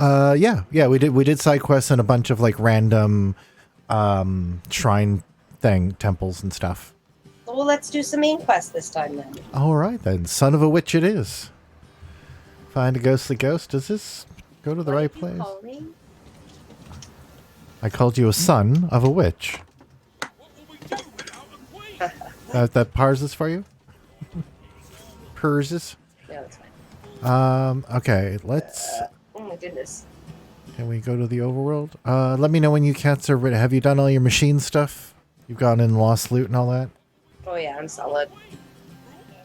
Yeah, we did side quests and a bunch of like random shrine temples and stuff. Well, let's do some main quest this time then. All right then, son of a witch it is. Find a ghostly ghost. Does this go to the right place? Call me? I called you a son of a witch. That parses for you? Purses? Yeah, that's fine. Okay, let's... oh my goodness. Can we go to the overworld? Let me know when you cats are ready. Have you done all your machine stuff? You've gone in lost loot and all that? Oh yeah, I'm solid.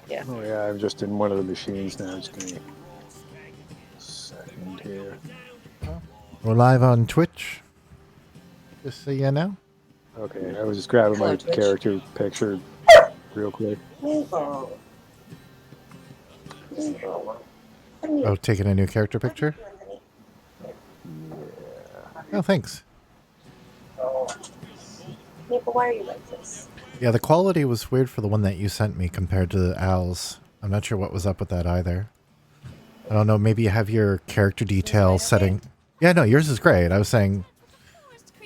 Yeah. Oh yeah, I'm just in one of the machines now. Just give me a second here. We're live on Twitch. Just so you know. Okay, I was just grabbing my character picture real quick. Oh, taking a new character picture? Oh, thanks. Maple, why are you like this? Yeah, the quality was weird for the one that you sent me compared to the Al's. I'm not sure what was up with that either. I don't know, maybe you have your character detail setting... Yeah, no, yours is great. I was saying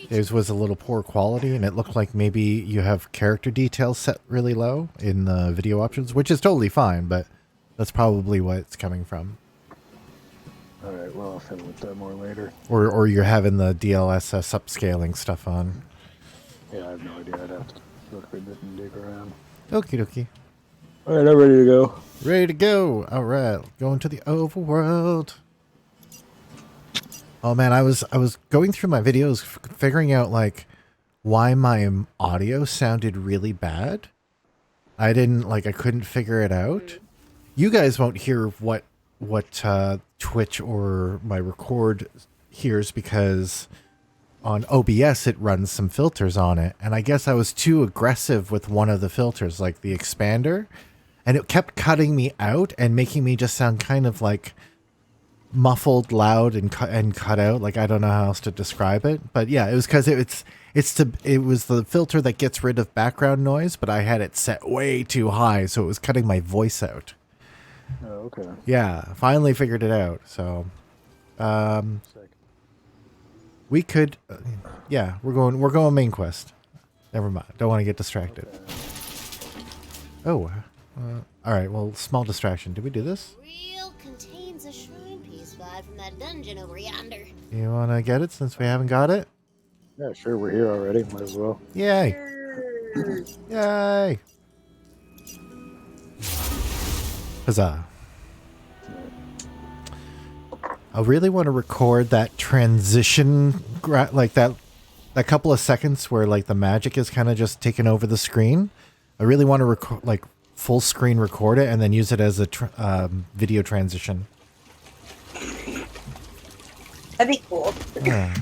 yours was a little poor quality, and it looked like maybe you have character details set really low in the video options, which is totally fine, but that's probably what it's coming from. Alright, well, I'll fiddle with that more later. Or you're having the DLSS upscaling stuff on. Yeah, I have no idea. I'd have to look a bit and dig around. Okie dokie. Alright, I'm ready to go. Ready to go. Alright, going to the overworld. Oh man, I was going through my videos figuring out like why my audio sounded really bad. I couldn't figure it out. You guys won't hear what Twitch or my record hears because on OBS it runs some filters on it, and I guess I was too aggressive with one of the filters, like the expander, and it kept cutting me out and making me just sound kind of like muffled, loud, and cut out. Like I don't know how else to describe it, but yeah, it was because it was the filter that gets rid of background noise, but I had it set way too high, so it was cutting my voice out. Oh, okay. Yeah, finally figured it out. So, we could, yeah, we're going main quest. Never mind. Don't want to get distracted. Oh, all right. Well, small distraction. Did we do this? Real contains a shrine piece vibe from that dungeon over yonder. You want to get it since we haven't got it? Yeah, sure. We're here already. Might as well. Yay! Yay! Huzzah! I really want to record that transition, like that couple of seconds where like the magic is kind of just taking over the screen. I really want to record, like full screen record it and then use it as a video transition. That'd be cool. Yeah.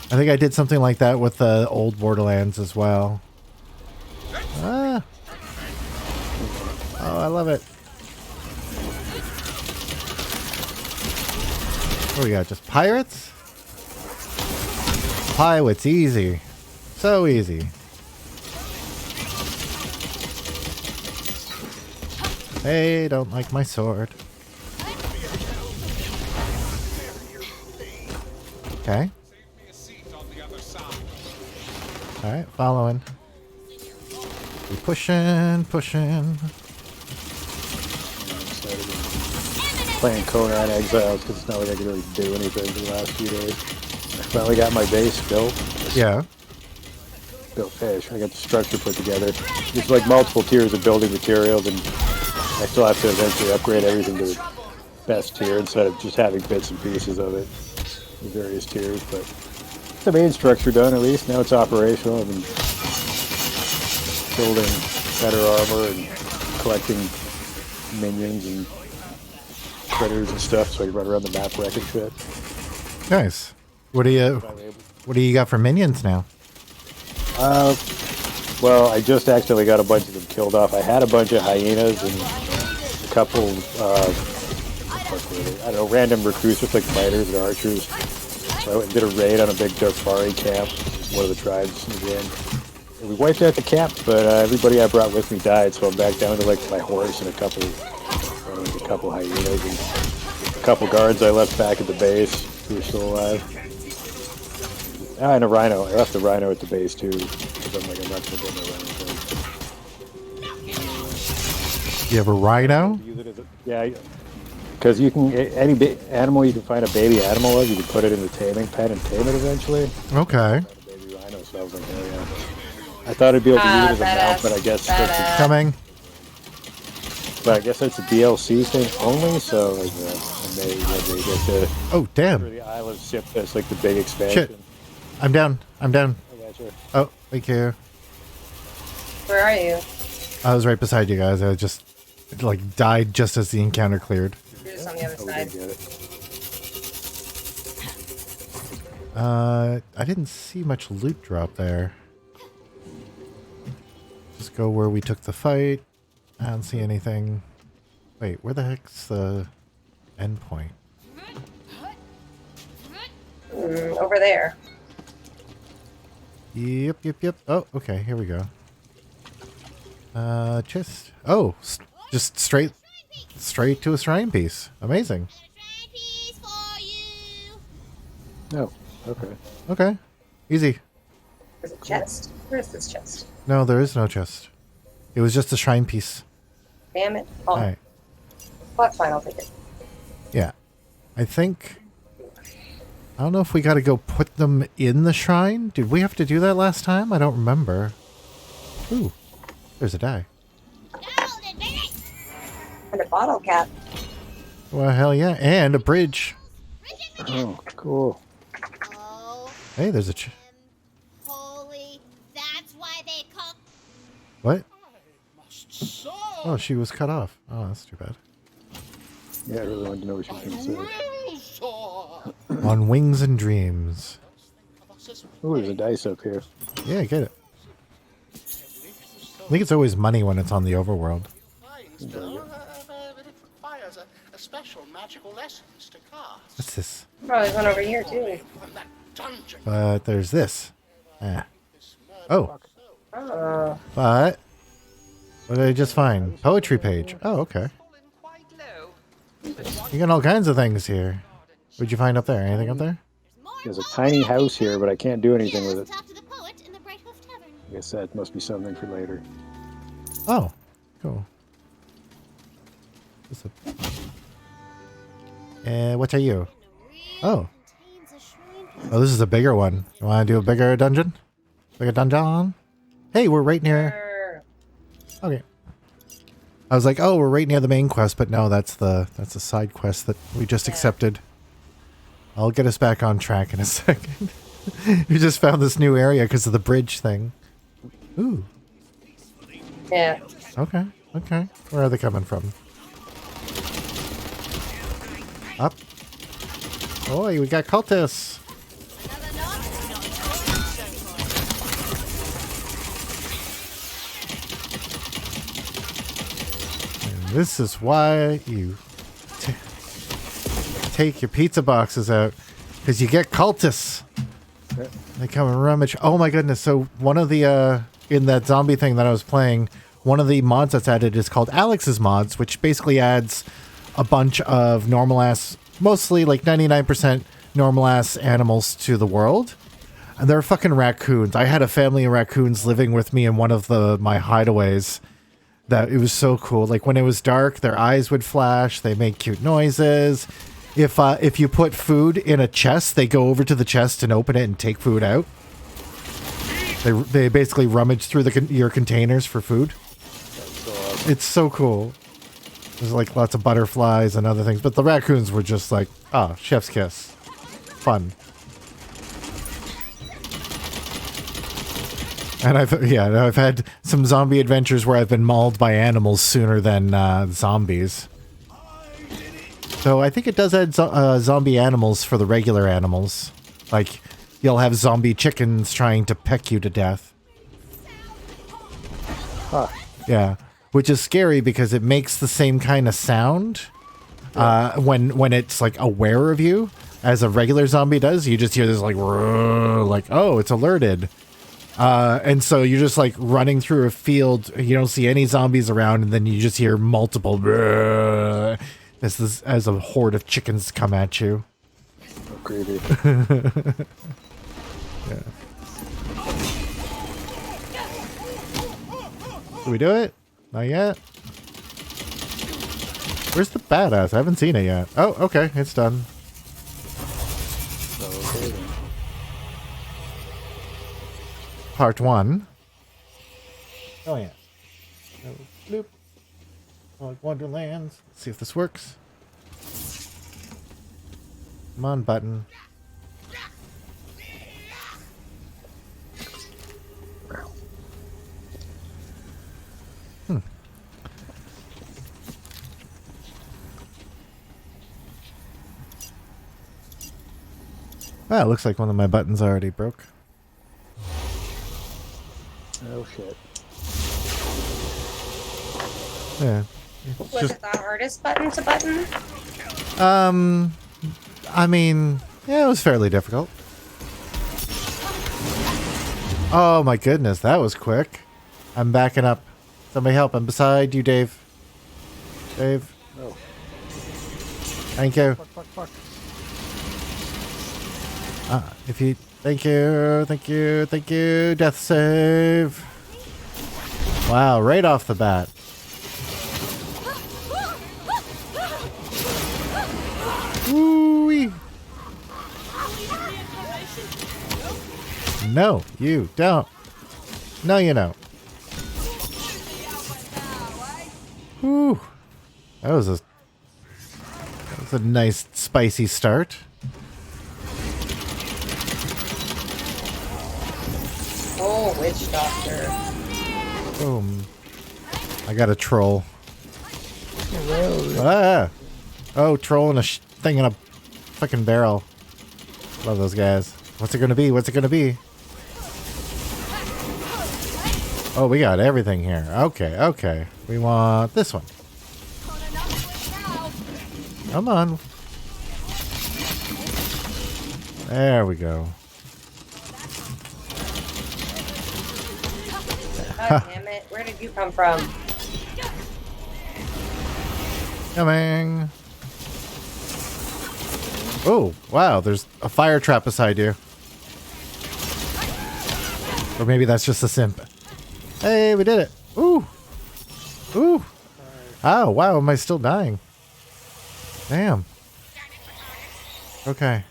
I think I did something like that with the old Borderlands as well. Ah. Oh, I love it. What do we got? Just pirates? Pirates, easy. So easy. Hey, don't like my sword. Okay. Alright, following. We pushing. Playing Conan Exiles because it's not like I can really do anything for the last few days. I finally got my base built. Yeah. Built fish. I got the structure put together. There's like multiple tiers of building materials, and I still have to eventually upgrade everything to the best tier instead of just having bits and pieces of it in various tiers. But the main structure done at least. Now it's operational. I've been building better armor and collecting minions and critters and stuff so I can run around the map wrecking shit. Nice. What do you got for minions now? Well, I just accidentally got a bunch of them killed off. I had a bunch of hyenas and a couple, I don't know, random recruits with like fighters and archers. So I went and did a raid on a big Darfari camp, one of the tribes in the game. And we wiped out the camp, but everybody I brought with me died, so I'm back down to like my horse and a couple hyenas and a couple guards I left back at the base. You're still alive. Ah, and a rhino. I left the rhino at the base too, because I'm like, I'm not gonna get my rhino thing. You have a rhino? Use it as a, yeah, because you can any animal you can find a baby animal of, you can put it in the taming pen and tame it eventually. Okay. A baby rhino, so I was like, oh yeah. I thought I'd be able to use it as a mount, but I guess that's Coming. but I guess that's a DLC thing only. So like, and they get to Oh, for damn. the island ship. That's like the big expansion. Shit. I'm down. I'm down. I gotcha. Oh, thank you. Where are you? I was right beside you guys. I just like died just as the encounter cleared. You're just on the other Oh, we side. did get it. I didn't see much loot drop there. Just go where we took the fight. I don't see anything. Wait, where the heck's the end point? Over there. Yep. Oh, okay, here we go. Just oh, just straight to a shrine piece. Amazing. Shrine piece for you. Oh, okay. Okay, easy. There's a chest. Where's this chest? No, there is no chest. It was just a shrine piece. Damn it. Oh, All right. well, that's fine. I'll take it. Yeah, I think. I don't know if we got to go put them in the shrine. Did we have to do that last time? I don't remember. Ooh, there's a die. Golden baby. And a bottle cap. Well, hell yeah, and a bridge. Oh, cool. Oh, Hey, there's a holy. That's why they call. what? Oh, she was cut off. Oh, that's too bad. Yeah, I really wanted to know what you were going to say. On Wings and Dreams. Oh, there's a dice up here. Yeah, get it. I think it's always money when it's on the overworld. It requires a special magical essence to cast. What's this? Oh, there's one over here, too. From that dungeon. But there's this. Ah. Oh, Oh. but what did I just find? Poetry page. Oh, okay. You got all kinds of things here. What'd you find up there? Anything up there? There's a tiny house here, but I can't do anything with it. Talk to the poet in the Bright Hoof Tavern. I guess that must be something for later. Oh, cool. What are you? Oh. Contains a shrine piece. Oh, this is a bigger one. You want to do a bigger dungeon? Bigger dungeon? Hey, we're right near... Okay. I was like, oh, we're right near the main quest, but no, that's the side quest that we just accepted. I'll get us back on track in a second. We just found this new area because of the bridge thing. Ooh. Yeah. Okay. Okay. Where are they coming from? Up. Oh, we got cultists. And this is why you take your pizza boxes out, because you get cultists. They come and rummage. Oh my goodness! So one of the in that zombie thing that I was playing, one of the mods that's added is called Alex's mods, which basically adds a bunch of normal ass, mostly like 99% normal ass animals to the world. And they're fucking raccoons. I had a family of raccoons living with me in one of my hideaways. That it was so cool. Like when it was dark, their eyes would flash. They make cute noises. If you put food in a chest, they go over to the chest and open it and take food out. They basically rummage through your containers for food. It's so cool. There's like lots of butterflies and other things, but the raccoons were just like, oh, chef's kiss. Fun. And I've had some zombie adventures where I've been mauled by animals sooner than zombies. So I think it does add zombie animals for the regular animals. Like, you'll have zombie chickens trying to peck you to death. Huh. Yeah. Which is scary because it makes the same kind of sound when it's like aware of you as a regular zombie does. You just hear this like, oh, it's alerted. And so you're just like running through a field. You don't see any zombies around, and then you just hear multiple as a horde of chickens come at you. creepy. Yeah. Did we do it? Not yet. Where's the badass? I haven't seen it yet. Oh, okay, it's done. Okay, then. Part 1. Oh yeah. Oh, bloop. Oh, like Wonderlands. Let's see if this works. Come on, button. Well, it looks like one of my buttons already broke. Oh shit. Yeah. Was it the hardest button to button? I mean, yeah, it was fairly difficult. Oh my goodness, that was quick. I'm backing up. Somebody help, I'm beside you, Dave. Dave. Oh. Thank you. Fuck. If you... Thank you. Death save. Wow, right off the bat. Woo-wee. No, you don't. No, you don't. Whew. That was a nice spicy start. Oh, witch doctor. Boom. I got a troll. Ah! Oh, troll and a thing in a fucking barrel. Love those guys. What's it gonna be? Oh, we got everything here. Okay. We want this one. Come on. There we go. God damn it. Where did you come from? Coming. Oh, wow, there's a fire trap beside you. Or maybe that's just a simp. Hey, we did it. Ooh. Oh, wow, am I still dying? Damn. Okay.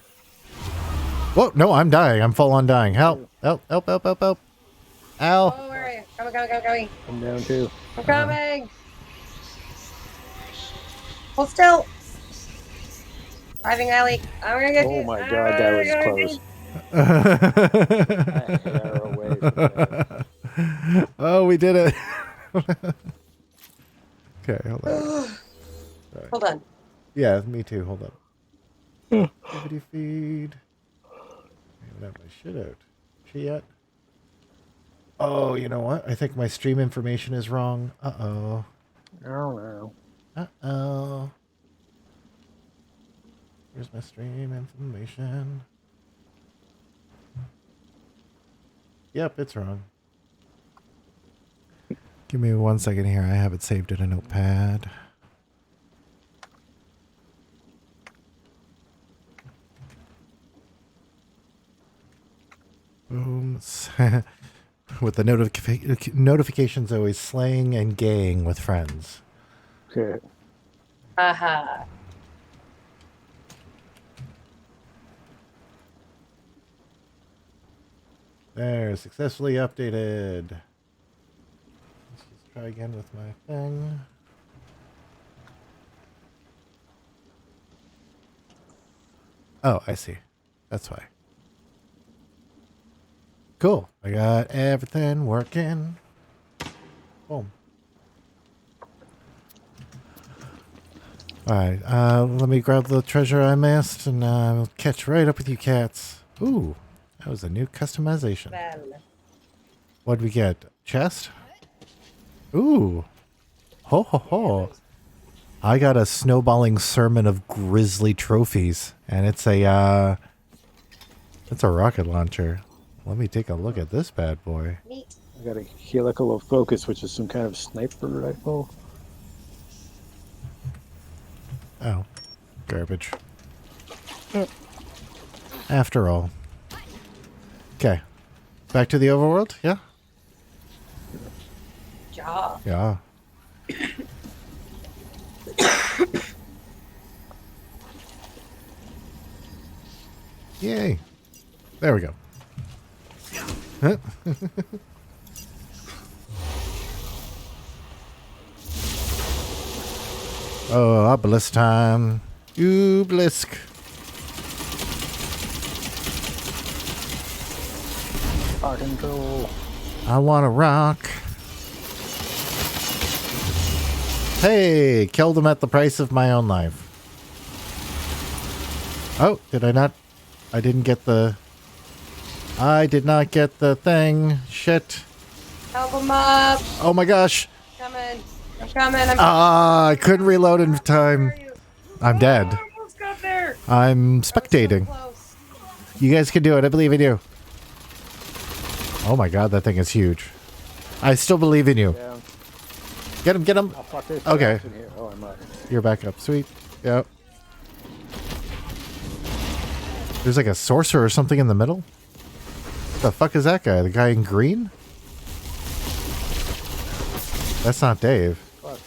Whoa, no, I'm dying. I'm full on dying. Help. Help. Al. Oh, where are you? Coming. I'm down too. I'm coming. Hold still. Driving alley. I'm gonna get you. Oh my god, that was close. A hair away from that. Oh, we did it. Okay, hold on. Hold on. Yeah, me too. Hold up. Activity feed. I haven't had my shit out. Shit yet? Oh, you know what? I think my stream information is wrong. Uh-oh. Oh no. Uh-oh. Here's my stream information. Yep, it's wrong. Give me 1 second here. I have it saved in a notepad. Boom. With the notifications always slaying and gaying with friends. Okay. Aha. There, successfully updated. Let's just try again with my thing. Oh, I see. That's why. Cool. I got everything working. Boom. Alright, let me grab the treasure I missed and I'll catch right up with you cats. Ooh, that was a new customization. Well. What'd we get? Chest? Ooh. Ho ho ho. I got a snowballing sermon of grisly trophies. And it's a rocket launcher. Let me take a look at this bad boy. Neat. I got a helical of focus, which is some kind of sniper rifle. Oh. Garbage. After all. Okay. Back to the overworld? Yeah? Jaw. Yeah. Yay. There we go. Huh? Oh, obelisk time. Obelisk. Rock and roll. I want to rock. Hey, killed him at the price of my own life. Oh, did I not? I didn't get the... I did not get the thing. Shit. Help him up. Oh my gosh. Coming. I'm coming. I'm Ah, I couldn't reload in time. Where are you? I'm dead. Oh, I almost got there. I'm So spectating. close. You guys can do it. I believe in you. Oh my god, that thing is huge. I still believe in you. Yeah. Get him, get him. Oh, fuck, there's Okay. traps in here. Oh, I'm up. You're back up. Sweet. Yep. There's like a sorcerer or something in the middle. What the fuck is that guy? The guy in green? That's not Dave. Fuck.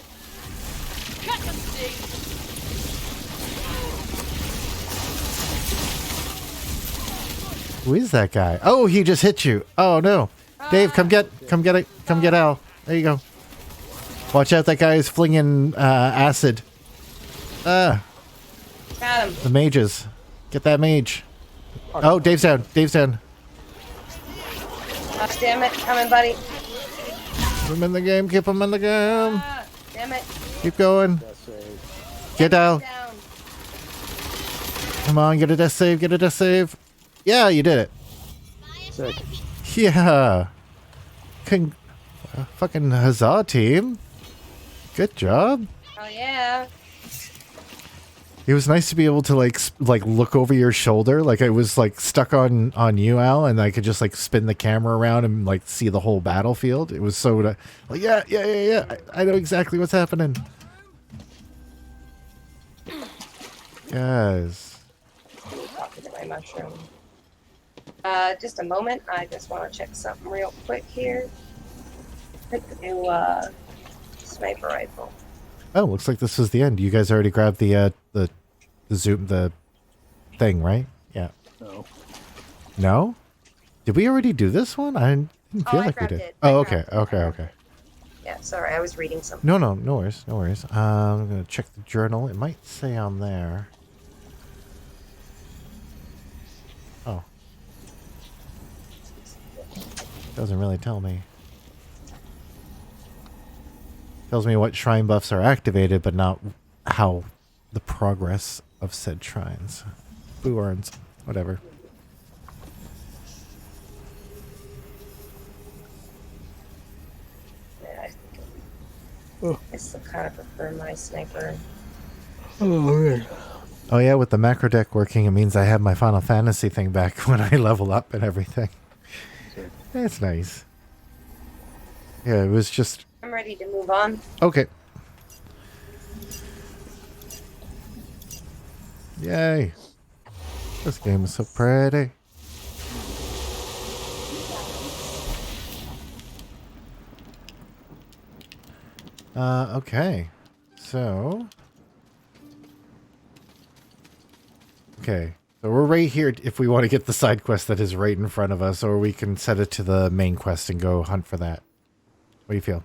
Who is that guy? Oh, he just hit you. Oh no. Dave, come get it. Come get Al. There you go. Watch out, that guy is flinging acid. Got him. The mages. Get that mage. Oh, Dave's down. Dave's down. Oh, damn it. Coming, buddy. Keep him in the game. Keep him in the game. Ah, damn it. Keep going. That's a... Get Al. Down. Come on, get a death save. Get a death save. Yeah, you did it. Sick. Yeah. Fucking huzzah, team. Good job. Oh, yeah. It was nice to be able to like look over your shoulder, like I was like stuck on you, Al, and I could just like spin the camera around and like see the whole battlefield. It was so like yeah. I know exactly what's happening. Guys, Talking to my mushroom. Just a moment. I just want to check something real quick here. Pick the new sniper rifle. oh, looks like this was the end. You guys already grabbed the zoom the thing, right? Yeah. No. No? Did we already do this one? I didn't feel I like we grabbed did. it. Oh, I okay, grabbed it. okay. Yeah, sorry, I was reading something. No worries. I'm gonna check the journal. It might say on there. Oh. Doesn't really tell me. Tells me what shrine buffs are activated, but not how the progress of said shrines. Boo earns. Whatever. Yeah, Oh. I still kind of prefer my sniper. Oh, right. Oh yeah, with the macro deck working, it means I have my Final Fantasy thing back when I level up and everything. Sick. That's nice. Yeah, it was just... I'm ready to move on. Okay. Yay. This game is so pretty. Okay. So... Okay. So we're right here if we want to get the side quest that is right in front of us, or we can set it to the main quest and go hunt for that. What do you feel?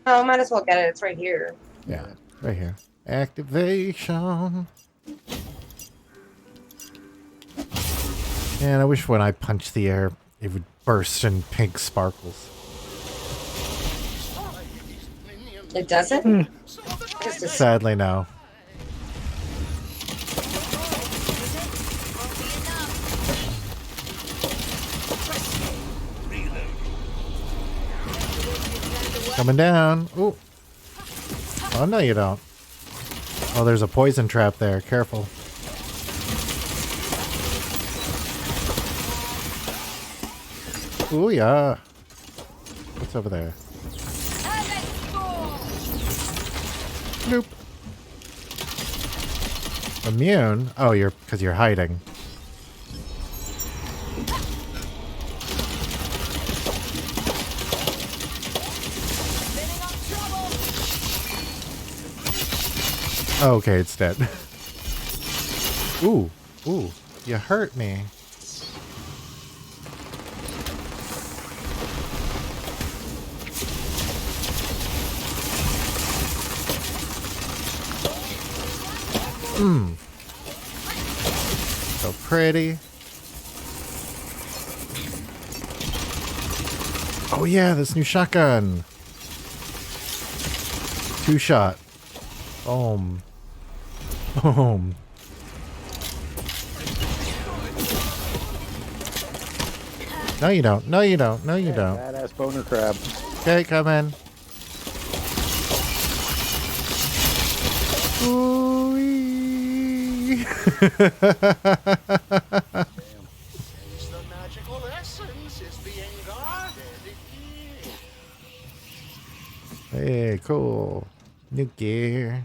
Oh, might as well get it. It's right here. Yeah, right here. Activation. Man, I wish when I punch the air, it would burst in pink sparkles. It doesn't? Just a Sadly, no. Coming down. Ooh. Oh, no, you don't. Oh, there's a poison trap there. Careful. Ooh, yeah. What's over there? Nope. Immune? Oh, because you're hiding. Oh, okay, it's dead. Ooh, ooh, you hurt me. So pretty. Oh yeah, this new shotgun. 2-shot. Boom. Boom. No you don't. No you don't. No you don't. Badass boner crab. Okay, come in. Ooh-wee. The magical essence is being guarded here. Hey, cool. New gear.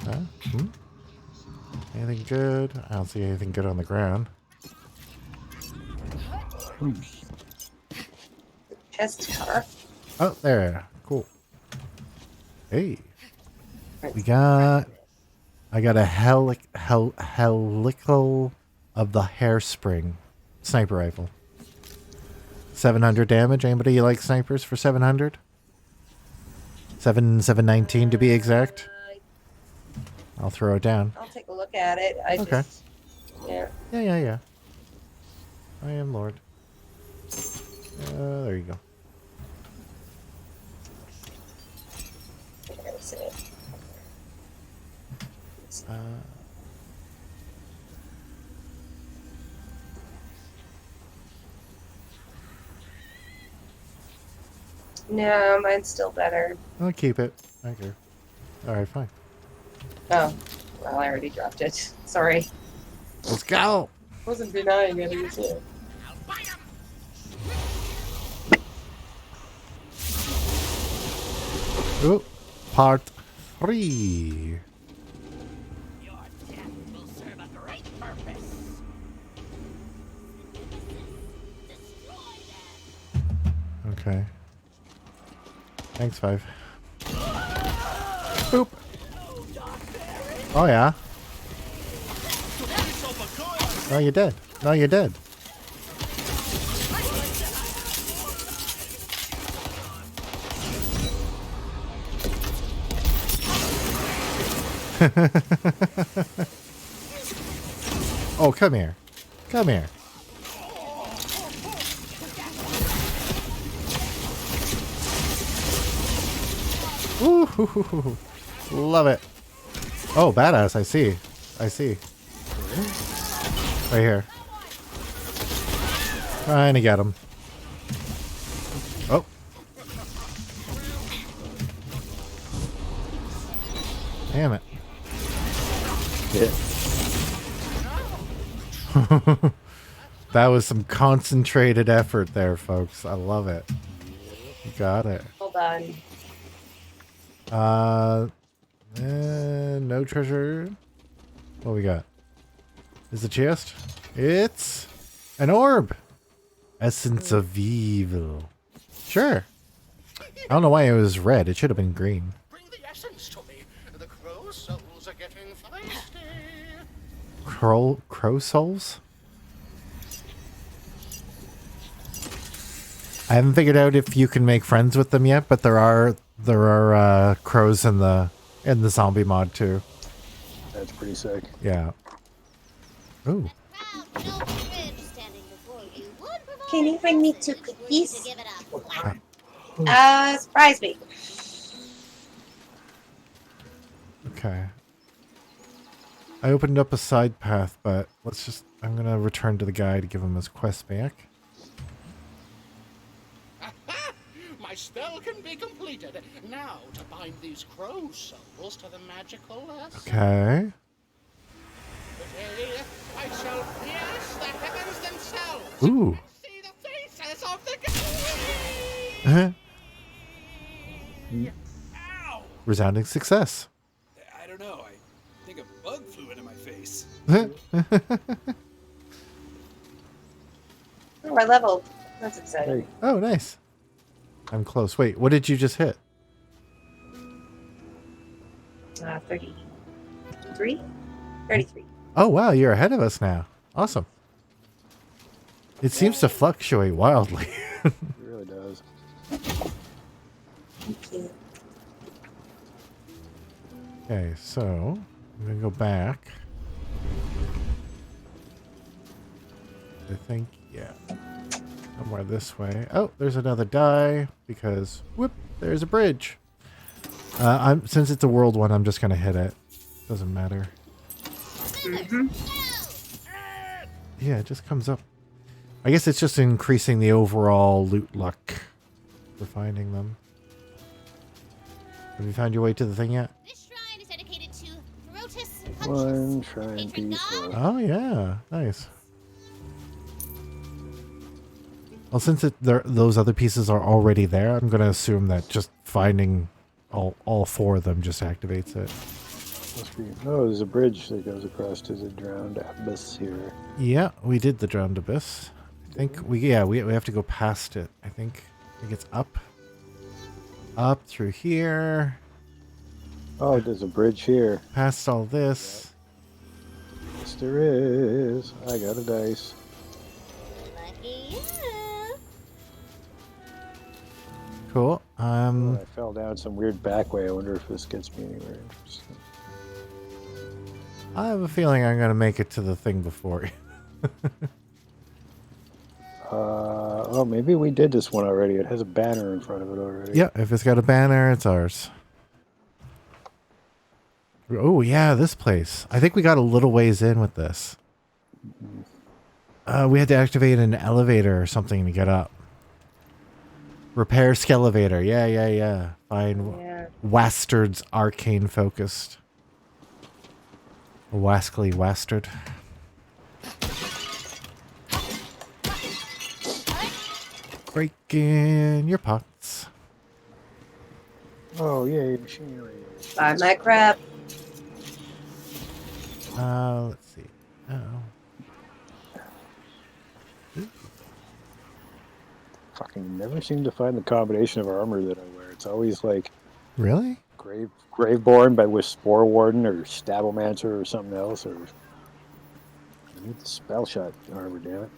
Huh? Hmm? Anything good? I don't see anything good on the ground. Chest cover. Oh, there. Cool. Hey. I got a helical of the hairspring sniper rifle. 700 damage. Anybody like snipers for 700? 719 to be exact. I'll throw it down. I'll take a look at it. I Okay. just, yeah. Yeah. I am Lord. There you go. That's it. No, mine's still better. I'll keep it. Thank you. Alright, fine. Oh, well, I already dropped it. Sorry. Let's go! Wasn't denying it. It was Ooh, part 3. Your death will serve a great purpose. Destroy them. Okay. Thanks, 5. Boop. Oh, yeah. No, you're dead. No, you're dead. Oh, come here. Come here. Ooh, love it. Oh, badass. I see. I see. Right here. Trying to get him. Oh. Damn it. Yeah. That was some concentrated effort there, folks. I love it. You got it. well done. No treasure. What we got? Is the chest? It's an orb. Essence of evil. Sure. I don't know why it was red. It should have been green. Bring the essence to me. The crow souls are getting feisty. Crow souls? I haven't figured out if you can make friends with them yet, but there are crows in the zombie mod too. That's pretty sick. Yeah. Ooh. Proud noble ridge standing before you would provide Can you bring me two if you agreed cookies? to give it up. Surprise me. Okay. I opened up a side path, but I'm gonna return to the guy to give him his quest back. My spell can be completed. Now to bind these crow souls to the magical essence. Okay. Today, I shall pierce the heavens themselves. Ooh. And see the faces of the gods. Ow! Resounding success. I don't know. I think a bug flew into my face. Oh, I leveled. That's exciting. Hey, Oh, nice. I'm close. Wait, what did you just hit? 33? 33. Oh, wow, you're ahead of us now. Awesome. It seems to fluctuate wildly. It really does. Thank you. Okay, so I'm going to go back. I think, yeah. Somewhere this way. Oh, there's another die because, whoop, there's a bridge. Since it's a world one, I'm just going to hit it. Doesn't matter. Mm-hmm. Yeah, it just comes up. I guess it's just increasing the overall loot luck for finding them. Have you found your way to the thing yet? This shrine is dedicated to Throtus One Punctus, shrine patron piece. god. Oh, yeah. Nice. Well, since those other pieces are already there, I'm going to assume that just finding all four of them just activates it. Must be. Oh, there's a bridge that goes across to the drowned abyss here. Yeah, we did the drowned abyss. I think we have to go past it. I think it's up through here, Oh, there's a bridge here. past all this. Yes, there is. I got a dice. Lucky you. Cool. I fell down some weird back way. I wonder if this gets me anywhere interesting. I have a feeling I'm going to make it to the thing before you. Oh, maybe we did this one already. It has a banner in front of it already. Yeah, if it's got a banner, it's ours. Oh, yeah, this place. I think we got a little ways in with this. We had to activate an elevator or something to get up. Repair Skelevator. Yeah. Fine. Yeah. Wastard's arcane focused. Wascally Wastard. Break in your pots. Oh, yay, machinery. Buy my crap. Let's see. Oh. Fucking never seem to find the combination of armor that I wear. It's always like Really? Graveborn by with Spore Warden or Stabomancer or something else. Or I need the spell shot armor, damn it.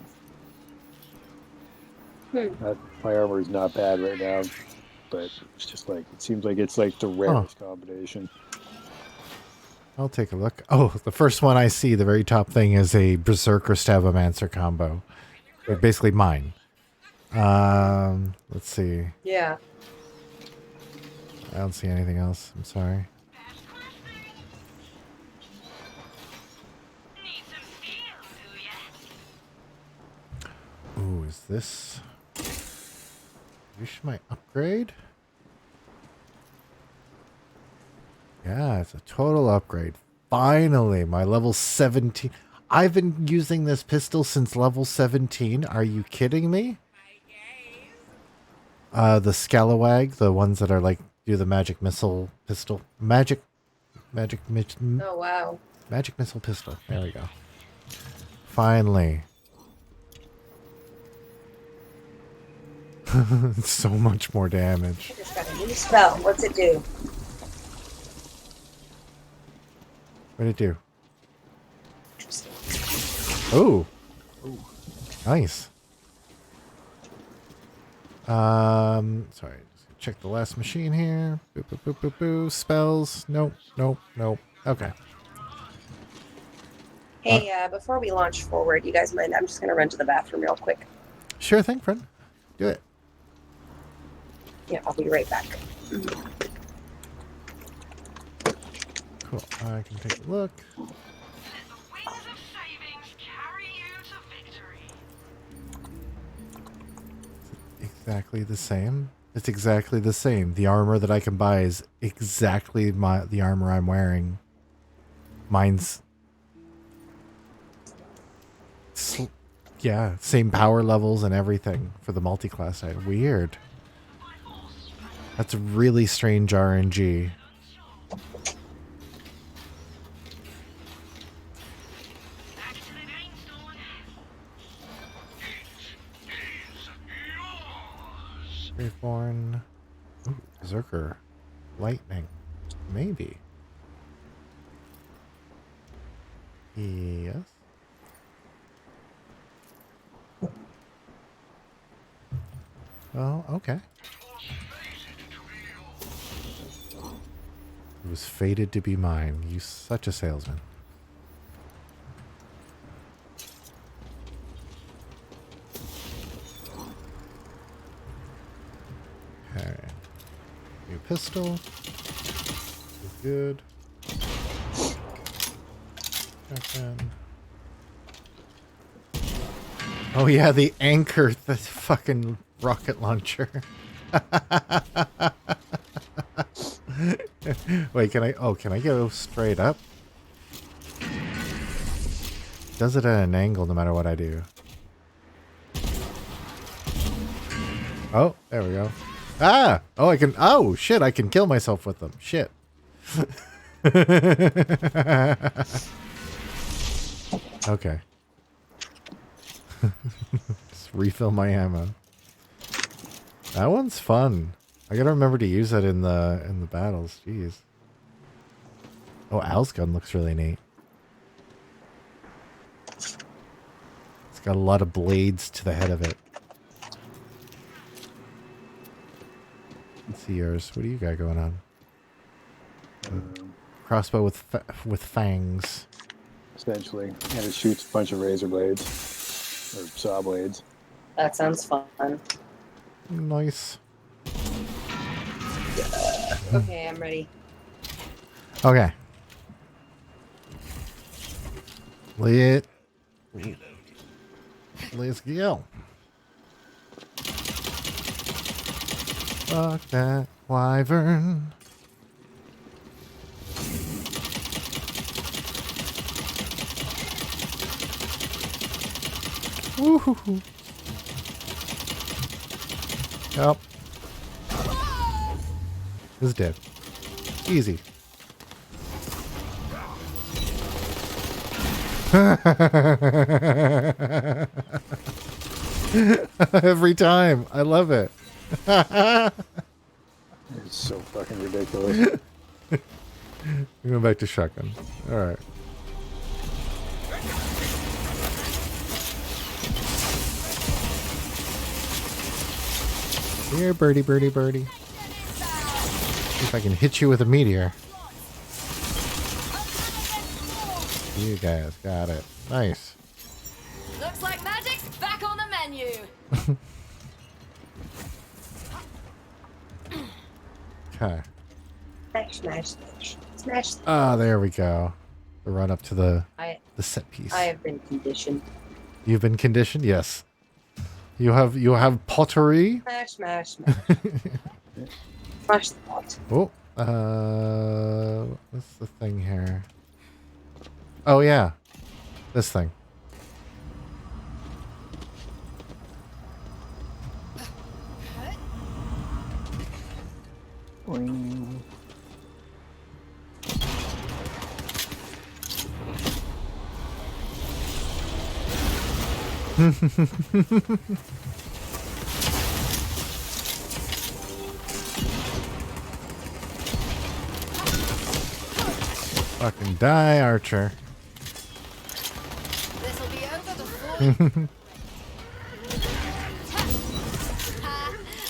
My armor is not bad right now, but it's just like it seems like it's like the rarest combination. I'll take a look. Oh, the first one I see, the very top thing, is a Berserker Stabomancer combo. Like basically mine. Let's see. Yeah. I don't see anything else. I'm sorry. Ooh, is this... Use my upgrade? Yeah, it's a total upgrade. Finally, my level 17. I've been using this pistol since level 17. Are you kidding me? The Scalawag, the ones that are like, do the magic missile pistol. Magic Oh, wow. magic missile pistol. There we go. Finally. So much more damage. I just got a new spell. What's it do? What did it do? Interesting. Oh. Nice. Sorry. Just check the last machine here. Boop, boop, boop, boop, boop. Spells. Nope. Okay. Hey, before we launch forward, you guys mind? I'm just going to run to the bathroom real quick. Sure thing, friend. Do it. Yeah, I'll be right back. Cool. I can take a look. Exactly the same. It's exactly the same. The armor that I can buy is exactly the armor I'm wearing. Mine's... yeah, same power levels and everything for the multi-class side. Weird. That's really strange RNG. Graveborn. Ooh, Berserker. Lightning. Maybe. Yes. Well, okay. It was fated to be mine. You such a salesman. Okay. New pistol. Is good. Shotgun. Oh yeah, the anchor, the fucking rocket launcher. Wait, can I go straight up? Does it at an angle no matter what I do? Oh, there we go. Ah! Oh, I can, oh shit, I can kill myself with them. Shit. Okay. Just refill my ammo. That one's fun. I gotta remember to use that in the battles. Jeez. Oh, Al's gun looks really neat. It's got a lot of blades to the head of it. Let's see yours. What do you got going on? Crossbow with fangs. Essentially, and it shoots a bunch of razor blades or saw blades. That sounds fun. Nice. Okay, I'm ready. Okay. Let's go. Fuck that wyvern. Woohoo. Yep. Is dead. Easy. Every time. I love it. It's so fucking ridiculous. We're going back to shotgun. Alright. Here, birdie, birdie, birdie. See if I can hit you with a meteor. You guys got it. Nice. Looks like magic's back on the menu. Okay. Smash, smash, smash. Smash. Ah, there we go. The run up to the I set piece. I have been conditioned. You've been conditioned? Yes. You have pottery? Smash, smash, smash. Smash the pot. Oh, what's the thing here? Oh yeah, this thing. Boing. Fucking die, Archer. This'll be over before.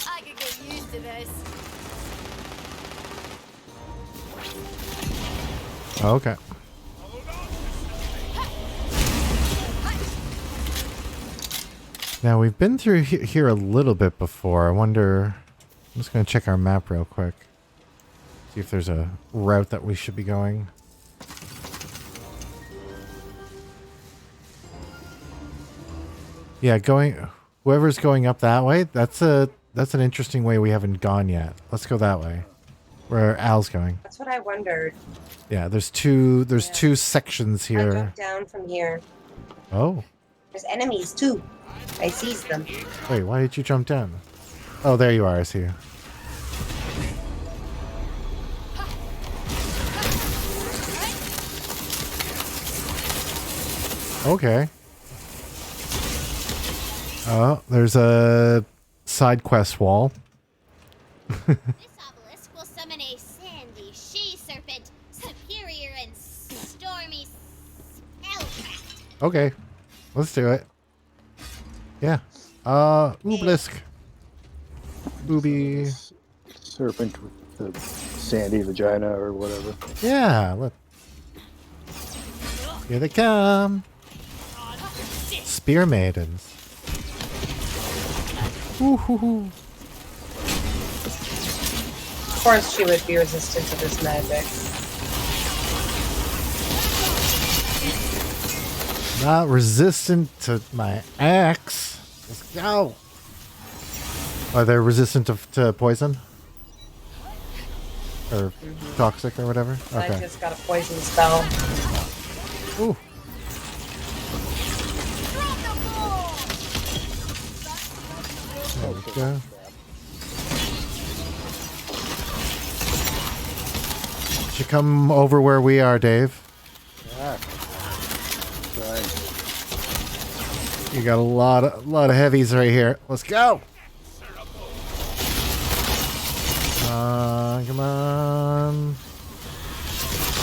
I could get used to this. Okay. Now, we've been through here a little bit before. I wonder... I'm just going to check our map real quick. See if there's a route that we should be going. Yeah, whoever's going up that way, that's an interesting way we haven't gone yet. Let's go that way. Where Al's going. That's what I wondered. Yeah, there's two sections I here. jumped down from here. Oh. There's enemies too. I seized them. Wait, why did you jump down? Oh, there you are. I see you. Okay. Oh, there's a side quest wall. This obelisk will summon a sandy she-serpent, superior and stormy spell Okay. Let's do it. Yeah. Ooblisk. Booby. Serpent with the sandy vagina or whatever. Yeah, look. Here they come. Spear maidens. Woo-hoo-hoo. Of course she would be resistant to this magic. Not resistant to my axe. Let's go. Are they resistant to poison? Or toxic or whatever? I Okay. just got a poison spell. Ooh. There we go. Should come over where we are, Dave. Ah. Right. You got a lot of heavies right here. Let's go. Come on.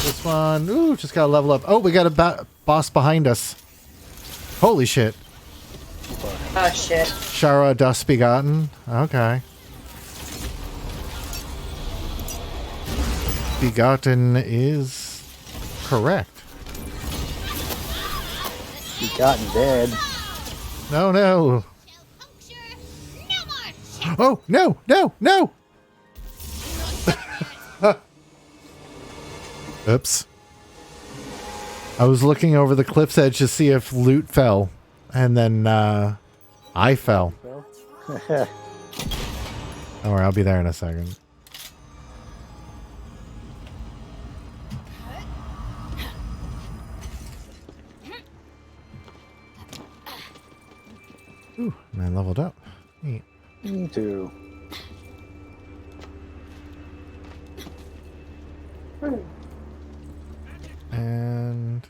This one. Ooh, just gotta level up. Oh, we got a boss behind us. Holy shit. Oh shit. Shara Dust Begotten. Okay. Begotten is correct. Begotten dead. No, no. Oh, no, no, no. Oops. I was looking over the cliff's edge to see if loot fell, and then I fell. Don't worry, I'll be there in a second. Ooh, and I leveled up. Neat. Me too. And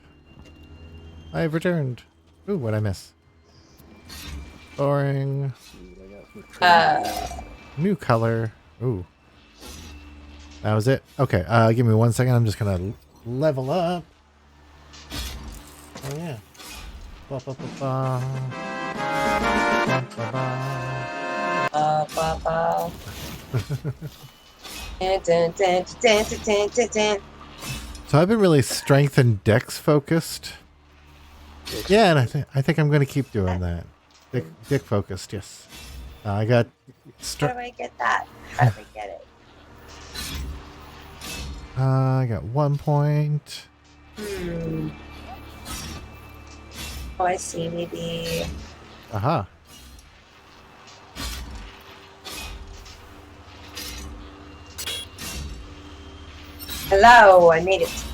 I've returned. Ooh, what'd I miss? Boring. New color. Ooh. That was it. Okay, give me 1 second. I'm just gonna level up. Oh yeah. Ba, ba, ba, ba. Ba, ba, ba. Ba, ba. Dun, dun, dun, dun, dun, dun, dun, dun. So I've been really strength and dex focused. Yeah, and I think I'm gonna keep doing that. Dick focused, yes. I got. How do I get that? How do I get it? I got 1 point. Hmm. Oh, I see. Maybe. Aha. Hello, I made it.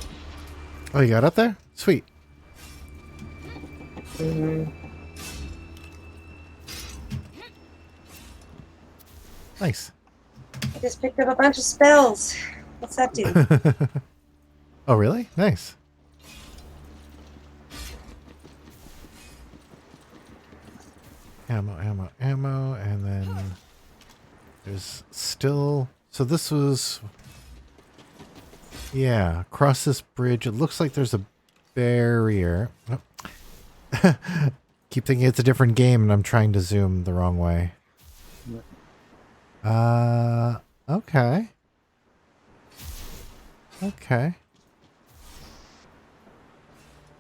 Oh, you got up there? Sweet. Nice. I just picked up a bunch of spells. What's that do? Oh, really? Nice. Ammo, ammo, ammo, and then there's still... So this was... Yeah, across this bridge, it looks like there's a barrier. Oh. Keep thinking it's a different game, and I'm trying to zoom the wrong way. Okay. Okay.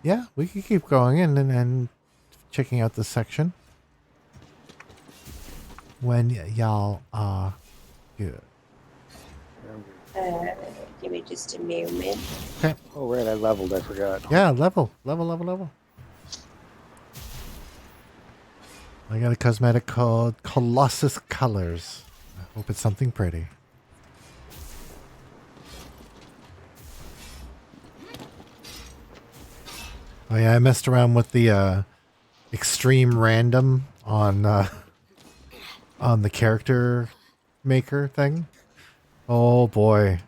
Yeah, we could keep going in and checking out this section. When y'all are good. Give me just a moment. Okay. Oh, right, I leveled, I forgot. Yeah, level. I got a cosmetic called Colossus Colors. I hope it's something pretty. Oh yeah, I messed around with the extreme random on the character maker thing. Oh boy,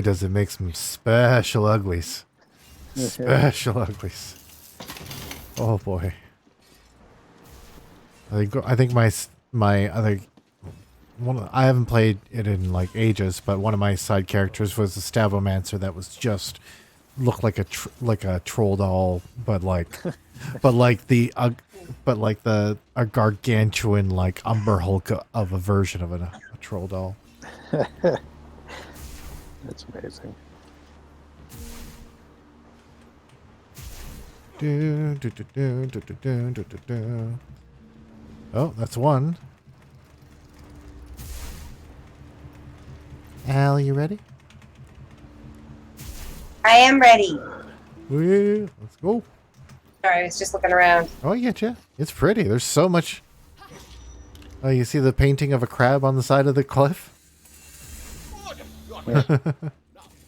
does it make some special uglies. Special uglies. Oh boy. I think my other one, I haven't played it in like ages, but one of my side characters was a Stavomancer that was just look like a troll doll, but like, but like a gargantuan like Umber Hulk of a version of a troll doll. That's amazing. Oh, that's one. Al, you ready? I am ready. Let's go. Sorry, I was just looking around. Oh, I get you. It's pretty. There's so much. Oh, you see the painting of a crab on the side of the cliff?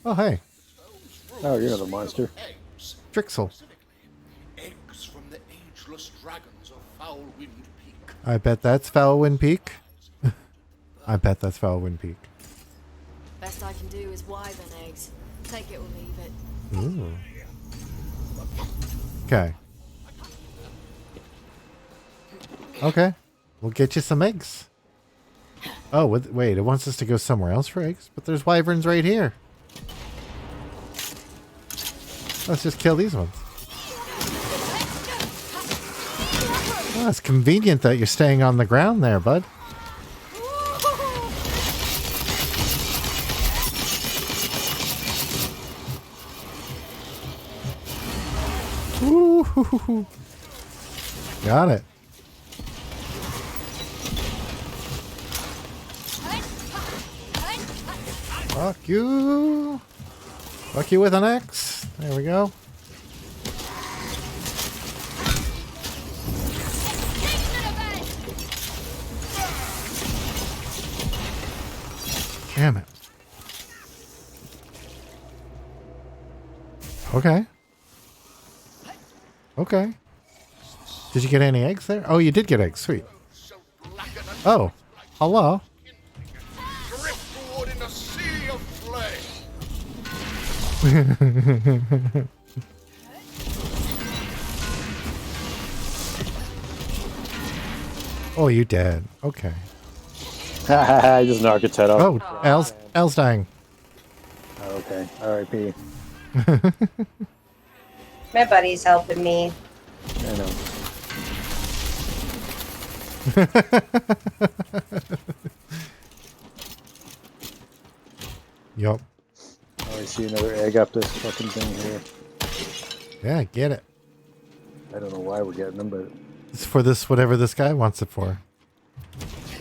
Oh, hey. Oh, you're the monster. Eggs. Drixel. Eggs from the ageless dragons of Foulwind Peak. I bet that's Foulwind Peak. I bet that's Foulwind Peak. Best I can do is wyvern eggs. Take it or leave it. Ooh. Okay. Okay. We'll get you some eggs. Oh, wait. It wants us to go somewhere else for eggs? But there's wyverns right here. Let's just kill these ones. Oh, it's convenient that you're staying on the ground there, bud. Ooh. Got it. Fuck you. Fuck you with an X. There we go. Damn it. Okay. Okay. Did you get any eggs there? Oh, you did get eggs. Sweet. Oh. Hello. Driftwood in a sea of flame. Oh, you dead. Okay. I just knocked its head off. Oh, Al's dying. Oh, okay. R.I.P. My buddy's helping me. I know. Yup. Oh, I see another egg up this fucking thing here. Yeah, get it. I don't know why we're getting them, but It's for this, whatever this guy wants it for.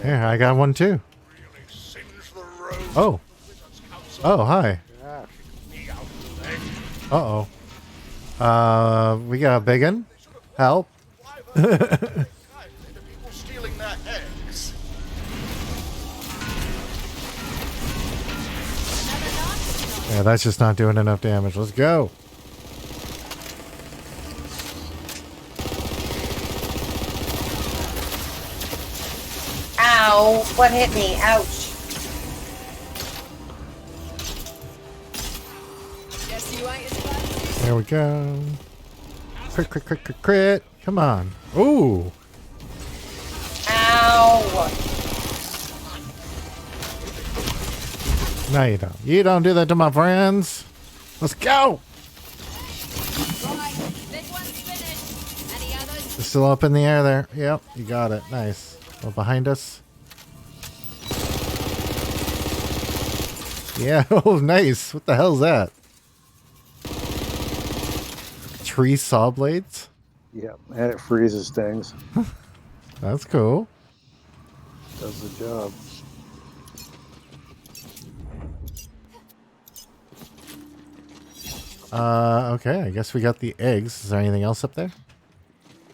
Here, I got one too. Really sings the road Oh. Wizards Council. Oh, hi. Me out of the egg. Uh-oh. We got a big one. Help. Why the people stealing their eggs? Yeah, that's just not doing enough damage. Let's go. Ow! What hit me? Ouch! Guess you ain't as bad as you There we go. Crit, crit, crit, crit, crit. Come on. Ooh. Ow! No, you don't. You don't do that to my friends. Let's go. right. Big one's finished. Any others? It's still up in the air there. Yep, you got it. Nice. Oh, behind us. Yeah. Oh, nice. What the hell's that? Tree saw blades? yeah, and it freezes things. That's cool. Does the job. Okay. I guess we got the eggs. Is there anything else up there?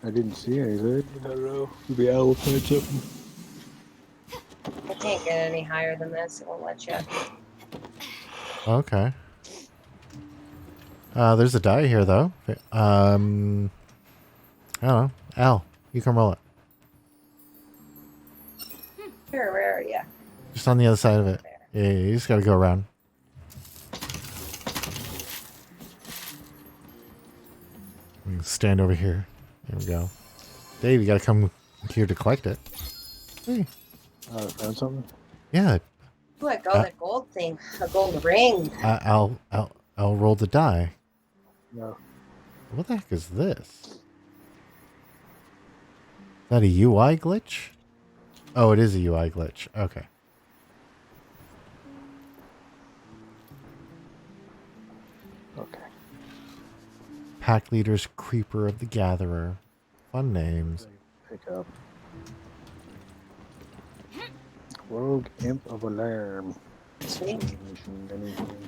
I didn't see anything. I don't know. Maybe Al will find something. I can't get any higher than this. It won't let you. Okay. There's a die here, though. I don't know. Al, you can roll it. Here, where are you? Just on the other side of it. Yeah, you just gotta go around. We can stand over here. There we go. Dave, you gotta come here to collect it. Hey. I found something. Yeah, Ooh, I got a gold thing. A gold ring. I'll roll the die. No. What the heck is this? Is that a UI glitch? Oh, it is a UI glitch. Okay. Okay. Pack leader's Creeper of the Gatherer. Fun names. Pick up. Rogue Imp of Alarm. Sweet. Anything.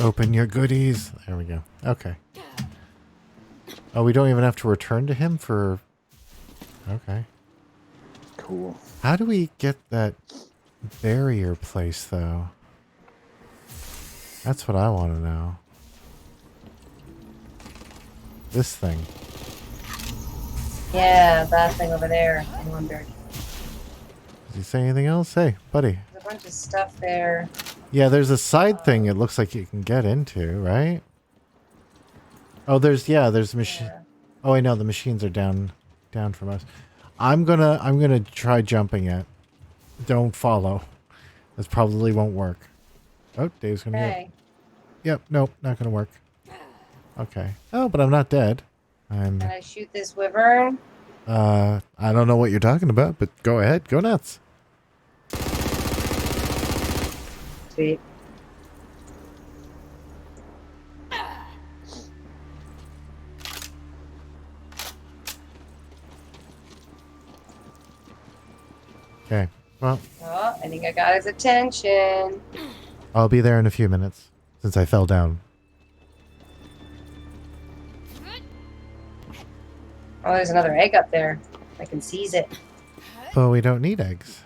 Open your goodies. There we go. Okay. Oh, we don't even have to return to him for... Okay. Cool. How do we get that barrier place, though? That's what I want to know. This thing. Yeah, that thing over there. I wondered. Does he say anything else? Hey, buddy. There's a bunch of stuff there. Yeah, there's a side thing it looks like you can get into, right? Oh, there's machine. Yeah. Oh, I know the machines are down from us. I'm gonna try jumping it. Don't follow. This probably won't work. Oh, Dave's gonna Okay. Yep, nope, not gonna work. Okay. Oh, but I'm not dead. I'm Can I shoot this wyvern? I don't know what you're talking about, but go ahead, go nuts. Sweet. Okay. Well, Oh, I think I got his attention. I'll be there in a few minutes since I fell down. Oh, there's another egg up there. I can seize it. But we don't need eggs.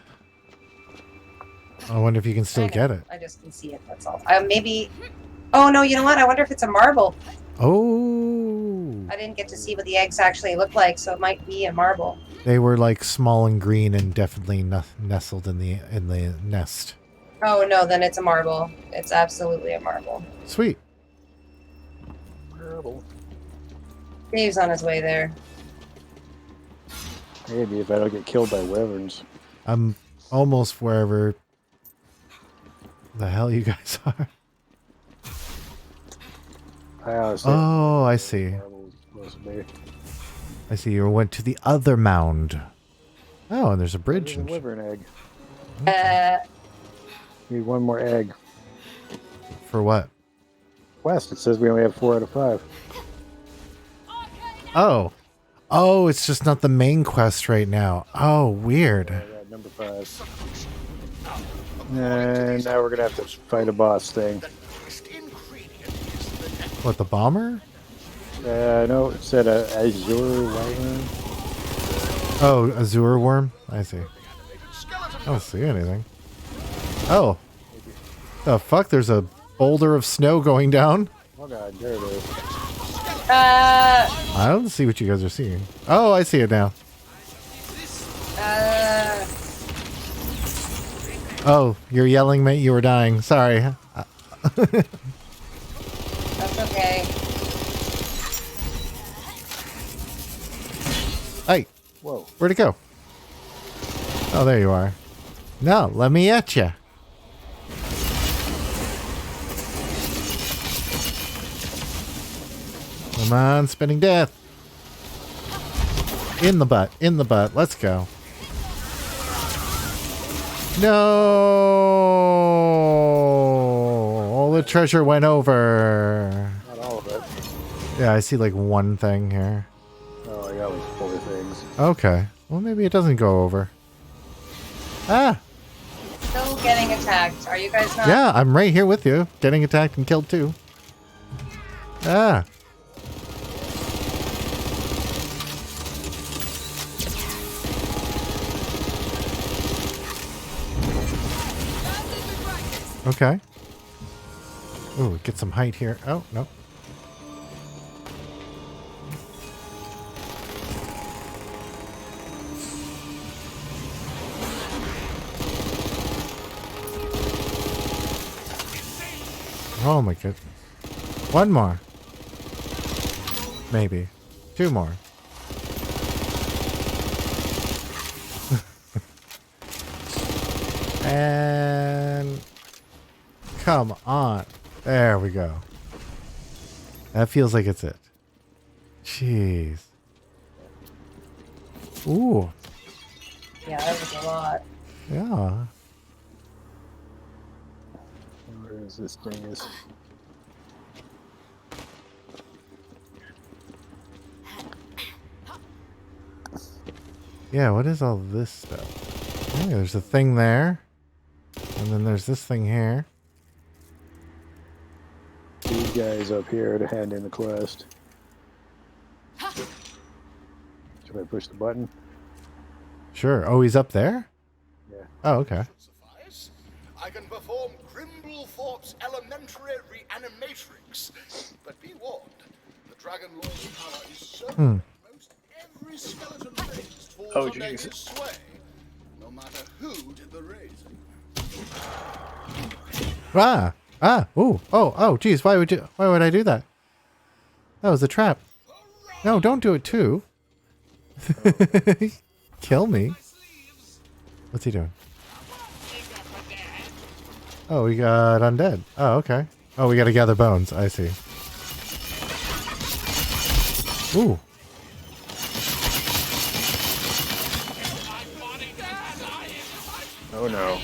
I wonder if you can I still know. get it. I just can see it. That's all. Maybe. Oh no! You know what? I wonder if it's a marble. Oh, I didn't get to see what the eggs actually look like, so it might be a marble. they were like small and green and definitely nestled in the nest. Oh no! Then it's a marble. It's absolutely a marble. Sweet. Terrible. Dave's on his way there. Maybe if I don't get killed by wyverns. I'm almost wherever the hell you guys are. I honestly Oh, I see. marble was supposed to be. I see. You went to the other mound. Oh, and there's a bridge. There's a And wyvern egg. Need one more egg. for what? Quest. It says we only have 4 out of 5. Oh. Oh, it's just not the main quest right now. Oh, weird. I got number 5. And now we're gonna have to fight a boss thing. What, the bomber? No, it said Azure Wyvern. Oh, Azure worm? I see. I don't see anything. Oh. The fuck? There's a boulder of snow going down? Oh god, there it is. I don't see what you guys are seeing. Oh, I see it now. Oh, you're yelling, mate. You were dying. Sorry. That's okay. Hey, Whoa. where'd it go? Oh, there you are. No, let me at ya. Come on, spinning death. In the butt, in the butt. Let's go. No! All the treasure went over. Not all of it. Yeah, I see like one thing here. Oh, I got like 4 things. Okay. Well, maybe it doesn't go over. Ah! Still getting attacked. Are you guys not? Yeah, I'm right here with you. Getting attacked and killed too. Ah! Okay. Ooh, get some height here. Oh, no. Oh my goodness. One more. Maybe. 2 more. And come on. There we go. That feels like it's it. Jeez. Ooh. Yeah, that was a lot. Yeah. Where is this dingus? Yeah, what is all this stuff? Oh, there's a thing there. And then there's this thing here. These guys up here to hand in the quest. Should I push the button? Sure. Oh, he's up there? Yeah. Oh, okay. Suffice. I can perform Grimblethorpe's elementary reanimatrix. But be warned, the Dragon Lord's power is so that most every skeleton raised falls Oh, under jeez. his sway, no matter who did the raising. Ah. Ah. Ooh. Oh, geez. Why would I do that? That was a trap. No, don't do it too. Kill me. What's he doing? Oh, we got undead. Oh, okay. Oh, we gotta gather bones. I see. Ooh. Oh no.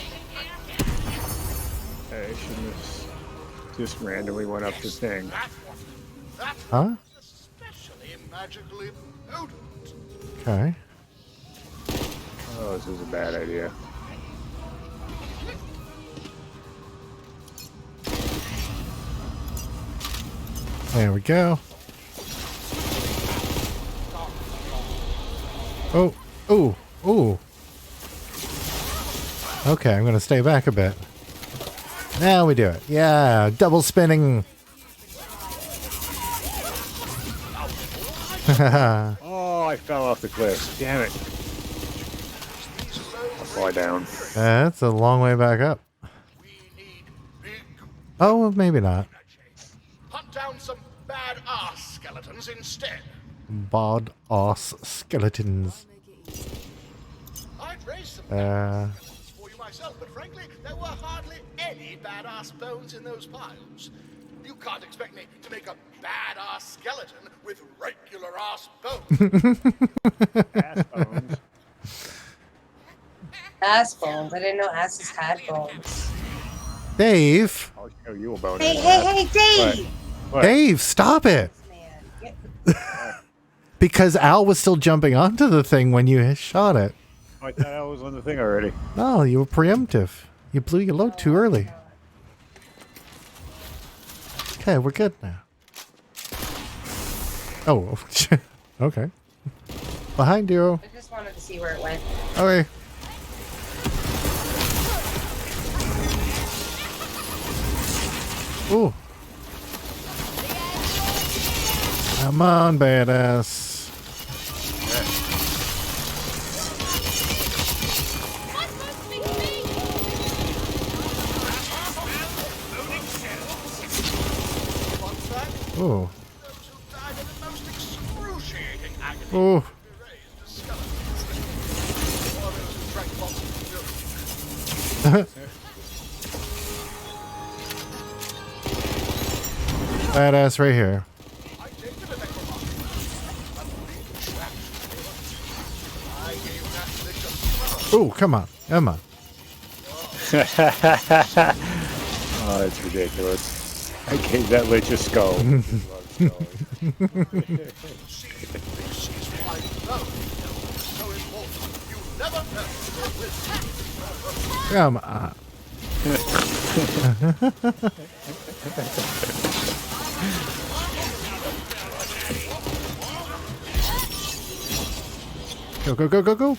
I shouldn't have just randomly went up the thing. That Huh? is especially magically potent. Okay. Oh, this is a bad idea. There we go. Oh. Ooh. Ooh. Okay, I'm gonna stay back a bit. Now we do it. Yeah, double spinning. Oh, I fell off the cliff. Damn it. I'll fly down. That's a long way back up. We need big Oh, well, maybe not. hunt down some badass skeletons instead. Bod ass skeletons. I'd raise some Uh, for you myself, but frankly, there were hardly any badass bones in those piles. You can't expect me to make a badass skeleton with regular ass bones. Ass bones. Ass bones. I didn't know asses had bones. Dave. I'll show you a bone. Hey, in hey, that. hey, Dave! What? Dave, stop it. Man, get Because Al was still jumping onto the thing when you shot it. I thought I was on the thing already. No, you were preemptive. You blew your load too early. Okay, we're good now. Oh, okay. Behind you. I just wanted to see where it went. Okay. Ooh. Come on, badass. Ooh. Those who died in the most excruciating agony Ooh. be raised as skeletons. Or those who drank lots of milk. Badass right here. I take it a necromancer. A big trash. I gave that thing a smell. Ooh, come on. Come on. Oh, that's ridiculous. I gave that lich a skull. See, this is why love is so important. You never know with Come on. Go, go, go, go, go.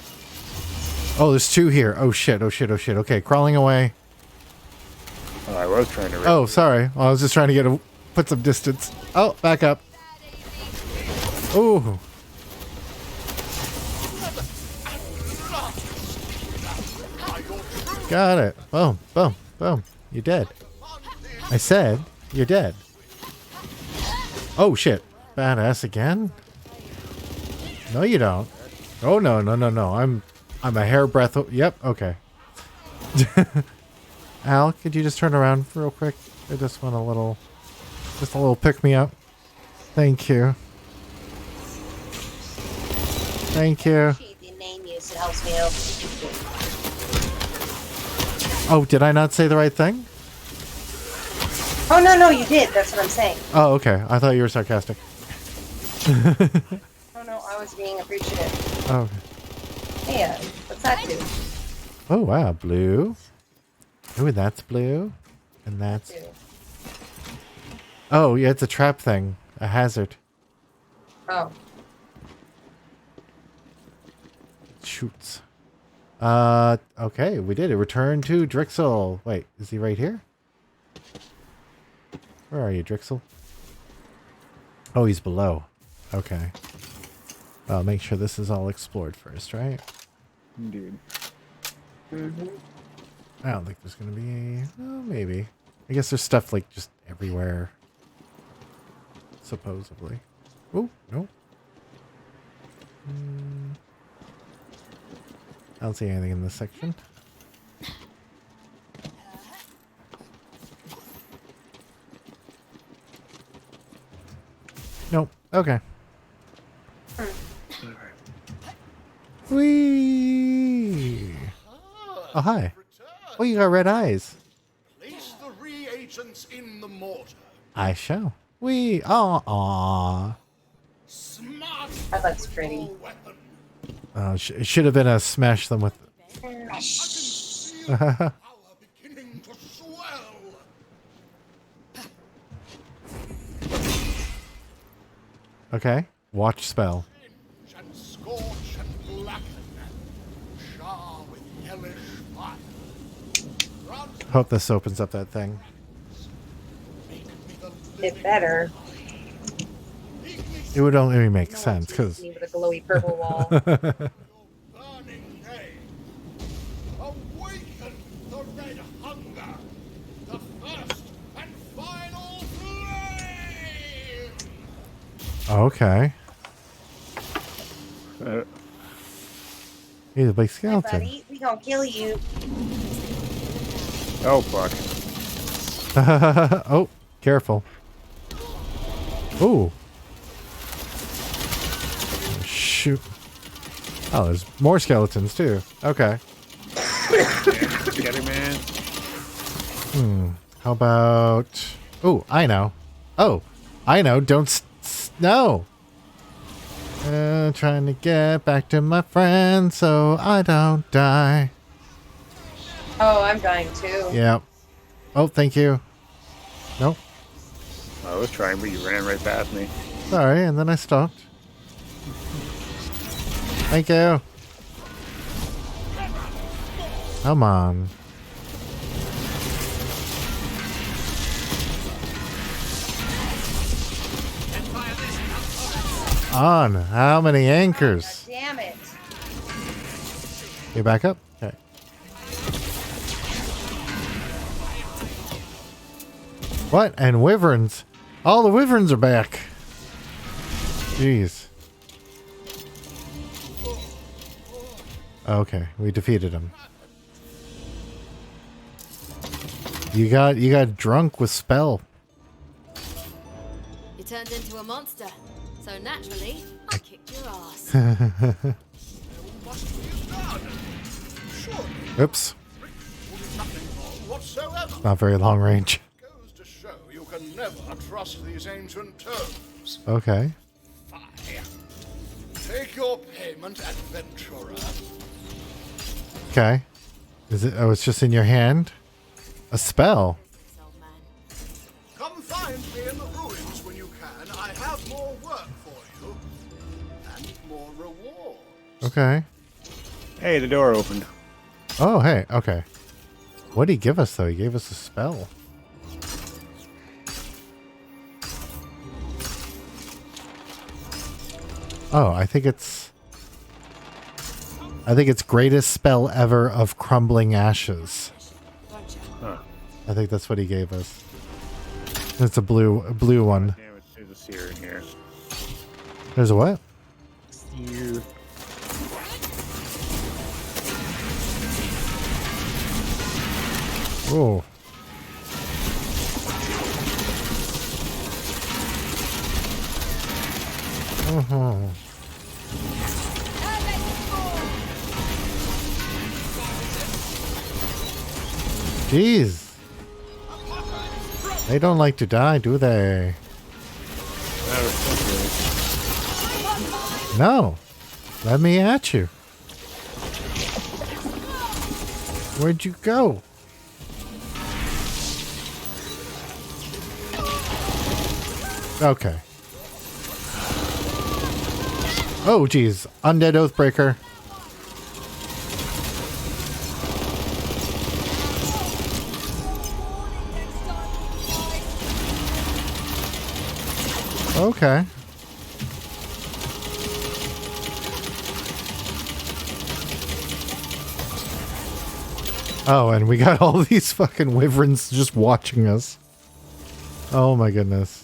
Oh, there's two here. Oh, shit. Oh, shit. Oh, shit. Okay, crawling away. Oh, I was trying to. Oh, sorry. Well, I was just trying to put some distance. Oh, back up. Ooh. Got it. Boom, boom, boom. You're dead. I said you're dead. Oh, shit. Badass again? No, you don't. Oh, no, no, no, no. I'm a hairbreadth. Yep, okay. Al, could you just turn around real quick? I just want just a little pick me up. Thank you. Thank you. Appreciate the name use. It helps me out. Oh, did I not say the right thing? Oh, no, you did. That's what I'm saying. Oh, okay. I thought you were sarcastic. Oh, no, I was being appreciative. Oh, okay. Hey, what's that do? Oh, wow. Blue. Ooh, that's blue. And that's... Do? Oh, yeah, it's a trap thing. A hazard. Oh. Shoots. Okay, we did it. Return to Drixel. Wait, is he right here? Where are you, Drixel? Oh, he's below. Okay. I'll make sure this is all explored first, right? Indeed. I don't think there's gonna be... Oh, maybe. I guess there's stuff, like, just everywhere. Supposedly. Oh, no. I don't see anything in this section. Nope. Okay. Whee! Oh, hi. Oh, you got red eyes. Place the reagents in the mortar. I shall. Whee! Aw. Smart That looks pretty. weapon. It should have been a smash them with... Power beginning to swell. Okay. Watch spell. Singe and scorch and blacken. Char with hellish fire. Grant Hope this opens up that thing. me the It better. It would only make No sense, one because... sees me with a glowy purple wall. burning name. Awaken the red hunger. The first and final flame. Okay. He's a big Hi, skeleton. buddy. We gonna kill you. Oh, fuck. Oh, careful. Ooh. Shoot. Oh, there's more skeletons too. Okay. Get him, man. How about... Oh, I know. Oh, I know. Don't... No. Trying to get back to my friend so I don't die. Oh, I'm dying too. Yep. Oh, thank you. Nope. I was trying, but you ran right past me. Sorry, and then I stopped. Thank you. Come on. On. How many anchors? Damn it. You back up? Okay. What? And wyverns. All the wyverns are back. Jeez. Okay, we defeated him. You got drunk with spell. You turned into a monster, so naturally, I kicked your ass. Must be done. Surely Oops. nothing wrong whatsoever. Not very long range. Goes to show you can never trust these ancient tomes. Okay. Fie. Take your payment, adventurer. Okay. Is it? Oh, it's just in your hand. A spell. This old man. Come find me in the ruins when you can. I have more work for you. And more reward. Okay. Hey, the door opened. Oh, hey. Okay. What did he give us though? He gave us a spell. Oh, I think it's greatest spell ever of crumbling ashes. Huh. I think that's what he gave us. It's a blue one. Damn it, there's a seer in here. There's a what? Seer. Oh. Uh-huh. Jeez. They don't like to die, do they? No. Let me at you. Where'd you go? Okay. Oh, geez. Undead Oathbreaker. Okay. Oh, and we got all these fucking wyverns just watching us. Oh my goodness.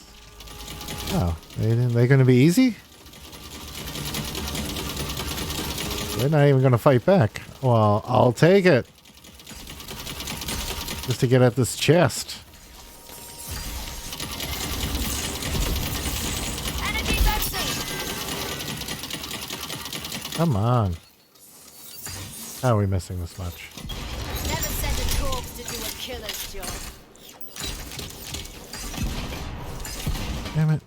Oh, they gonna be easy? They're not even gonna fight back. Well, I'll take it. Just to get at this chest. Come on. How are we missing this much? Never sent a corpse to do a killer's job. Damn it.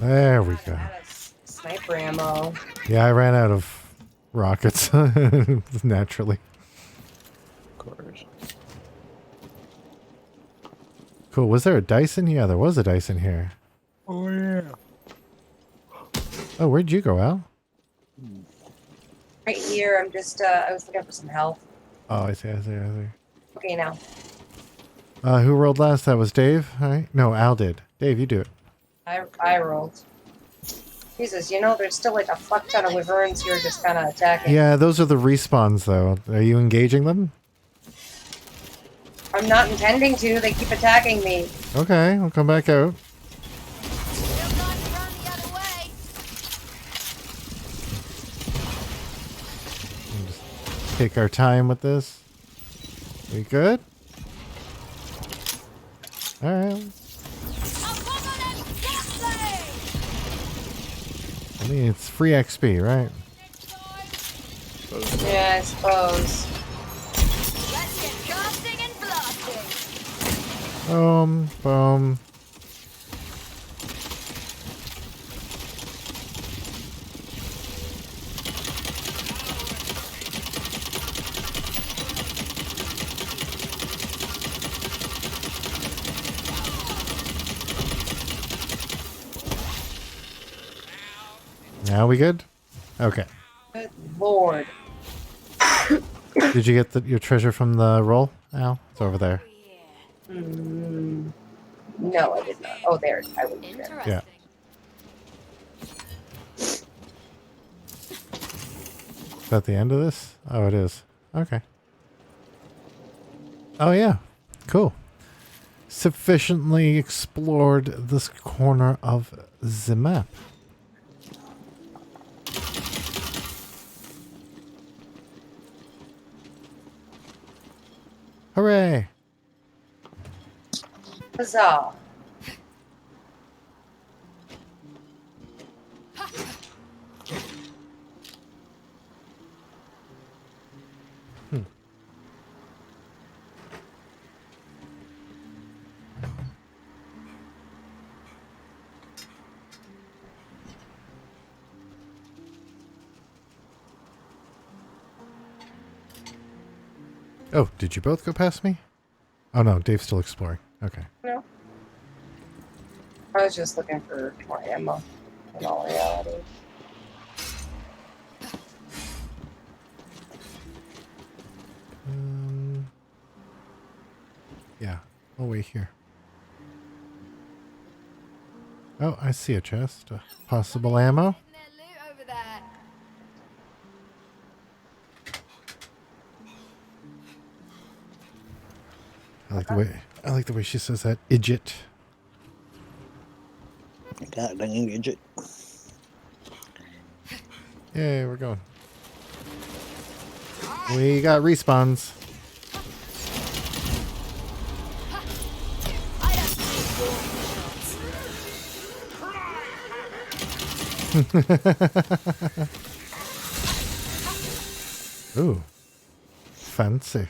There we go. Out of sniper ammo. Yeah, I ran out of rockets. Naturally. Of course. Cool. Was there a dice in? Yeah, there was a dice in here. Oh yeah. Oh, where'd you go, Al? Right here, I'm just, I was looking for some health. Oh, I see. Okay, now. Who rolled last? That was Dave, right? No, Al did. Dave, you do it. I rolled. Jesus, you know, there's still like a fuck ton of wyverns here just kind of attacking. Yeah, those are the respawns, though. Are you engaging them? I'm not intending to. They keep attacking me. Okay, I'll come back out. Still got to run the other way. Just take our time with this. We good? Alright. I mean, it's free XP, right? Yeah, I suppose. Let's get casting and blasting. Boom, boom. Now we good? Okay. Good lord. Did you get your treasure from the roll, Al? It's over there. No, I did not. Oh, there. I would be there. Interesting. Yeah. Is that the end of this? Oh, it is. Okay. Oh, yeah. Cool. Sufficiently explored this corner of the map. Hooray! Huzzah. Oh, did you both go past me? Oh no, Dave's still exploring. Okay. No. I was just looking for more ammo in all reality. Yeah, we'll wait here. Oh, I see a chest. Possible ammo. Their loot over there. I like the way she says that. Idjit. God dang it. Yay, we're going. We got respawns. I don't need warning shots. Ooh. Fancy.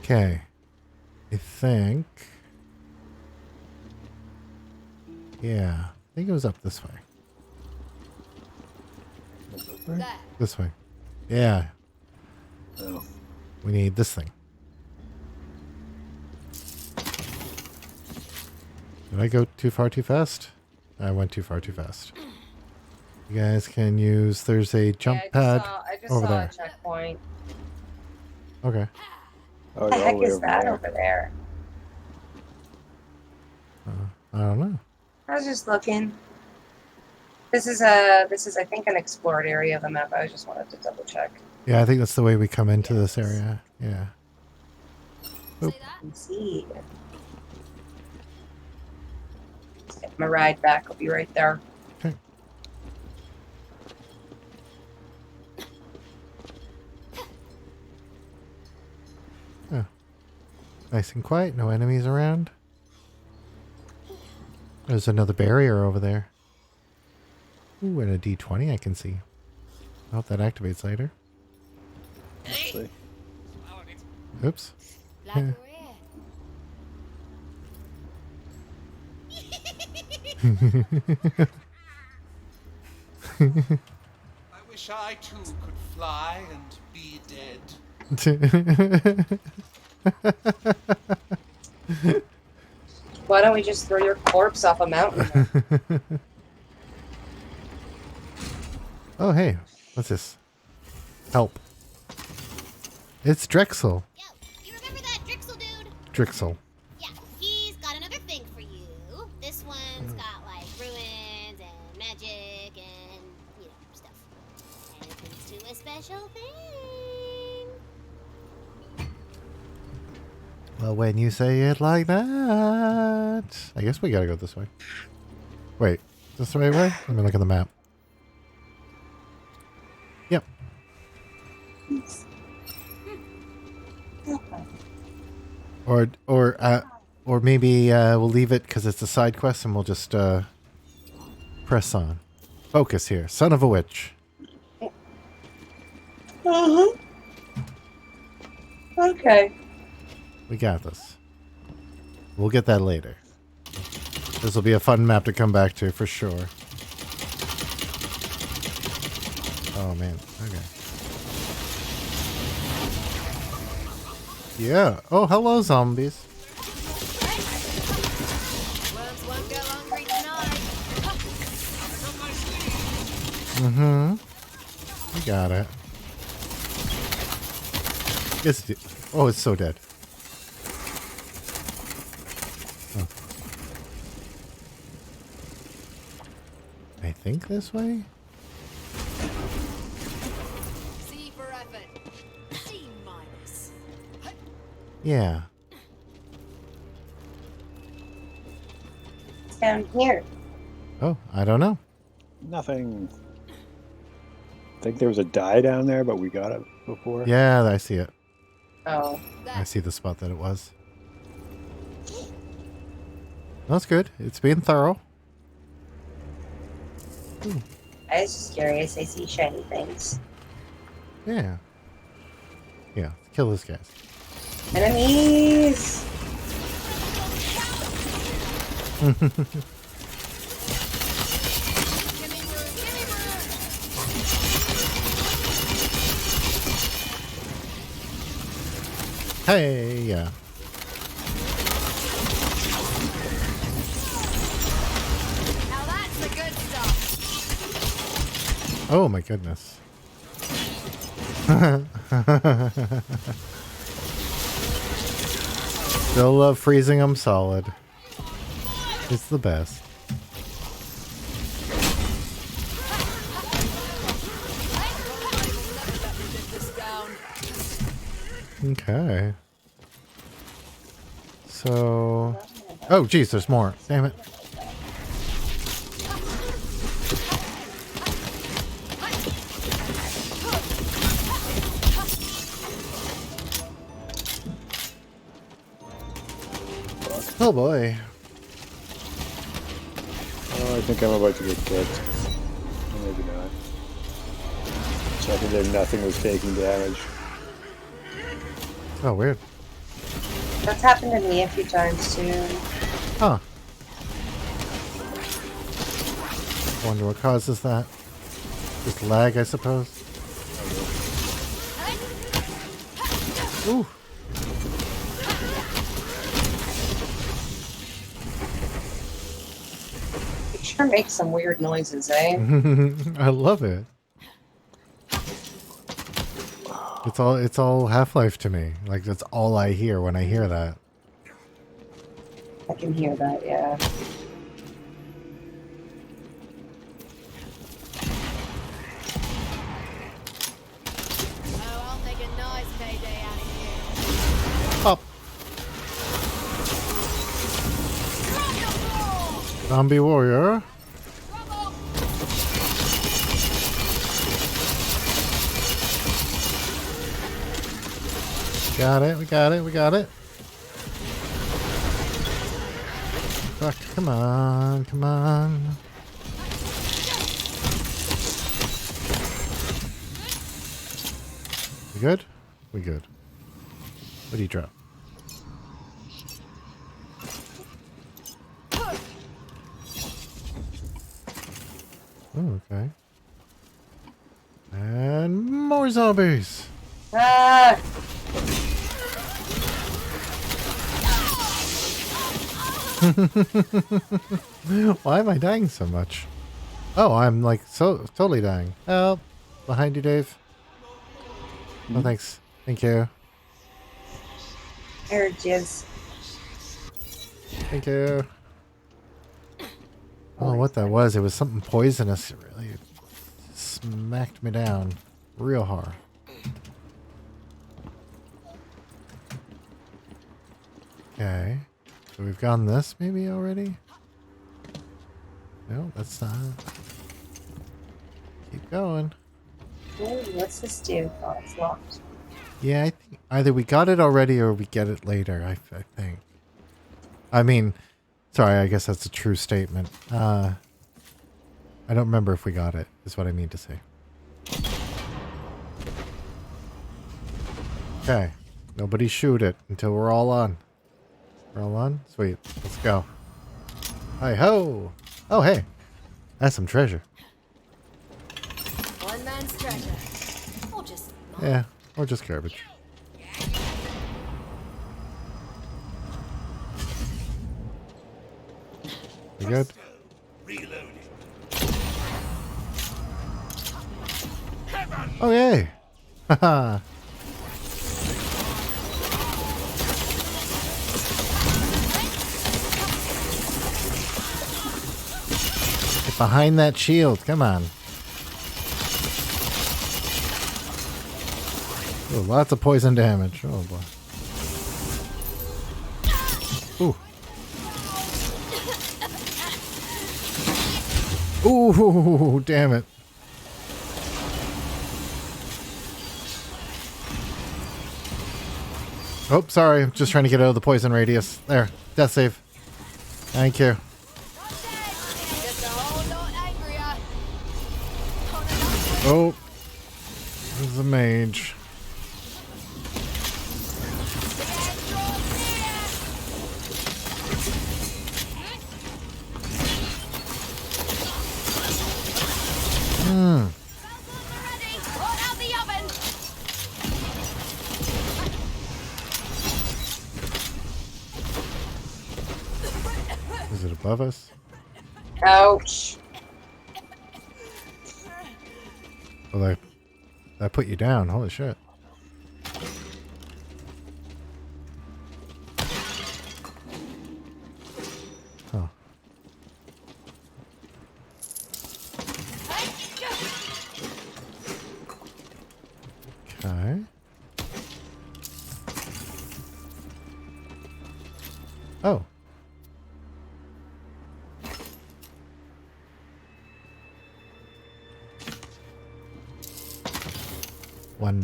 Okay. I think. Yeah. I think it was up this way. There. This way. Yeah. Oh. We need this thing. Did I go too far too fast? I went too far too fast. You guys can use, there's a jump pad I just over saw there. a checkpoint. Okay. Oh, What the you're all heck the way is over that there. over there? I don't know. I was just looking. This is I think an explored area of the map. I just wanted to double check. Yeah, I think that's the way we come into this area. Yeah. See Oop. that? Let's see. Get my ride back. I'll be right there. Okay. Oh. Nice and quiet. No enemies around. There's another barrier over there. Ooh, and a D20 I can see. I hope that activates later. See? Oops. Glad Yeah. we're here. I wish I too could fly and be dead. Why don't we just throw your corpse off a mountain? Oh, hey. What's this? Help. It's Drexel. Yo, you remember that Drixel dude? Drexel. Yeah, he's got another thing for you. This one's got like ruins and magic and, you know, stuff. And it's to a special thing. Well, when you say it like that... I guess we gotta go this way. Wait. Is this the right way? Let me look at the map. Yep. Or maybe we'll leave it because it's a side quest and we'll just press on. Focus here. Son of a witch. Okay. We got this. We'll get that later. This will be a fun map to come back to for sure. Oh man. Okay. Yeah. Oh, hello, zombies. Worms won't go hungry tonight. We got it. Oh, it's so dead. Oh. I think this way? C for effort. C minus. Yeah. It's down here. Oh, I don't know. Nothing. I think there was a die down there, but we got it before. Yeah, I see it. Oh. I see the spot that it was. That's good. It's being thorough. I was just curious. I see shiny things. Yeah. Yeah. Kill these guys. Enemies! Hey, yeah. Now that's the good stuff. Oh my goodness. Still love freezing them solid. It's the best. This guy. Okay. So... Oh, geez, there's more. Damn it. Oh boy. Oh, I think I'm about to get kicked. Or maybe not. Checking that nothing was taking damage. Oh, weird. That's happened to me a few times too. Huh. Wonder what causes that. Just lag, I suppose. Ooh. It sure makes some weird noises, eh? I love it. It's all Half-Life to me. Like that's all I hear when I hear that. I can hear that, yeah. Oh, I'll take a nice payday out of here. Up. Zombie warrior. Got it, we got it, we got it. Fuck, come on, come on. We good? We good. What do you drop? Oh, okay. And more zombies. Ah! Why am I dying so much? Oh, I'm like so totally dying. Help! Behind you, Dave. Oh, thanks. Thank you. There it is. Thank you. Oh, what that was? It was something poisonous. It really smacked me down real hard. Okay. So we've gone this maybe already? No, that's not. Keep going. Ooh, what's this do? Oh, it's locked. Yeah, I think either we got it already or we get it later, I think. I mean, sorry, I guess that's a true statement. I don't remember if we got it, is what I mean to say. Okay. Nobody shoot it until we're all on. We're all on? Sweet. Let's go. Hi-ho! Oh, hey. That's some treasure. One man's treasure. Or just Yeah, or just garbage. We good? Oh, yay! Haha! Get behind that shield, come on. Oh, lots of poison damage. Oh boy. Ooh. Ooh, damn it. Oh, sorry. I'm just trying to get out of the poison radius. There. Death save. Thank you. just a whole lot angrier. Oh. There's a mage. Ready? Hot out the oven. Is it above us? Ouch. Well, that put you down. Holy shit. Huh. Okay. Oh. One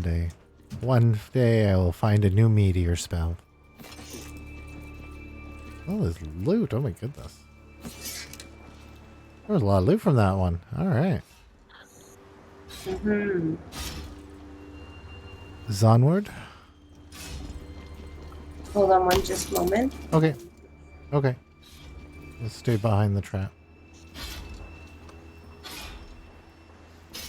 day I will find a new meteor spell. Oh, there's loot. Oh my goodness. There was a lot of loot from that one. Alright. Mm-hmm. Zonward? Hold on one just moment. Okay. Okay. Let's stay behind the trap.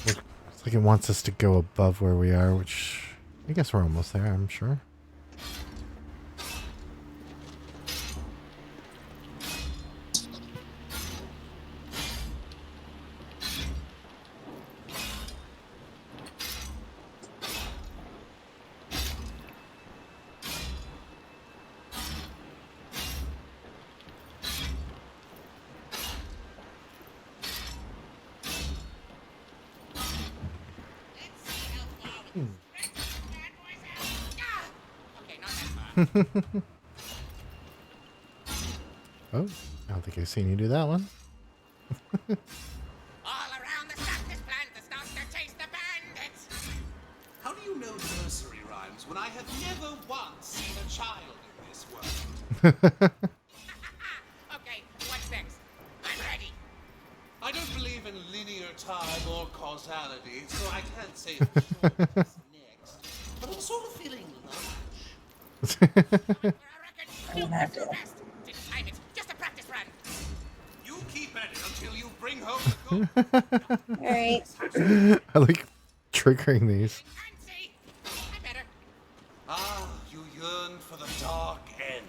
Looks like it wants us to go above where we are, which I guess we're almost there, I'm sure. Oh, I don't think I've seen you do that one. All around the stuff this plant that starts to chase the bandits. How do you know nursery rhymes when I have never once seen a child in this world? Okay, what's next? I'm ready. I don't believe in linear time or causality, so I can't say for sure what's next. But I'm sort of feeling lunch. For a record, do what's your best. Didn't time it. Just a practice run. You keep at it until you bring home the gold. Alright. I like triggering these. Fancy. I better. Ah, you yearn for the dark end.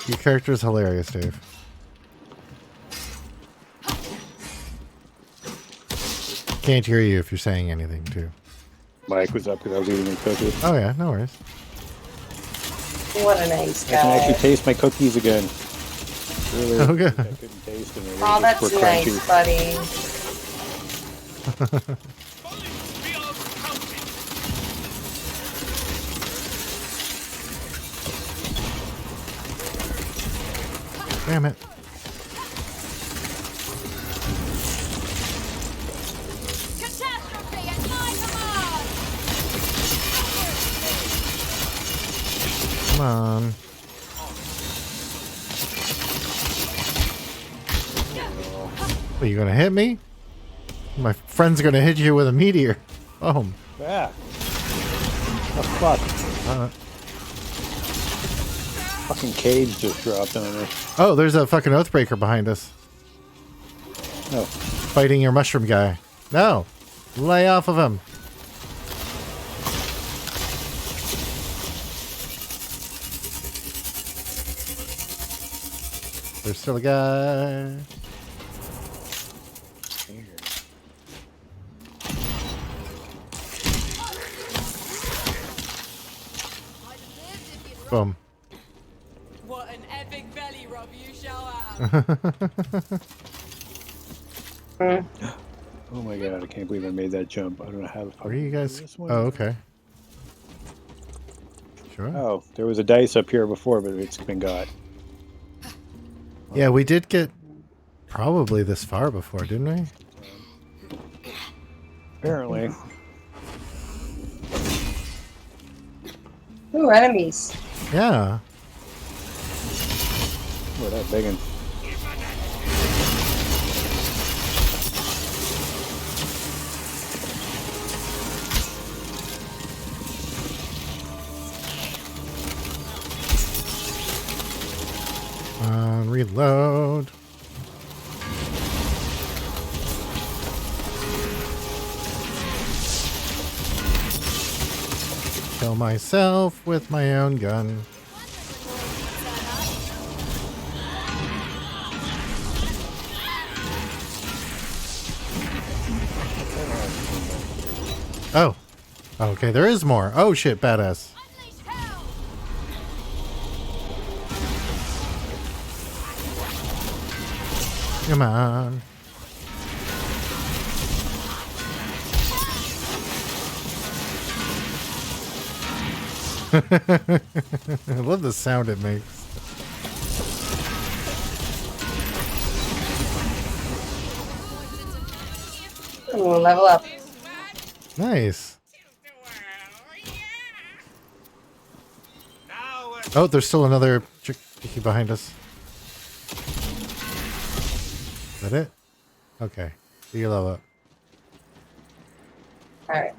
Your character is hilarious, Dave. Can't hear you if you're saying anything, too. Mike was up because I was eating a cookie. Oh, yeah, no worries. What a nice I can guy. actually taste my cookies again. Really, Oh, good. I couldn't taste them. They Oh, just that's were nice, crunchy. buddy. Damn it. Catastrophe at my command! Come on. Are you gonna hit me? My friend's gonna hit you with a meteor. Boom. Ah. Oh, fuck. Fucking cage just dropped on me. Oh, there's a fucking Oathbreaker behind us. Oh. Fighting your mushroom guy. No. Lay off of him. There's still a guy. Boom. What an epic belly rub you shall have! Oh my god, I can't believe I made that jump. I don't know how the fuck. Where are you guys? This one? Oh, okay. Sure. Oh, there was a dice up here before, but it's been got. Yeah, we did get probably this far before, didn't we? Apparently. Ooh, enemies. Yeah. Oh, that big one. Reload. Kill myself with my own gun. Oh. Okay, there is more. Oh shit, badass. Come on. I love the sound it makes. Ooh, level up. Nice. Now we're Oh, there's still another chickie behind us. Is that it? Okay. So you level up. Alright.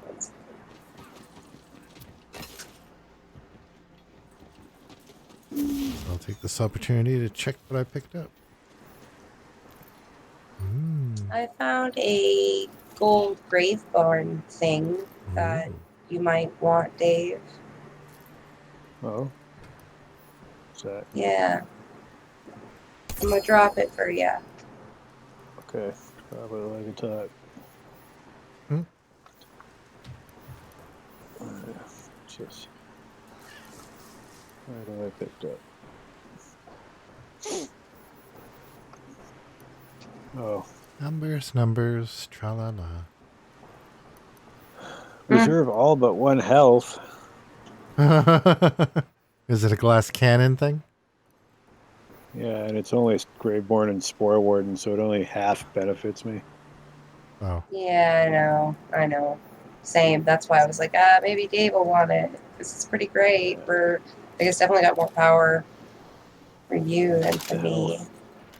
I'll take this opportunity to check what I picked up. I found a gold grave barn thing that Ooh. you might want, Dave. Oh. What's that? Yeah. I'm gonna drop it for you. Okay. Probably like a top. Hmm? Just. Where do I picked up? Oh. Numbers, tra la Reserve all but 1 health. la. Is it a glass cannon thing? Yeah, and it's only Graveborn and Spore Warden, so it only half benefits me. Oh. Yeah, I know. Same. That's why I was like, maybe Dave will want it. This is pretty great. I guess definitely got more power for you than for The me. health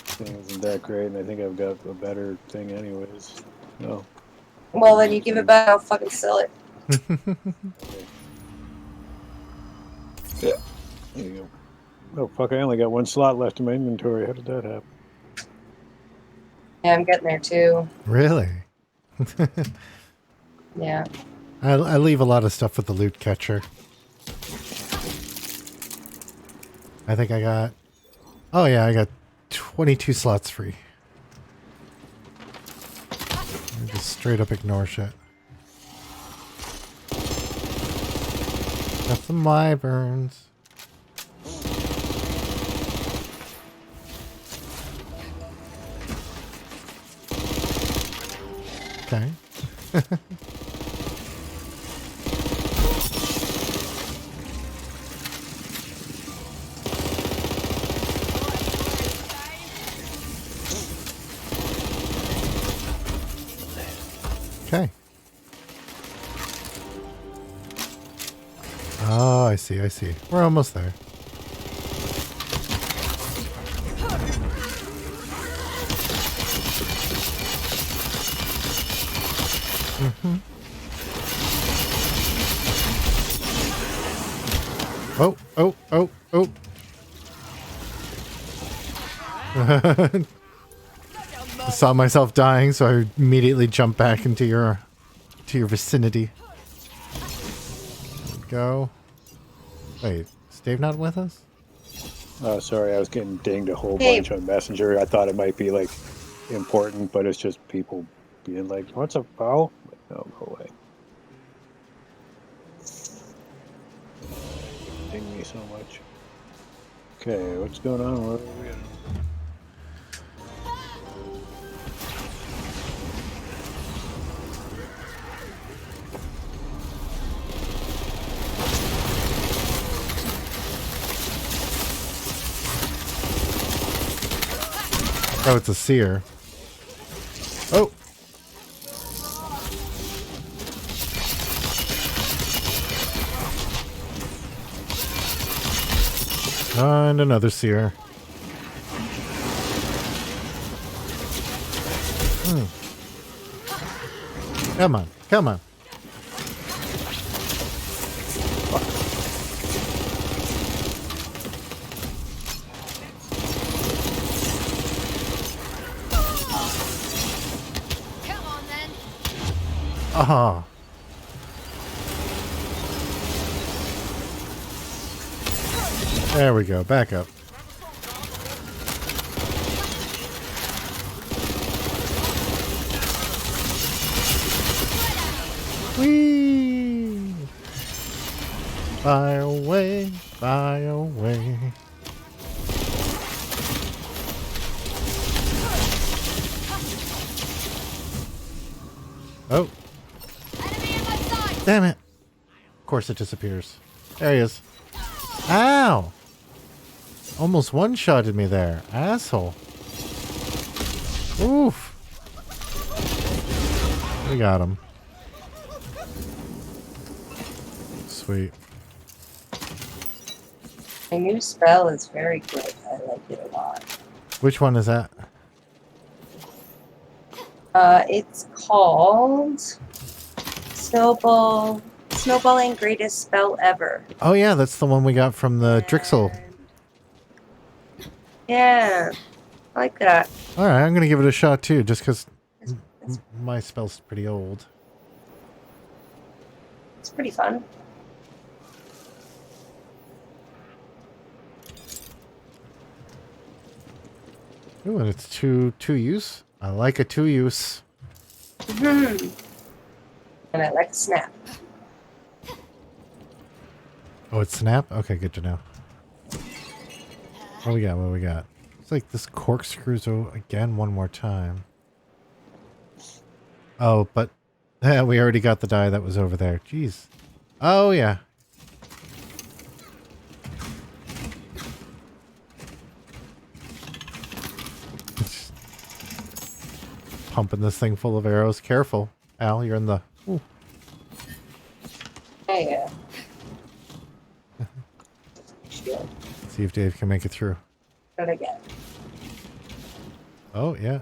thing isn't that great, and I think I've got a better thing anyways. No. Well, then you give it back. I'll fucking sell it. Okay. Yeah. There you go. Oh, fuck, I only got 1 slot left in my inventory. How did that happen? Yeah, I'm getting there too. Really? Yeah. I leave a lot of stuff with the loot catcher. I think I got... Oh yeah, I got 22 slots free. I just straight up ignore shit. Got some wyverns. Okay. Okay. Oh, I see, I see. We're almost there. Oh, oh, oh, oh. I saw myself dying, so I immediately jumped back into your vicinity. There we go. Wait, is Dave not with us? Oh, sorry, I was getting dinged a whole Hey. bunch on Messenger. I thought it might be, like, important, but it's just people being like, what's a bow? Like, no, go away. Ding me so much. Okay, what's going on? Where are we at? Oh, it's a seer. Oh! And another seer. Come on, come on. Come on then. Aha. There we go, back up. Whee! Fly away, fly away. Oh. Enemy in my sight. Damn it. Of course it disappears. There he is. Ow! Almost one-shotted me there. Asshole. Oof. We got him. Sweet. My new spell is very good. I like it a lot. Which one is that? It's called Snowballing Greatest Spell Ever. Oh yeah, that's the one we got from the Drixel. Yeah, I like that. Alright, I'm gonna give it a shot too, just because my spell's pretty old. It's pretty fun. Ooh, and it's two use. I like a 2-use. And I like snap. Oh, it's snap? Okay, good to know. What we got? What we got? It's like this corkscrews again one more time. Oh, but we already got the die that was over there. Jeez. Oh, yeah. Pumping this thing full of arrows. Careful, Al. You're in the... Ooh. Yeah. See if Dave can make it through. What did I get? Oh, yeah.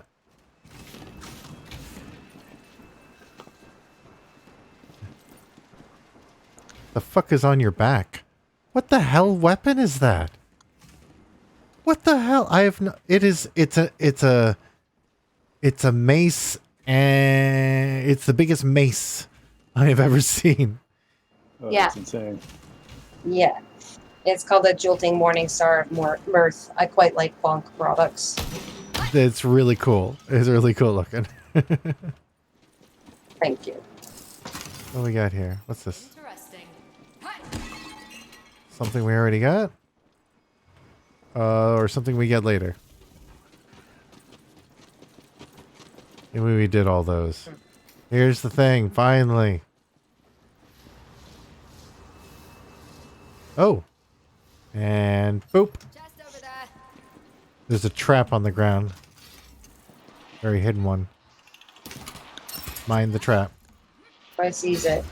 The fuck is on your back? What the hell weapon is that? What the hell? I have no... It's a mace, and it's the biggest mace I have ever seen. Oh, Yeah. That's insane. Yeah. It's called the Jolting Morning Star of Mirth. I quite like Bonk products. It's really cool. It's really cool looking. Thank you. What do we got here? What's this? Interesting. Something we already got? Or something we get later? Maybe we did all those. Here's the thing, finally. Oh. And boop. Just over there. There's a trap on the ground. Very hidden one. Mind the trap. I sees it.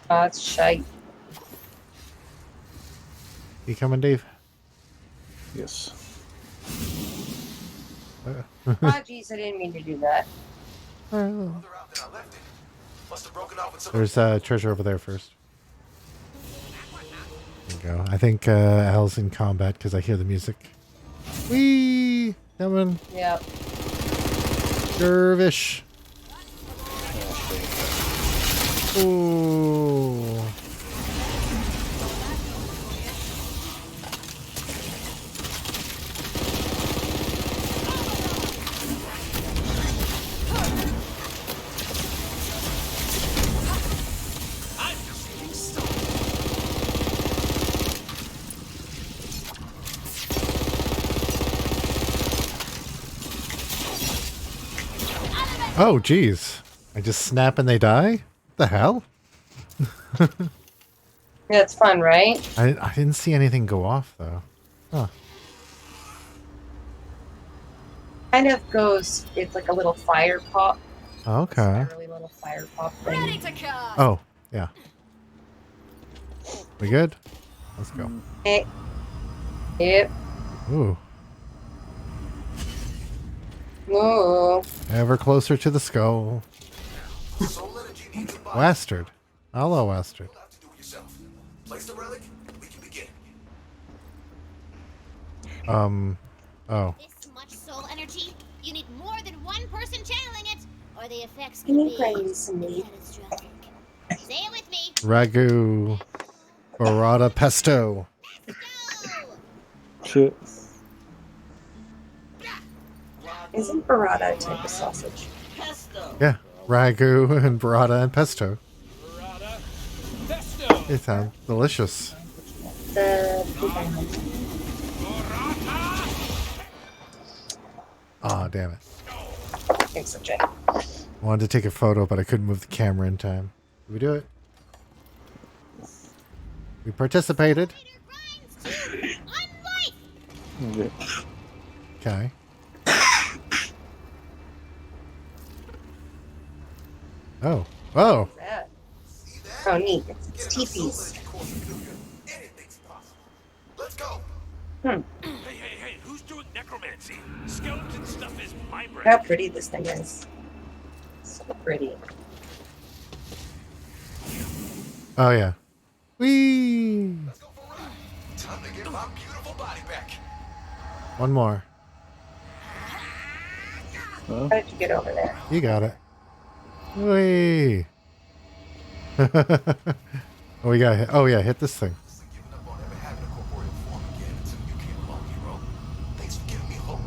Oh, it's shite. You coming, Dave? Yes. Oh, jeez, I didn't mean to do that. Oh. Must have broken off with some. There's treasure over there first. There you go. I think Al's in combat because I hear the music. Whee! Coming. Yep. Dervish. Ooh. Oh, geez. I just snap and they die? The hell? Yeah, it's fun, right? I didn't see anything go off, though. Huh. Kind of goes, it's like a little fire pop. Okay. It's a really little fire pop Ready thing. to cast. Oh, yeah. We good? Let's go. Yep. Ooh. Ooh. Ever closer to the skull. Soul energy needs a body. Wastard. Hello, Wastard. You'll have to do it yourself. Place the relic, we can begin. Oh. This much soul energy, you need more than one person channeling it, or the effects Can can you be praise me? catastrophic. Say it with me. Ragu. Burrata pesto. Go! Shit. Isn't burrata a type of sausage? Yeah. Ragu and burrata and pesto. Burrata. Pesto. They sound delicious. Aw, damn it. Thanks, Jay. Wanted to take a photo, but I couldn't move the camera in time. Did we do it? We participated. Yeah. Okay. Oh. Oh. What's that? Oh, neat. It's teepees. Anything's possible. Let's go. Hmm. Hey, who's doing necromancy? Skeleton stuff is my bread. How pretty this thing is. So pretty. Oh yeah. Whee! Let's go for a ride. Time to get my beautiful body back. One more. How did you get over there? You got it. Whee! Oh, we got hit. Oh yeah, hit this thing. Giving up on ever having a corporeal form again until you came along, hero. Thanks for giving me hope.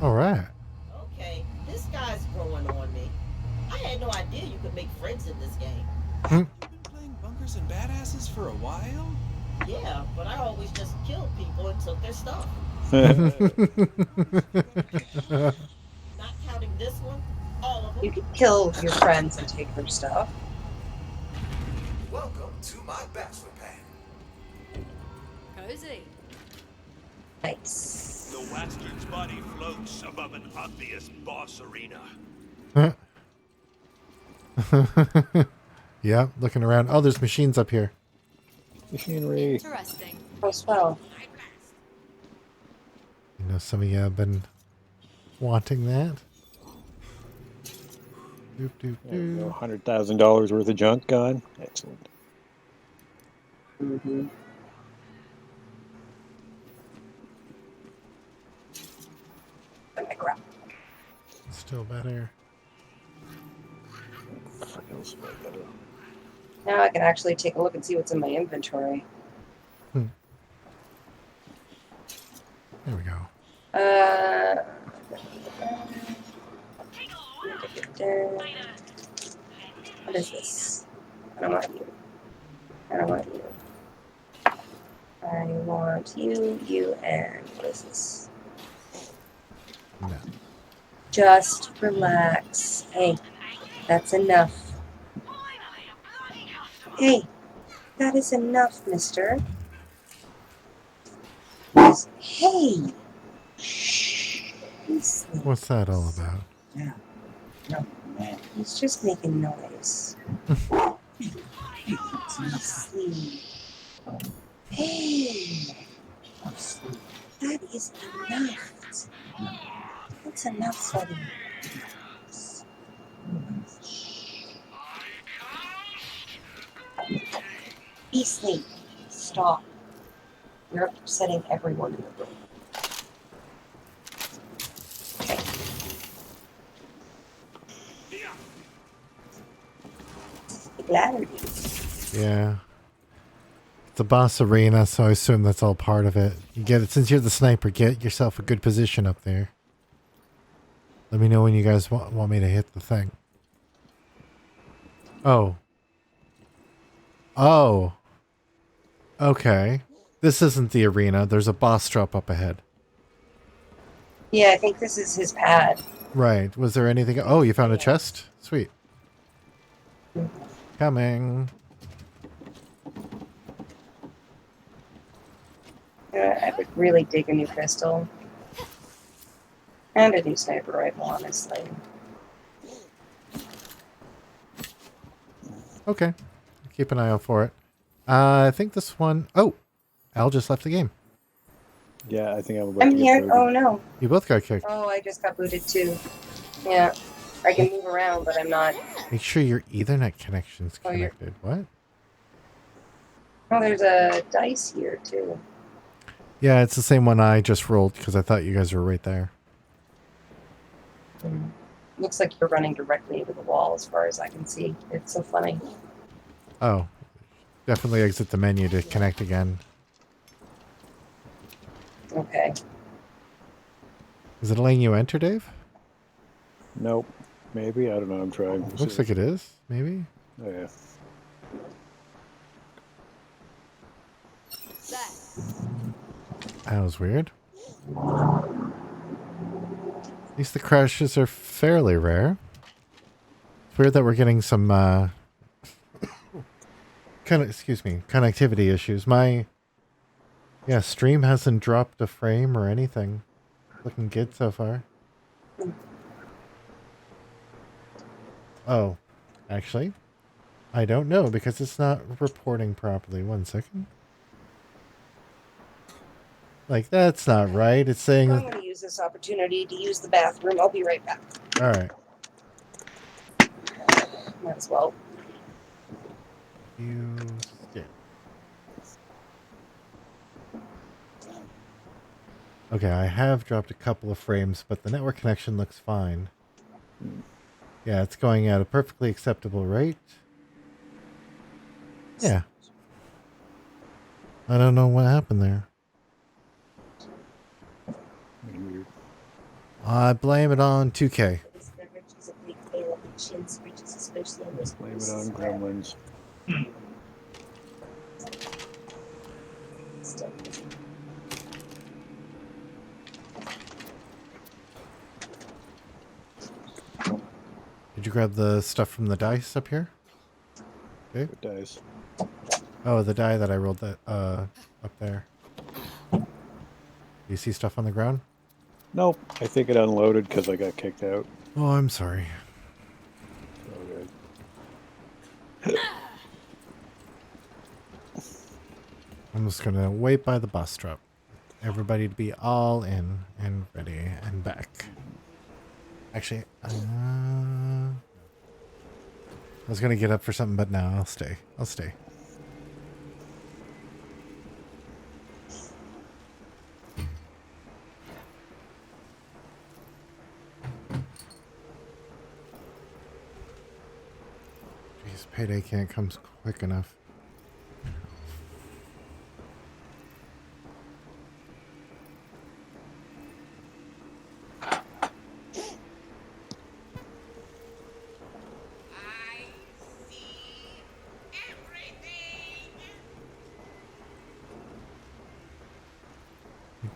All right. Okay, this guy's growing on me. I had no idea you could make friends in this game. Hmm. You've been playing bunkers and badasses for a while? Yeah, but I always just killed people and took their stuff. Not counting this one, all of them. You can kill your friends and take their stuff. Welcome to my bachelor pad. Cozy. Nice. The Wastard's body floats above an obvious boss arena. Yeah, looking around. Oh, there's machines up here. Machinery. Interesting. Oh, swell. You know, some of you have been wanting that. Doop, doop, There we go. doop. $100,000 worth of junk gone. Excellent. Mm-hmm. Let me grab. Still better. What else have I got? Now I can actually take a look and see what's in my inventory. There we go. What is this? I don't want you. I don't want you. I want you, you, and what is this? No. Just relax. Hey, that's enough. Hey, that is enough, mister. Hey! Shh. Sleep. What's that all about? He's just making noise. Sleep. Hey! That is enough. That's enough, buddy. Be sleep. Stop. You're upsetting everyone in the room. Okay. Glad Yeah. It's a boss arena, so I assume that's all part of it. You get it. Since you're the sniper, get yourself a good position up there. Let me know when you guys want me to hit the thing. Oh. Oh. Okay. This isn't the arena. There's a boss drop up ahead. Yeah, I think this is his pad. Right. Was there anything? Oh, you found a chest? Sweet. Coming. I would really dig a new pistol. And a new sniper rifle, honestly. Okay. Keep an eye out for it. I think this one... Oh! Al just left the game. Yeah, I think I'm about I'm to get here. booted. Oh, no. You both got kicked. Oh, I just got booted, too. Yeah. I can move around, but I'm not... Make sure your Ethernet connection's Oh, you're- connected. What? Oh, there's a dice here, too. Yeah, it's the same one I just rolled because I thought you guys were right there. Looks like you're running directly into the wall as far as I can see. It's so funny. Oh. Definitely exit the menu to connect again. Okay. Is it letting you enter, Dave? Nope. Maybe. I don't know. I'm trying. We'll Looks see. like it is. Maybe. Oh, yeah. That was weird. At least the crashes are fairly rare. It's weird that we're getting some kind excuse me, connectivity issues. My stream hasn't dropped a frame or anything. Looking good so far. Oh, actually, I don't know because it's not reporting properly. 1 second. Like, that's not right. It's saying... I'm going to use this opportunity to use the bathroom. I'll be right back. All right. Might as well. Okay, I have dropped a couple of frames, but the network connection looks fine. Yeah, it's going at a perfectly acceptable rate. Yeah. I don't know what happened there. Weird. I blame it on 2K. Blame it on gremlins. Did you grab the stuff from the dice up here? Okay. What dice? Oh, the die that I rolled that up there. Do you see stuff on the ground? Nope. I think it unloaded because I got kicked out. Oh, I'm sorry. Oh, good. I'm just gonna wait by the bus stop. Everybody to be all in and ready and back. Actually, I was gonna get up for something, but no, I'll stay. I'll stay. Jeez, payday can't come quick enough.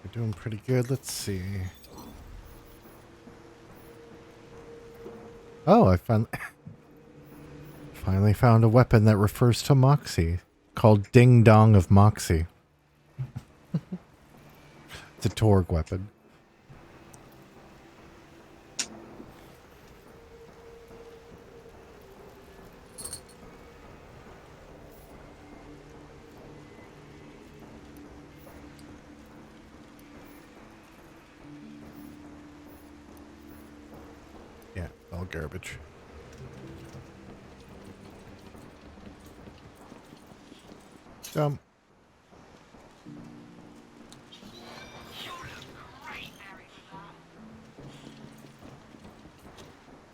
We're doing pretty good. Let's see. Oh, I finally found a weapon that refers to Moxie, called Ding Dong of Moxie. It's a Torg weapon. Yeah, all garbage. Jump.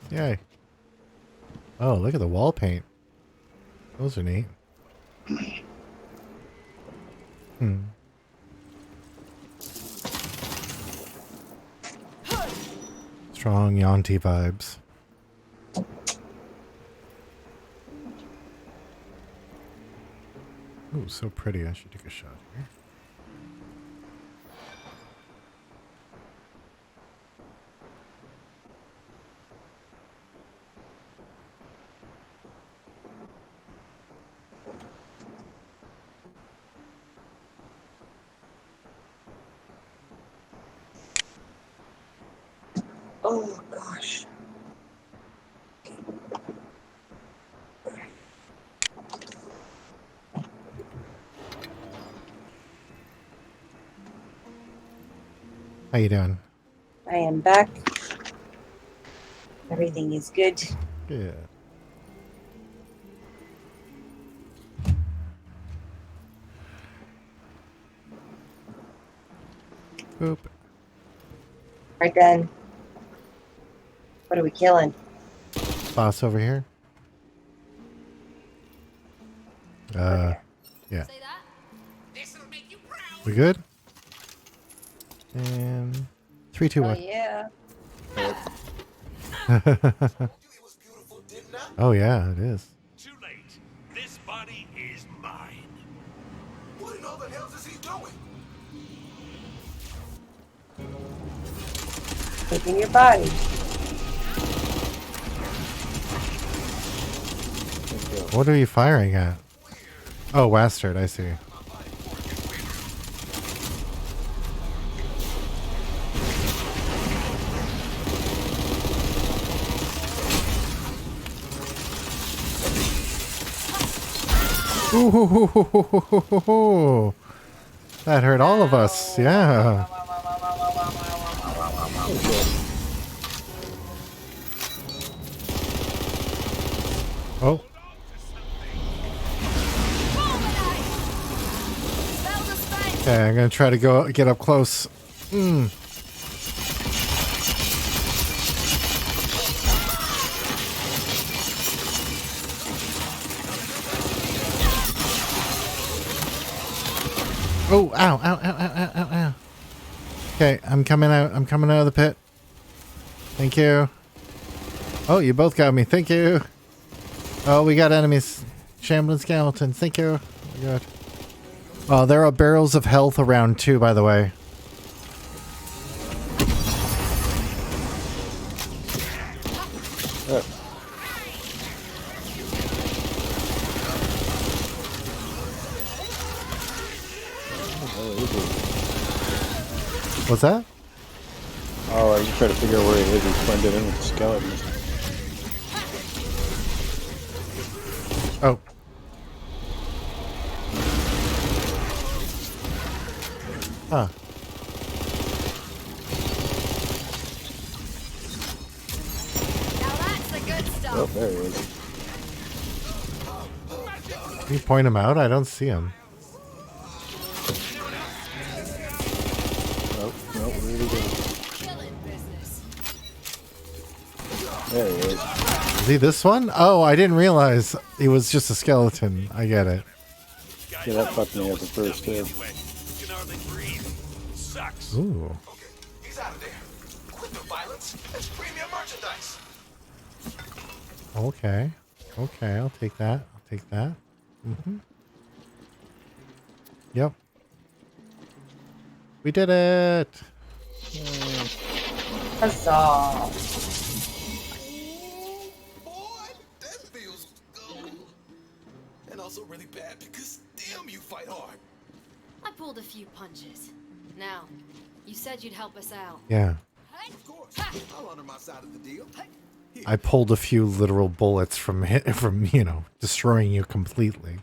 Yay. Oh, look at the wall paint. Those are neat. Strong Yanti vibes. Ooh, so pretty. I should take a shot here. Oh, gosh. How you doing? I am back. Everything is good. Yeah. Boop. Right then. What are we killing? Boss over here. Yeah. Say that? We good? And 3, 2, 1. yeah. Oh yeah, it is. Too late. This body is mine. What in all the hell is he doing? Taking your body. What are you firing at? Oh, Wastard, I see. Ooh, that hurt all of us. Yeah. Oh. Okay, I'm gonna try to get up close. Oh, ow, ow, ow, ow, ow, ow, ow. Okay, I'm coming out. I'm coming out of the pit. Thank you. Oh, you both got me. Thank you. Oh, we got enemies. Shambling skeletons. Thank you. Oh my god. Oh, there are barrels of health around too, by the way. What's that? Oh, I was trying to figure out where he is. He's blended in with the skeletons. Oh. Huh. Now that's the good stuff. Oh, there he is. Can you point him out? I don't see him. Oh, no, where did he go? Killing business. There he is. Is he this one? Oh, I didn't realize he was just a skeleton. I get it. Yeah, that fucked me up at first, too. Anyway, you can hardly breathe. Sucks. Ooh. Okay, he's out of there. Quit the violence. That's premium merchandise. Okay. Okay, I'll take that. I'll take that. Yep. We did it! Huzzah. Boy, that feels good. And also really bad because damn, you fight hard. I pulled a few punches. Now, you said you'd help us out. Yeah. Of course, I'll honor my side of the deal. I pulled a few literal bullets from you know, destroying you completely.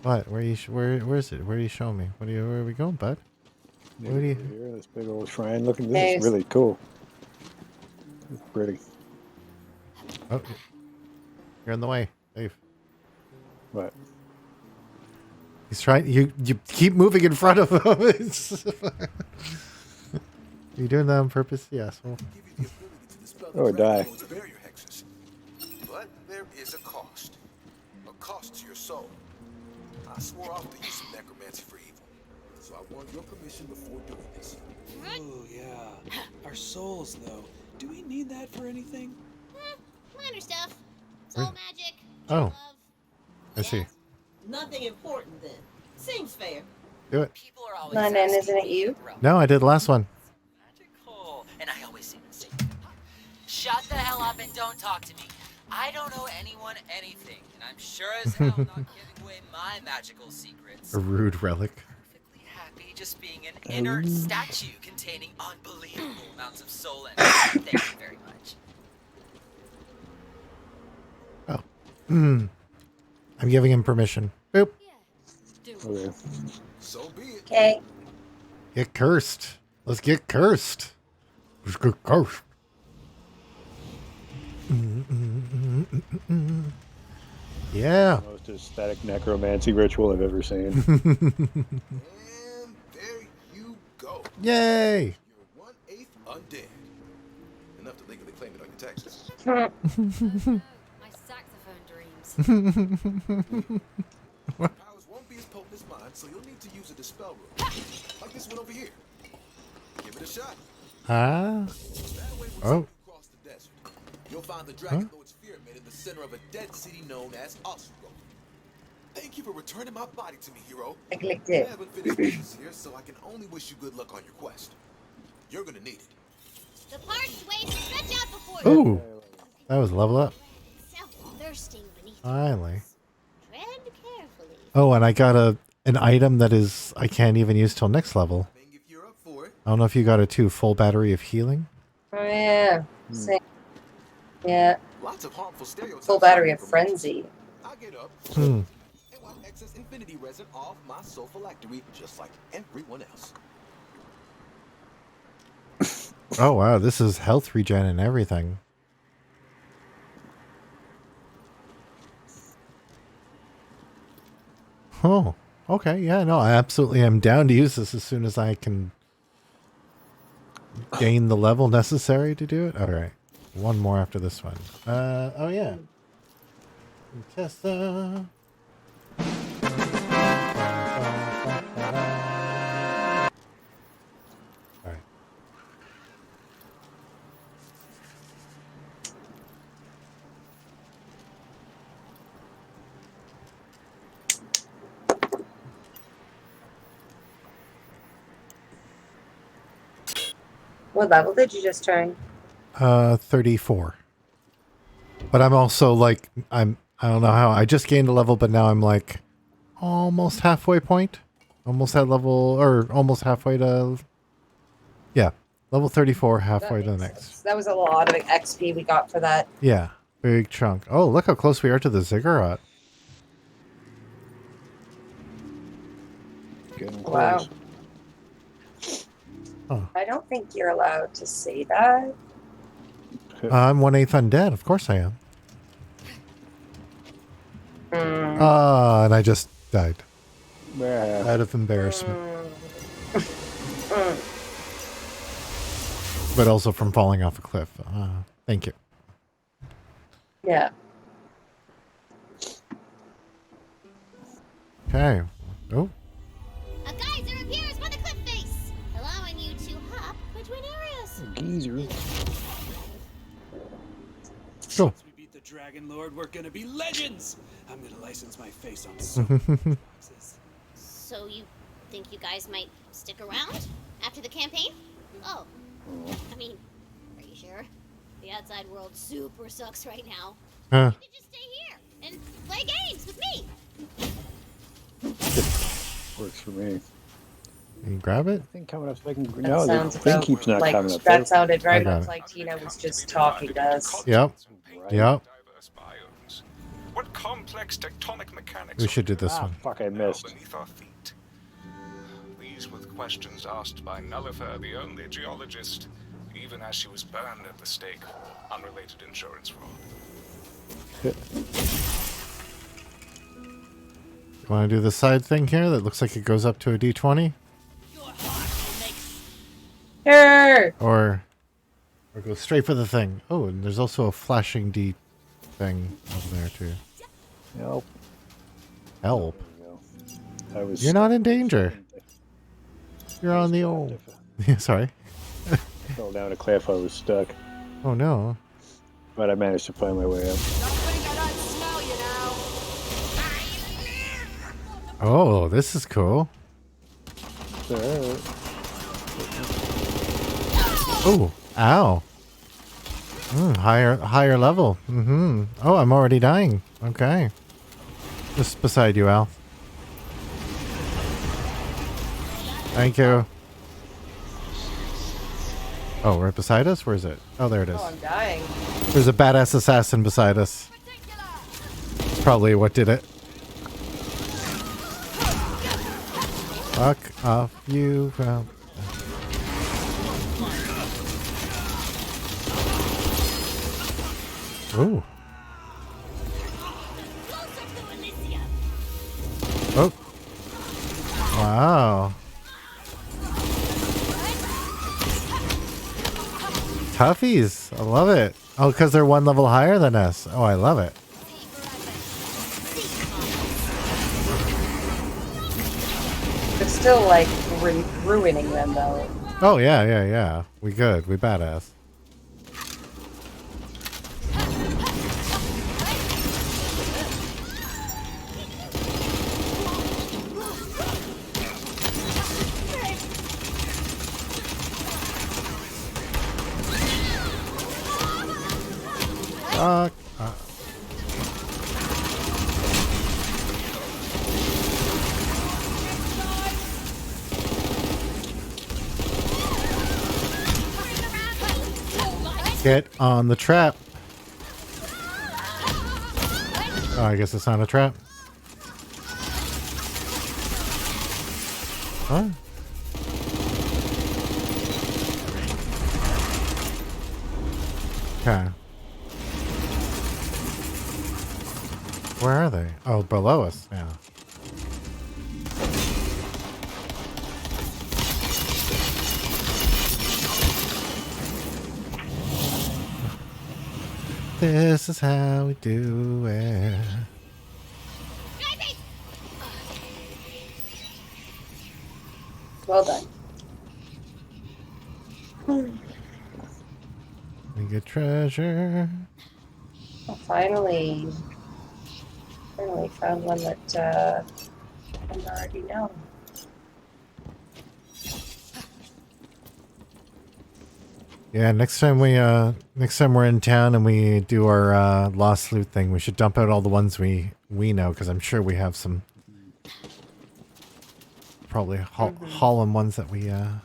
What? Where is it? Where are you showing me? Where are we going, bud? Yeah, What do you... here, this big old shrine. Looking, this There's- is really cool. It's pretty. Oh, you're in the way, Dave. What? He's trying. You keep moving in front of him. You doing that on purpose? Yes. Well, Oh, die. Barrier hexes. But there is a cost. A cost to your soul. I swore off to use some necromancy for evil. So I want your permission before doing this. Oh, yeah. Our souls, though. Do we need that for anything? Minor stuff. Soul magic. Oh. Love. I see. Nothing important then. Seems fair. Do it. People are always My man, isn't it you? No, I did the last one. magical, and I always seem to say, "Shut the hell up and don't talk to me. I don't owe anyone anything, and I'm sure as hell not giving away my magical secrets. A rude relic. Perfectly happy just being an inert statue containing unbelievable amounts of soul energy. Thank you very much." Oh. I'm giving him permission. Boop. Okay. So be it. Okay. Get cursed. Let's get cursed. Let's get cursed. Yeah. Most aesthetic necromancy ritual I've ever seen. And there you go. Yay. You're 1/8 undead. Enough to legally claim it on your taxes. My saxophone dreams. Powers won't be as potent as mine, so you'll need to use a dispel room. Like this one over here. Give it a shot. Ah. That way we'll Oh. cross the desert. You'll find the Dragon Lord's pyramid in the center of a dead city known as Osro. Thank you for returning my body to me, hero. I clicked I it. haven't finished business here, so I can only wish you good luck on your quest. You're gonna need it. The parched waves stretch out before you. Ooh. That was level up. So thirsting beneath. Finally. Oh, and I got an item that is I can't even use till next level. I don't know if you got it too. Full battery of healing. Oh yeah. Same. Yeah. Full battery of frenzy. Hmm. Excess infinity resin off my soul phylactery, just like everyone else. Oh wow, this is health regen and everything. Oh, okay, yeah, no, I absolutely am down to use this as soon as I can gain the level necessary to do it. All right, one more after this one. Oh yeah, Tessa. All right. What level did you just turn? 34. But I'm also like, I don't know how, I just gained a level, but now I'm like almost halfway point. Almost at level, or almost halfway to, yeah, level 34, halfway to the next. Sense. That was a lot of XP we got for that. Yeah, big chunk. Oh, look how close we are to the ziggurat. Getting Wow. close. Huh. I don't think you're allowed to say that. I'm 1/8 undead, of course I am. And I just died. Out of embarrassment. But also from falling off a cliff. Thank you. Yeah. Okay. Oh. A geyser appears by the cliff face, allowing you to hop between areas. Geezer. Cool. Once we beat the Dragon Lord, we're gonna be legends. I'm gonna license my face on so boxes. So you think you guys might stick around after the campaign? Oh, I mean, are you sure? The outside world super sucks right now. Huh. You could just stay here and play games with me. Works for me. Can you grab it? Thing coming up so I can. That No, the sounds thing about keeps not like, coming up. that sounded very I got much it. like Tina was just talking to us. Yep. Yep. Diverse biomes. What complex tectonic mechanics We should do this Ah, one. fuck, I missed. beneath our feet? These were the questions asked by Nullifer, the only geologist, even as she was burned at the stake, unrelated insurance fraud. You want to do the side thing here that looks like it goes up to a D20? Sure. Or go straight for the thing. Oh, and there's also a flashing D thing over there too. Nope. Help. I was. You're not in danger. You're on the old... Yeah, sorry. Fell down a cliff. I was stuck, Oh no. but I managed to find my way up. Oh, this is cool. Oh, ow. Higher level. Oh, I'm already dying. Okay. Just beside you, Al. Thank you. Oh, right beside us? Where is it? Oh, there it is. Oh, I'm dying. There's a badass assassin beside us. That's probably what did it. Fuck off, you. Ooh. Oh. Wow. Toughies. I love it. Oh, because they're one level higher than us. Oh, I love it. It's still like ruining them though. Oh, yeah. We good. We badass. Fuck. Get on the trap. Oh, I guess it's not a trap. Huh? Okay. Where are they? Oh, below us. Yeah. This is how we do it. Well done. We get treasure. I finally found one that I already know. Yeah, next time we're in town and we do our lost loot thing, we should dump out all the ones we know, because I'm sure we have some probably Holland ones that we that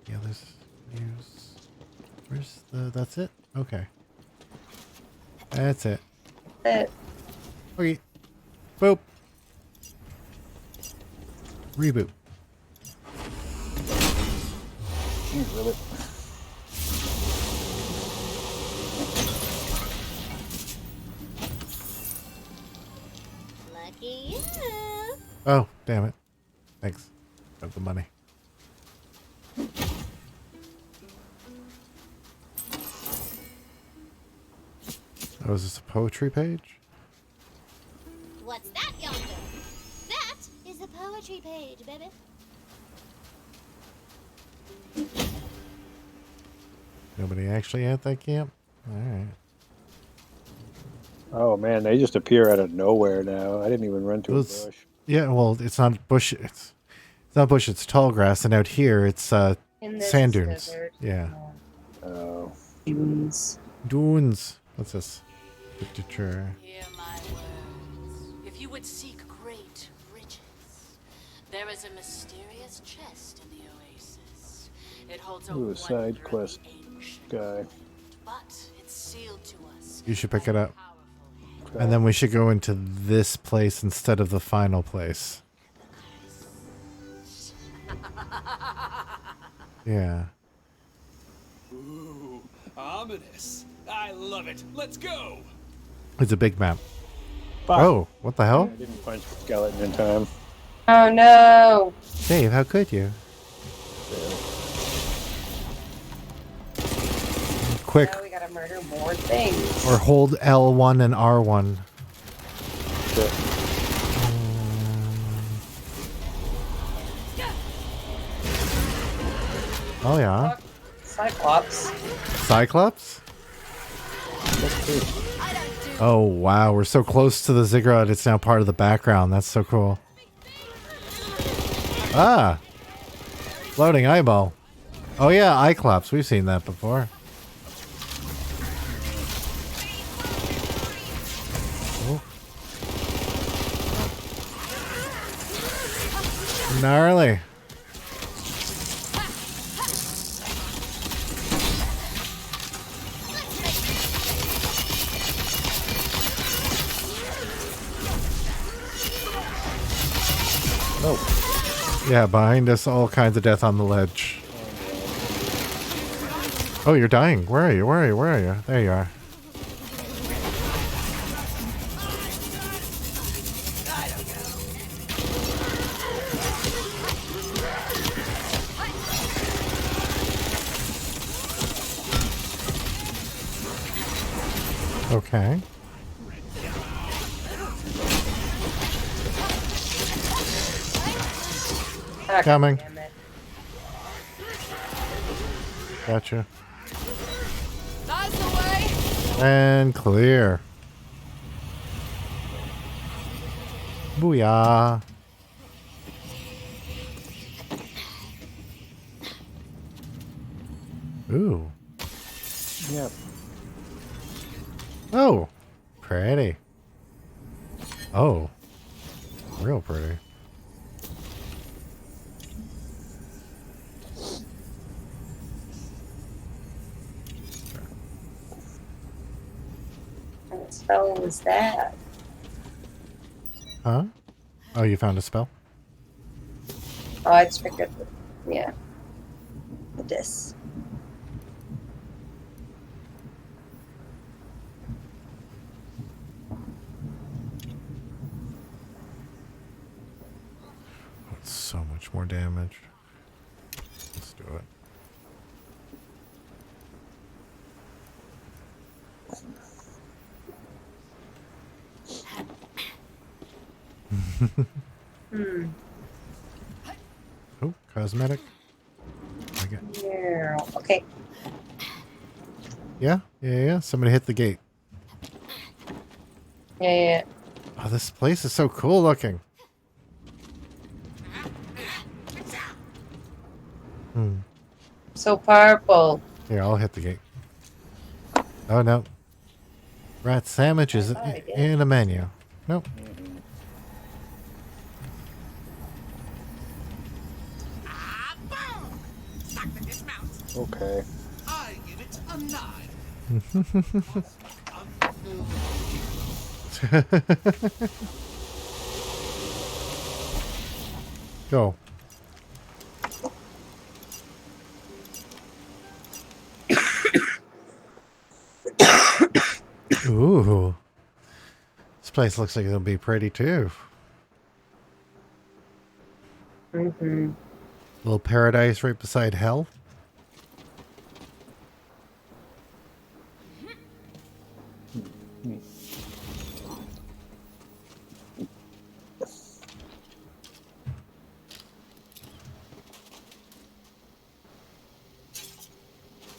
the others use. Where's the? That's it. Okay, that's it. Okay, boop, reboot. Really? Lucky you. Oh, damn it! Thanks. Got the money. Oh, is this a poetry page? What's that yonder? That is the poetry page, baby. Nobody actually at that camp? Alright. Oh man, they just appear out of nowhere now. I didn't even run to a bush. Yeah, well, it's not bush. It's not bush. It's tall grass, and out here it's In this sand dunes. desert. Yeah. Oh. Dunes. Dunes. What's this? Literature. Hear my words. If you would seek great riches, there is a mysterious chest in the oasis. It holds a Ooh, a side quest guy. but it's sealed to us. You should pick it up. And then we should go into this place instead of the final place. Yeah. Ooh, ominous. I love it. Let's go. It's a big map. Fuck. Oh, what the hell? I didn't punch the skeleton in time. Oh no! Dave, how could you? Quick. Now we gotta murder more things. Or hold L1 and R1. Oh yeah. Cyclops. Cyclops? Oh wow, we're so close to the ziggurat, it's now part of the background. That's so cool. Ah! Floating eyeball. Oh yeah, Cyclops. We've seen that before. Oh. Gnarly. Oh. Yeah, behind us, all kinds of death on the ledge. Oh, you're dying. Where are you? Where are you? Where are you? There you are. Okay. Coming. Gotcha. And clear. Booyah. Ooh. Yep. Oh. Pretty. Oh. Real pretty. What spell was that? Huh? Oh, you found a spell? Oh, I just picked up the, yeah, the disc. That's so much more damage. Let's do it. Oh, cosmetic. Yeah. Okay. Yeah. Somebody hit the gate. Yeah. Oh, this place is so cool looking. So purple. Here, I'll hit the gate. Oh, no. RatSammich is in a menu. Nope. Okay. I give it a 9. Go. Ooh. This place looks like it'll be pretty too. Little paradise right beside hell.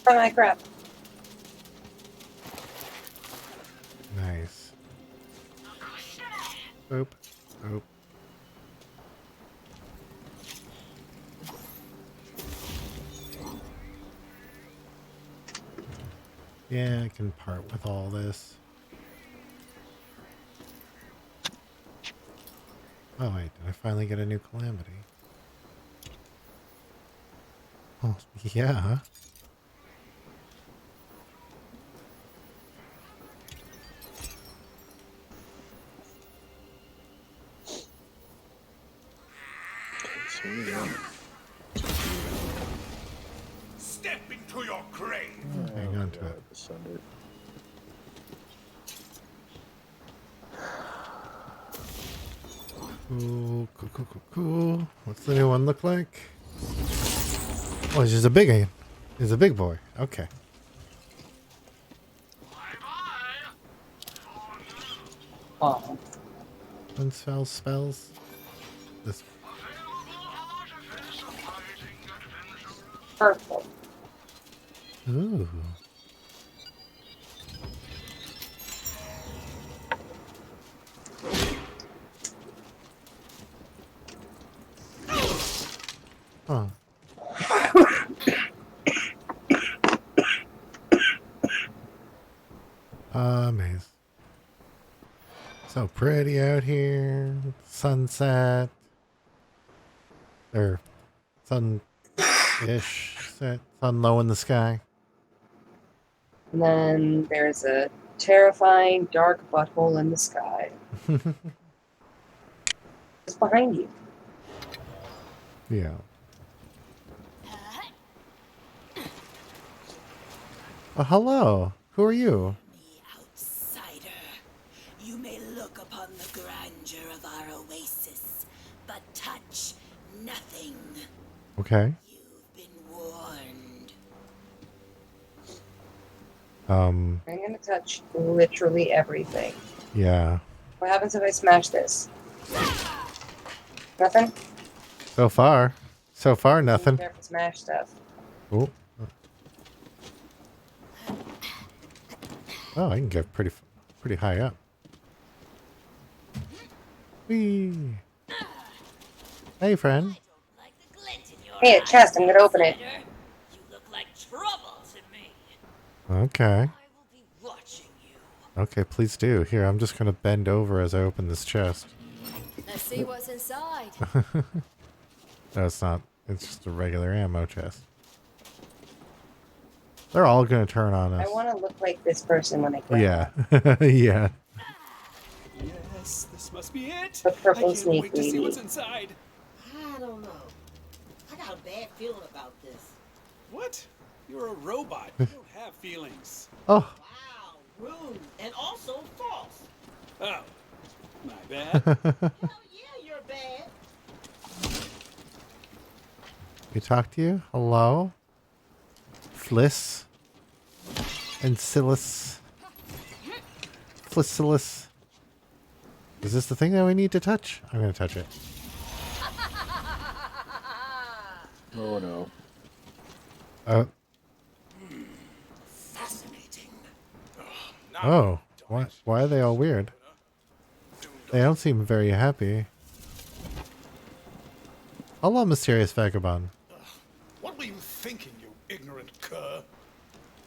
Oh my crap. Nice. Oop. Oop. Yeah, I can part with all this. Oh wait, did I finally get a new calamity? Oh, yeah. Step into your grave. Hang on to it. Cool. What's the new one look like? Oh, it's just a big one. It's a big boy. Okay. Oh. Unspell spells. This. Purple. Ooh. Huh. Amazing. So pretty out here. Sunset. Or sun-ish set. Sun low in the sky. And then there's a terrifying dark butthole in the sky. It's behind you. Yeah. Oh, hello. Who are you? Outsider, you may look upon the grandeur of our oasis, but touch nothing. Okay. You've been warned. I'm gonna touch literally everything. Yeah. What happens if I smash this? Nothing? So far, nothing. Careful, smash stuff. Oh. Oh, I can get pretty high up. Whee! Hey, friend. Hey, a chest. I'm gonna open it. You look like trouble to me. Okay. Watching you. Okay, please do. Here, I'm just gonna bend over as I open this chest. Let's see what's inside. No, it's not. It's just a regular ammo chest. They're all gonna turn on I us. want to look like this person when I grow Yeah. up. Yeah. Yes, this must be it. The purple I can't sneak wait to see what's lady. inside. I don't know. I got a bad feeling about this. What? You're a robot. You don't have feelings. Oh. Wow, rude, and also false. Oh, my bad. Hell yeah, you're bad. We talk to you? Hello? Fliss? Ancillus? Flissilus? Is this the thing that we need to touch? I'm gonna touch it. Oh no. Fascinating. Oh. Why are they all weird? They don't seem very happy. Hello, mysterious vagabond. What were you thinking, you ignorant cur?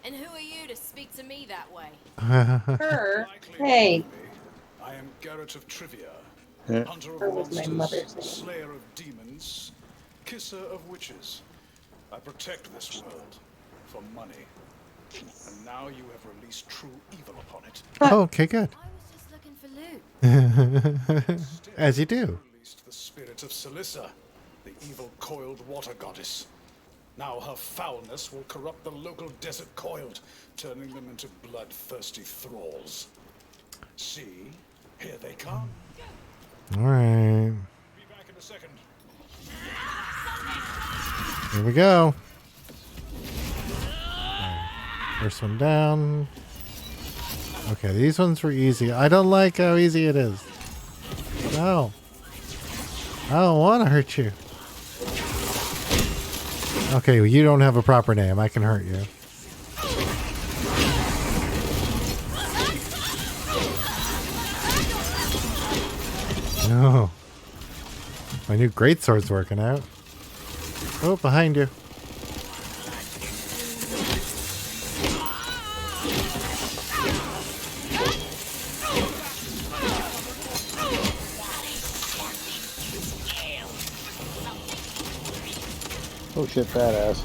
And who are you to speak to me that way? Her? Hey. I am Garrett of Trivia, Yeah. hunter of Her was my mother's monsters, name. slayer of demons, kisser of witches. I protect this world for money. And now you have released true evil upon it. Oh, okay, good. I was just looking for loot. As you do. Released the spirit of Celissa, the evil coiled water goddess. Now her foulness will corrupt the local desert coiled, turning them into bloodthirsty thralls. See, here they come. Alright. Be back in a second. Here we go. First one down. Okay, these ones were easy. I don't like how easy it is. No. I don't want to hurt you. Okay, well, you don't have a proper name. I can hurt you. No. My new greatsword's working out. Oh, behind you. Oh shit, badass.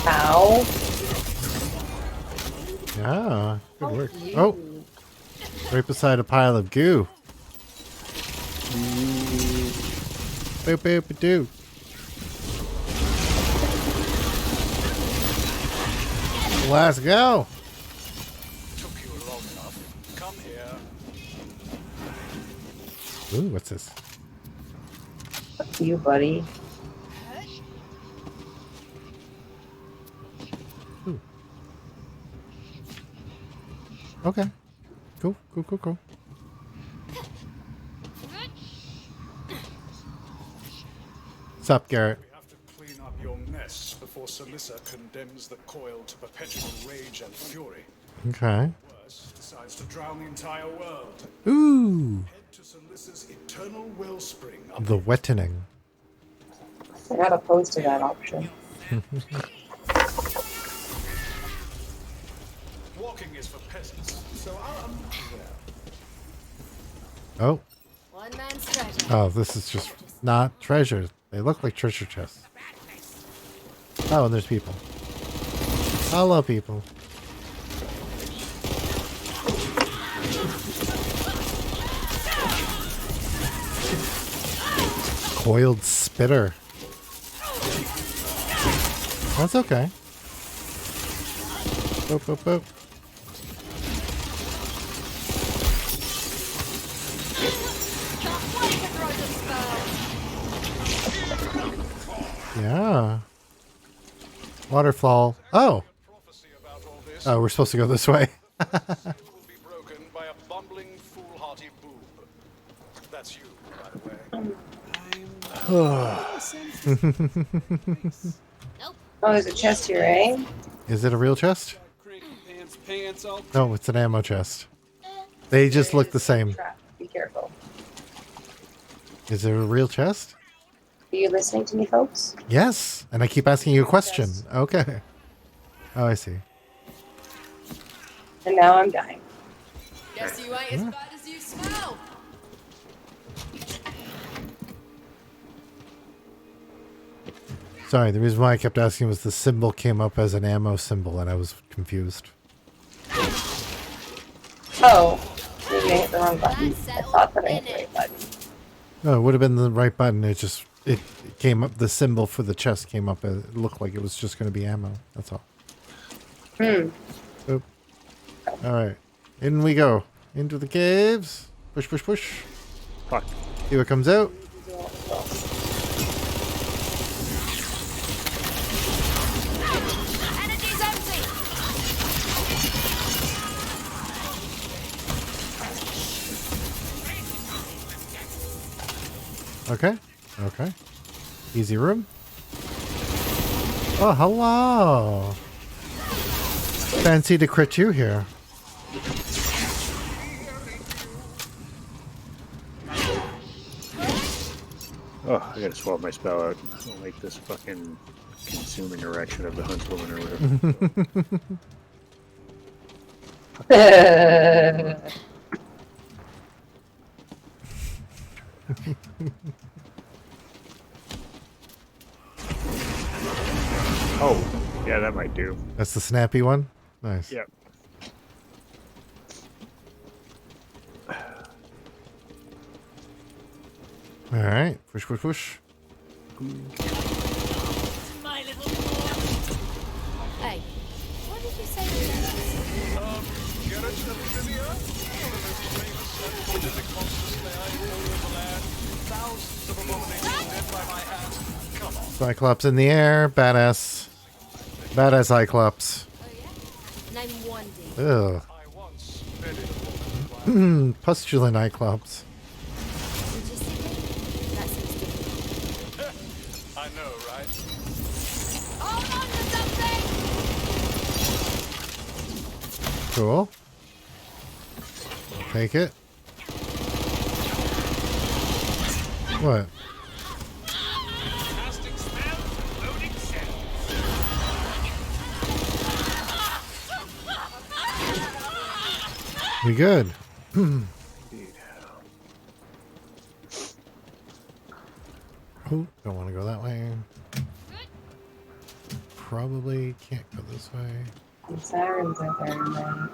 Ow. Yeah, good work. Oh, right beside a pile of goo. Boop, boop, doo. Let's go. Took you long enough. Come here. Ooh, what's this? Fuck you, buddy. Okay. Cool, cool, cool, cool. What's up, Garrett? We have to clean up your mess before Celissa condemns the coil to perpetual rage and fury. Okay. Worse, decides to drown the entire world. Ooh, Head to Celissa's eternal wellspring. the wettening. I got opposed to that option. Walking is for peasants, so I'm Oh. One man's treasure. Oh, this is just not treasure. They look like treasure chests. Oh, and there's people. Hello, people. Coiled spitter. That's okay. Boop, boop, boop. Yeah. Waterfall. Oh. Oh, we're supposed to go this way. will be broken by a bumbling, foolhardy boob. That's you, by the way. Oh, there's a chest here, eh? Is it a real chest? Pants all No, it's an ammo chest. They just look the same. Trap. Be careful. Is it a real chest? Are you listening to me, folks? Yes. And I keep asking you a question. Okay. Oh, I see. And now I'm dying. Guess you ain't as bad as you smell. Sorry, the reason why I kept asking was the symbol came up as an ammo symbol, and I was confused. Oh, maybe I hit the wrong button. I thought that I hit the right button. No, it would have been the right button. It just it came up. The symbol for the chest came up. It looked like it was just going to be ammo. That's all. Hmm. Oop. All right, in we go into the caves. Push, push, push. Fuck. See what comes out. Energy's empty. Okay. Okay. Easy room. Oh, hello. Fancy to crit you here. Oh, I gotta swap my spell out. I don't like this fucking consuming erection of the huntswoman or whatever. Oh, yeah, that might do. That's the snappy one? Nice. Yep. Alright. Push, push, push. My little boy. Hey, what did you say? Garrett of trivia? One of the most famous and prolific monsters slayer in all the land. Thousands of abominations dead by my hand. Come on. Cyclops in the air. Badass. Badass Cyclops. Name one D. Ugh. I once bedded a woman. Pustulant Cyclops. That seems different. I know, right? Hold on to something! Cool. Take it. What? Casting spell, loading cell. We good? Oh, don't want to go that way. Probably can't go this way. The sirens are there now.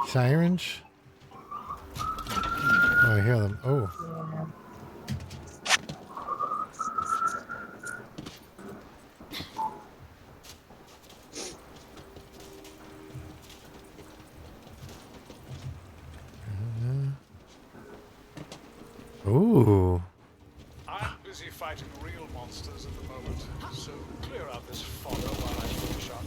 Sirens? Oh, I hear them. Oh. Yeah. Ooh. I'm busy fighting real monsters at the moment, so clear out this fodder while I finish up.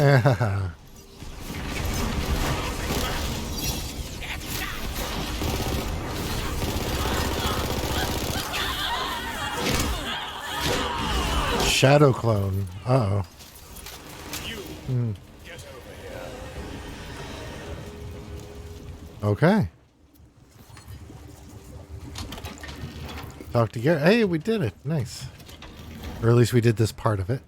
Yeah. Shadow clone. Uh-oh. Hmm. Get over here. Okay. Talk together. Hey, we did it. Nice. Or at least we did this part of it.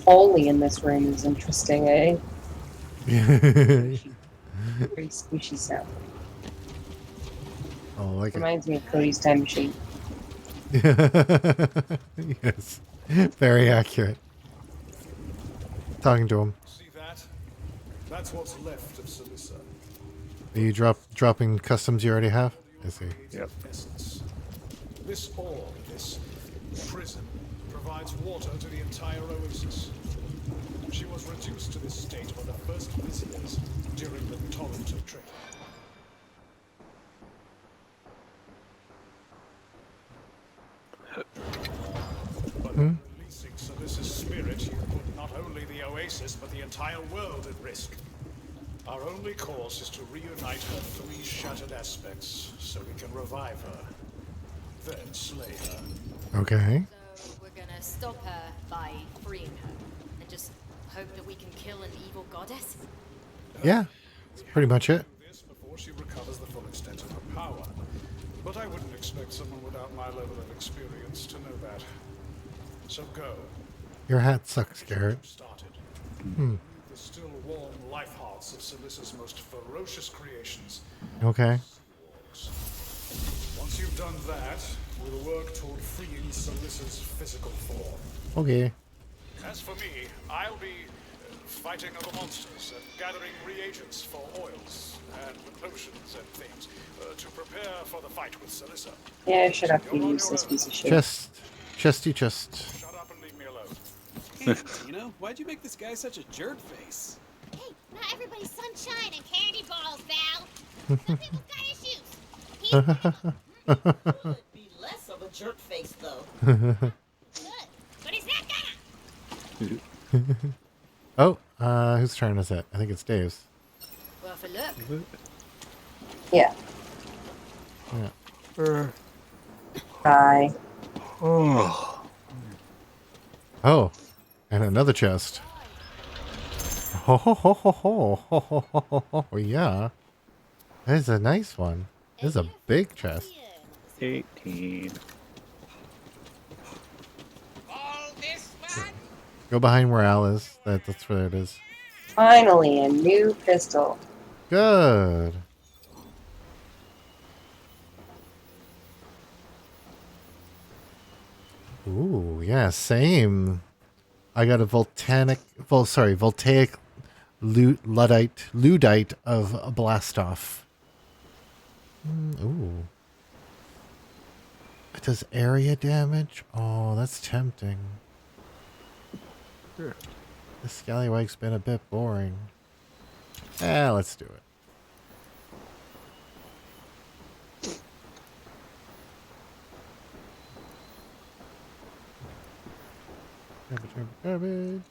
Foley in this room is interesting, eh? Very squishy sound. Oh, like it. Reminds me of Cody's time machine. Yes. Very accurate. Talking to him. See that? That's what's left of Salissa. Are you dropping customs you already have? I see. Yep. Essence. This orb, this prison, provides water to the entire oasis. She was reduced to this state by the first visitors during the torrent of trick. But in releasing Salissa's spirit, you put not only the oasis but the entire world at risk. Our only course is to reunite her 3 shattered aspects so we can revive her. Then slay her. Okay. So we're gonna stop her by freeing her, and just hope that we can kill an evil goddess? Yeah, that's pretty much it. Do this before she recovers the full extent of her power. But I wouldn't expect someone without my level of experience to know that. So go. Your hat sucks, Garrett. Started. Hmm. The still warm life hearts of Salissa's most ferocious creations. Okay. Once you've done that, we'll work toward freeing Salissa's physical form. Okay. As for me, I'll be fighting other monsters and gathering reagents for oils and potions and things to prepare for the fight with Salissa. Yeah, I should have to use this piece of shit. Chesty. Shut up and leave me alone. Hey, you know, why'd you make this guy such a jerk face? Hey, not everybody's sunshine and candy balls, Val. Some people's got issues. Could be less of a jerk face, though. Good, but he's not gonna. Oh, whose turn is it? I think it's Dave's. Worth a look. Yeah. Yeah. Bye. Oh, and another chest. Ho ho ho ho ho ho ho ho ho ho. Yeah, that is a nice one. This is a big chest. 18. Go behind where Al is. That's where it is. Finally, a new pistol. Good. Ooh, yeah, same. I got a voltaic Ludite of a Blastoff. Ooh. It does area damage? Oh, that's tempting. Sure. This scallywag's been a bit boring. Let's do it. Garbage.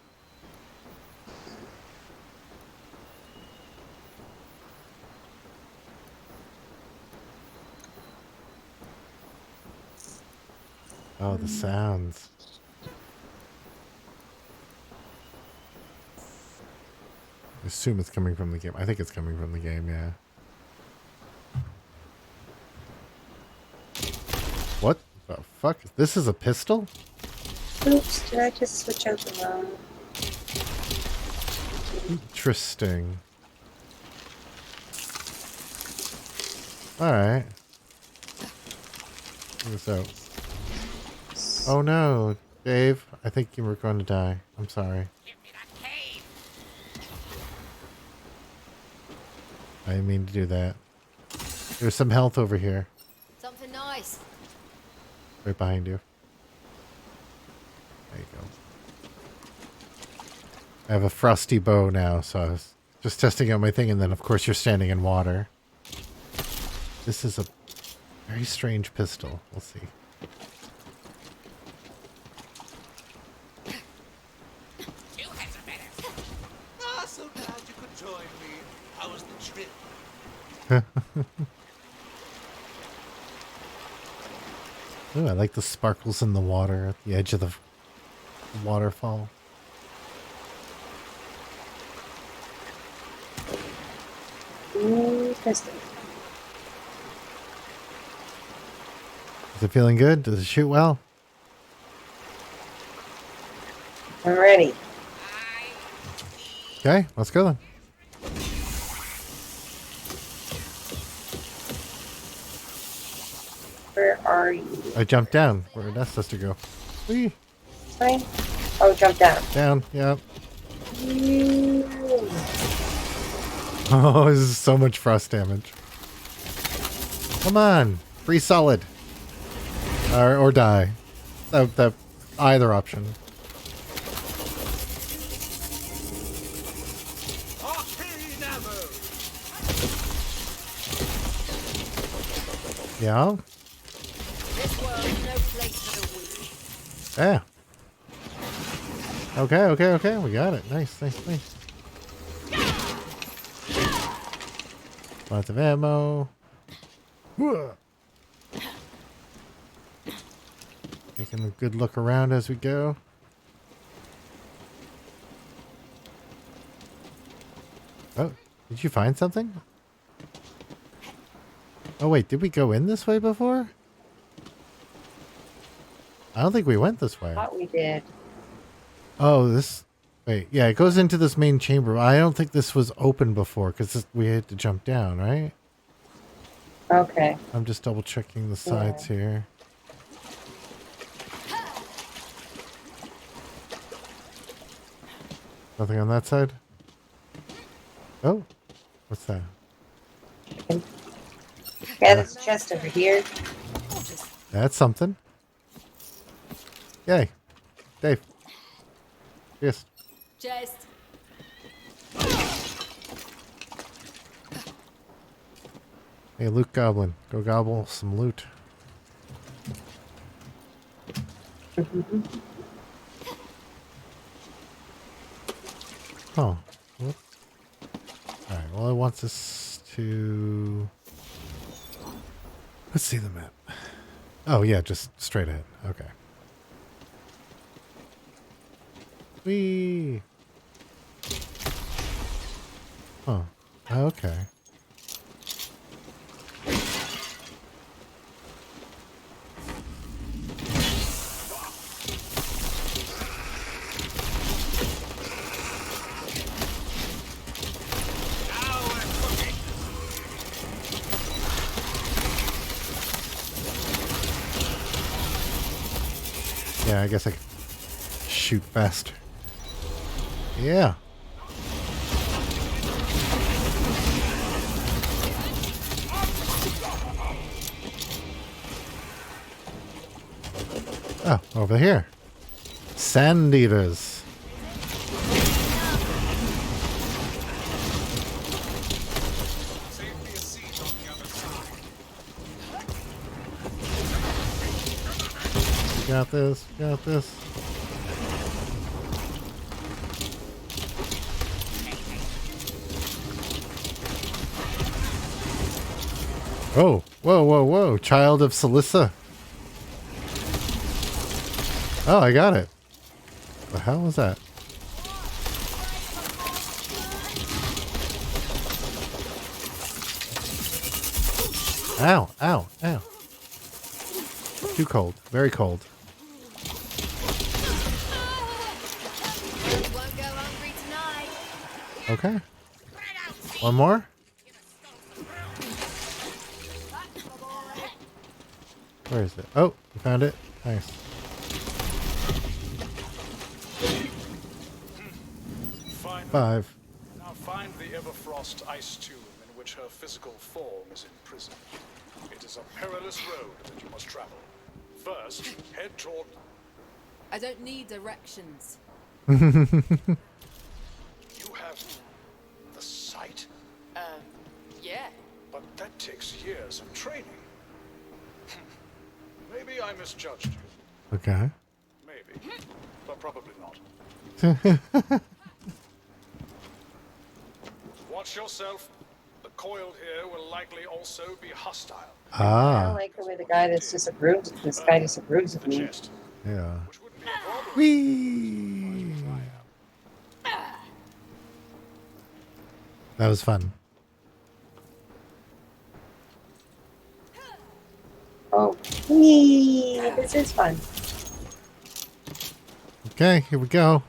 Oh, the sounds. I assume it's coming from the game. I think it's coming from the game, yeah. What the fuck? This is a pistol? Oops, did I just switch out the wrong? Interesting. Alright. Check this out. Oh no, Dave. I think you were going to die. I'm sorry. I didn't mean to do that. There's some health over here. Something nice. Right behind you. There you go. I have a frosty bow now, so I was just testing out my thing, and then of course you're standing in water. This is a very strange pistol. We'll see. Ah, so glad you could join me. How was the trip? Ooh, I like the sparkles in the water at the edge of the waterfall. New pistol. Is it feeling good? Does it shoot well? I'm ready. Okay, let's go then. Where are you? I jumped down where Ness has to go. Whee! Fine. Oh, jump down. Down, yep. Oh, this is so much frost damage. Come on, free solid. Or die. That either option. Yeah. This world's no place for the weak. Yeah. Okay. We got it. Nice. Lots of ammo. Taking a good look around as we go. Oh, did you find something? Oh wait, did we go in this way before? I don't think we went this way. I thought we did. Oh, this... Wait, yeah, it goes into this main chamber. I don't think this was open before because we had to jump down, right? Okay. I'm just double checking the sides here. Nothing on that side? Oh, what's that? Yeah, there's a chest over here. That's something. Yay. Dave. Yes. Chest. Hey, loot goblin. Go gobble some loot. Oh. Whoop. Alright, well, it wants us to... Let's see the map. Oh, yeah, just straight ahead. Okay. Whee! Oh, okay. Yeah, I guess I could shoot faster. Yeah. Oh, over here. Sand eaters. Got this, got this. Oh, whoa, whoa, whoa. Child of Cilicia. Oh, I got it. The hell was that? Ow, ow, ow. Too cold. Very cold. Won't go hungry tonight. Okay. One more? Where is it? Oh, you found it. Nice. Five. Now find the Everfrost ice tomb in which her physical form is imprisoned. It is a perilous road that you must travel. First, head toward... I don't need directions. You have the sight? Yeah. But that takes years of training. Maybe I misjudged you. Okay. Maybe. But probably not. Watch yourself. The coil here will likely also be hostile. I don't like the way the guy that's disapproves. This guy disapproves of me. Yeah. Whee! That was fun. Oh, wee! This is fun. Okay, here we go.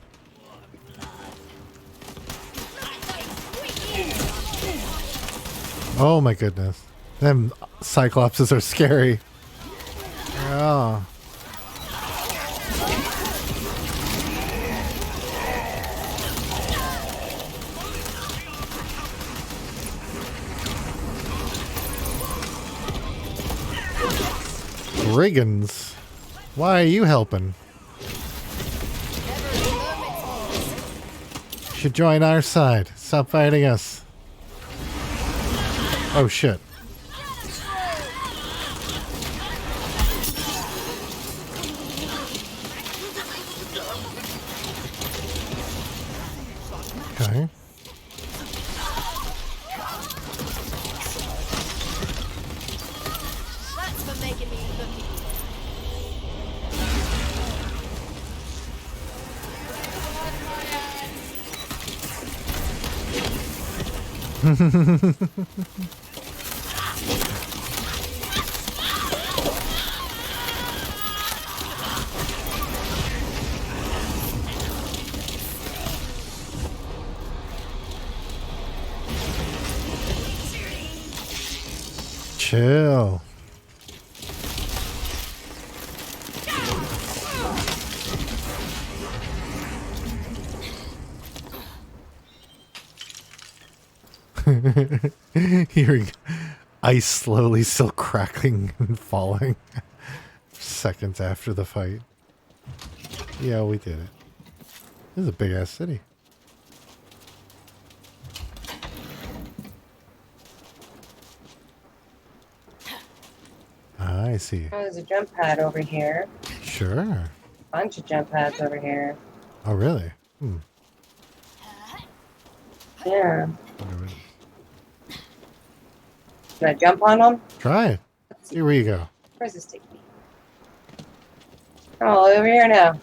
Oh my goodness. Them cyclopses are scary. Yeah. Brigands. Why are you helping? You should join our side. Stop fighting us. Oh shit. Okay. making me look at you. Chill. Hearing ice slowly still crackling and falling seconds after the fight. Yeah, we did it. This is a big ass city. I see. Oh, there's a jump pad over here. Sure. Bunch of jump pads over here. Oh, really? Hmm. Yeah. Can I jump on them? Try it. See where you go. Where's this take me? Oh, over here now.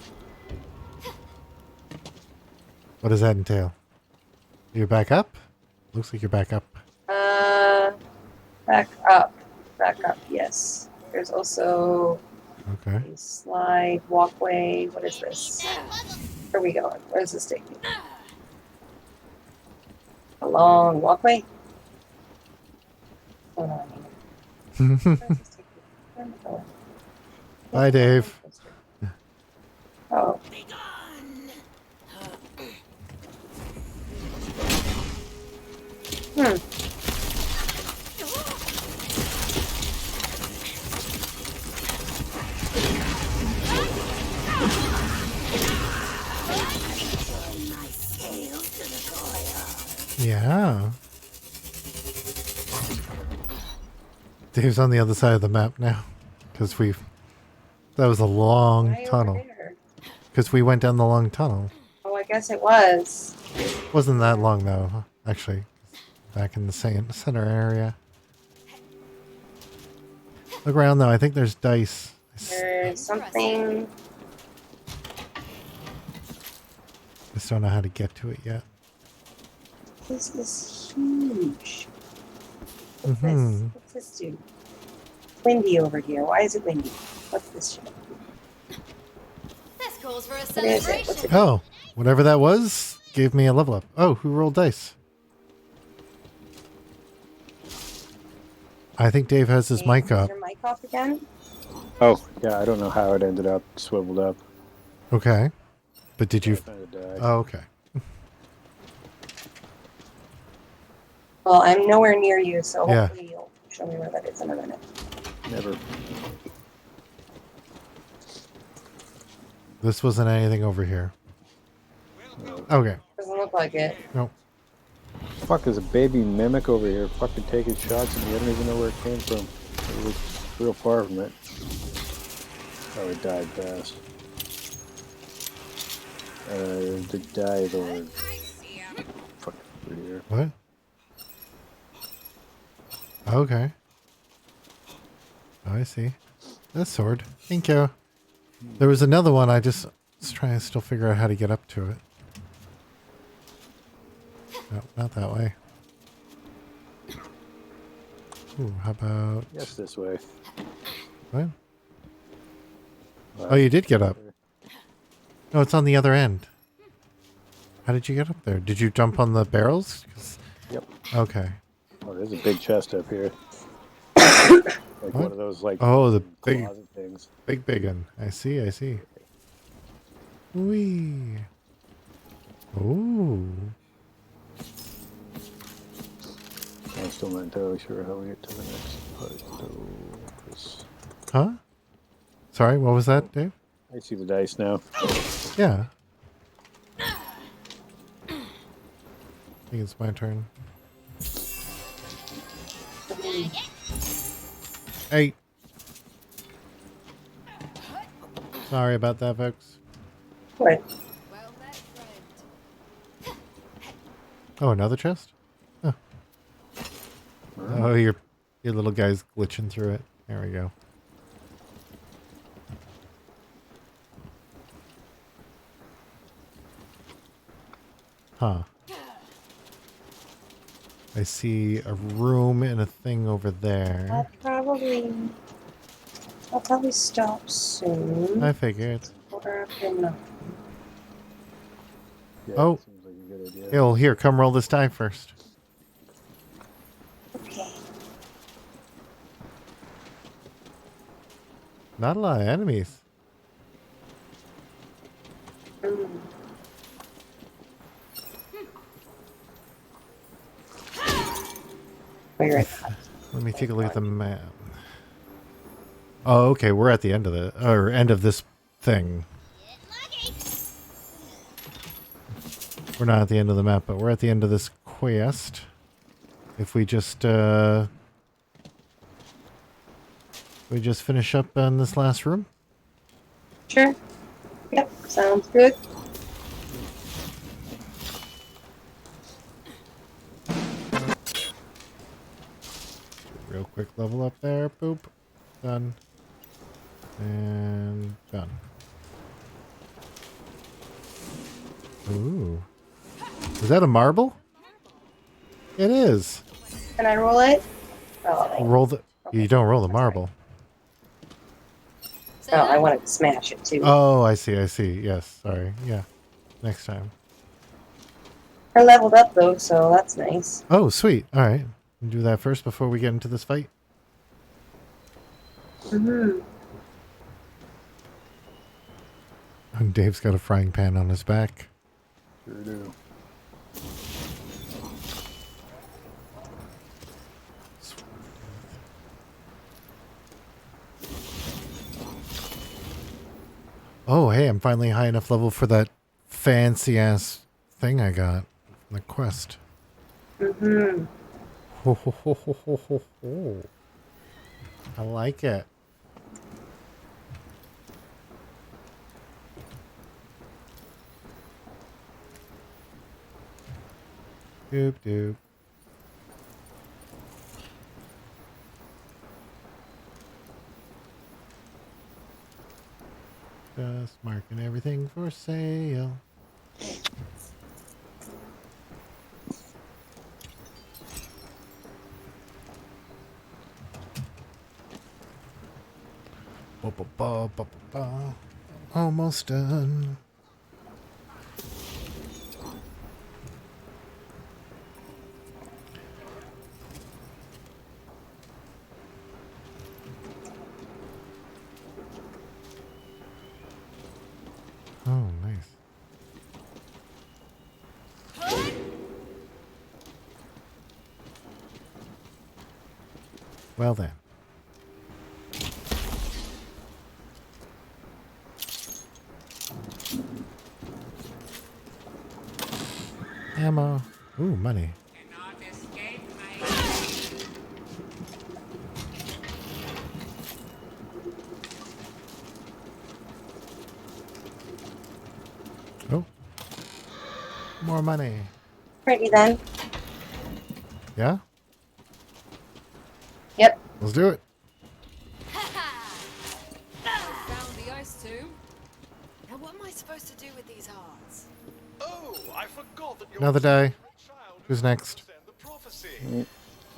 What does that entail? You're back up? Looks like you're back up. Back up. Back up, yes. There's also Okay. a slide, walkway. What is this? Where are we going? Where does this take me? A long walkway? What's going on here? Where does this take me? Where am I going? Bye, Dave. Oh. Hmm. Yeah. Dave's on the other side of the map now. Because that was a long tunnel. Because we went down the long tunnel. Oh, I guess it was. Wasn't that long though, actually. Back in the center area. Look around though, I think there's dice. There's something. Just don't know how to get to it yet. This is huge. What's Mm-hmm. this? What's this do? It's windy over here. Why is it windy? What's this shit? This calls for a What is it? celebration. What's it? Oh, whatever that was gave me a level up. Oh, who rolled dice? I think Dave has his mic up. Is your mic off again? Oh, yeah, I don't know how it ended up swiveled up. Okay. But did you... died. Oh, okay. Well, I'm nowhere near you, so Yeah. hopefully you'll show me where that is in a minute. Never. This wasn't anything over here. Okay. Doesn't look like it. Nope. Fuck, there's a baby mimic over here fucking taking shots and you don't even know where it came from. It was real far from it. Oh, it died fast. The dive over. Fucking over here. What? Okay. Oh, I see. That sword. Thank you. There was another one. I just was trying to still figure out how to get up to it. No, not that way. Ooh, how about... Yes, this way. What? Oh, you did get up. No, it's on the other end. How did you get up there? Did you jump on the barrels? Yep. Okay. Oh, there's a big chest up here. Like one of those, like, oh, the big closet things. big one. I see, I see. Wee. Ooh. I'm still not entirely sure how we get to the next part, though. 'Cause Huh? Sorry, what was that, Dave? I see the dice now. Yeah. I think it's my turn. Hey. Sorry about that, folks. What? Oh, another chest? Oh, your little guy's glitching through it. There we go. Huh. I see a room and a thing over there. I'll probably stop soon. I figured. Order up in the Yeah, Oh. seems like a good idea. Yeah, well, here, come roll this die first. okay. Not a lot of enemies. Where Let me take a look at the map. Oh, okay, we're at the end of end of this thing. We're not at the end of the map, but we're at the end of this quest. If we just finish up on this last room. Sure. Yep, sounds good. Real quick level up there. Boop. Done. And done. Ooh. Is that a marble? It is. Can I roll it? Oh, Roll the. You don't roll the marble. I wanted to smash it too. Oh, I see. I see. Yes. Sorry. Yeah. Next time. I leveled up though, so that's nice. Oh, sweet. All right. Do that first before we get into this fight. Mm-hmm. And Dave's got a frying pan on his back. Sure do. Oh, hey, I'm finally high enough level for that fancy-ass thing I got. The quest. Mm-hmm. Ho, ho, ho, ho, ho, ho, ho. I like it. Doop, doop. Just marking everything for sale. Ba, ba, ba, ba, ba, ba. Almost done. Oh, nice. Well then. Ammo. Ooh, money. Oh. More money. Ready then? Yeah? Yep. Let's do it. Found the ice tomb. Now what am I supposed to do with these hearts? Oh, I forgot that you're Another die. Who's next? the prophecy.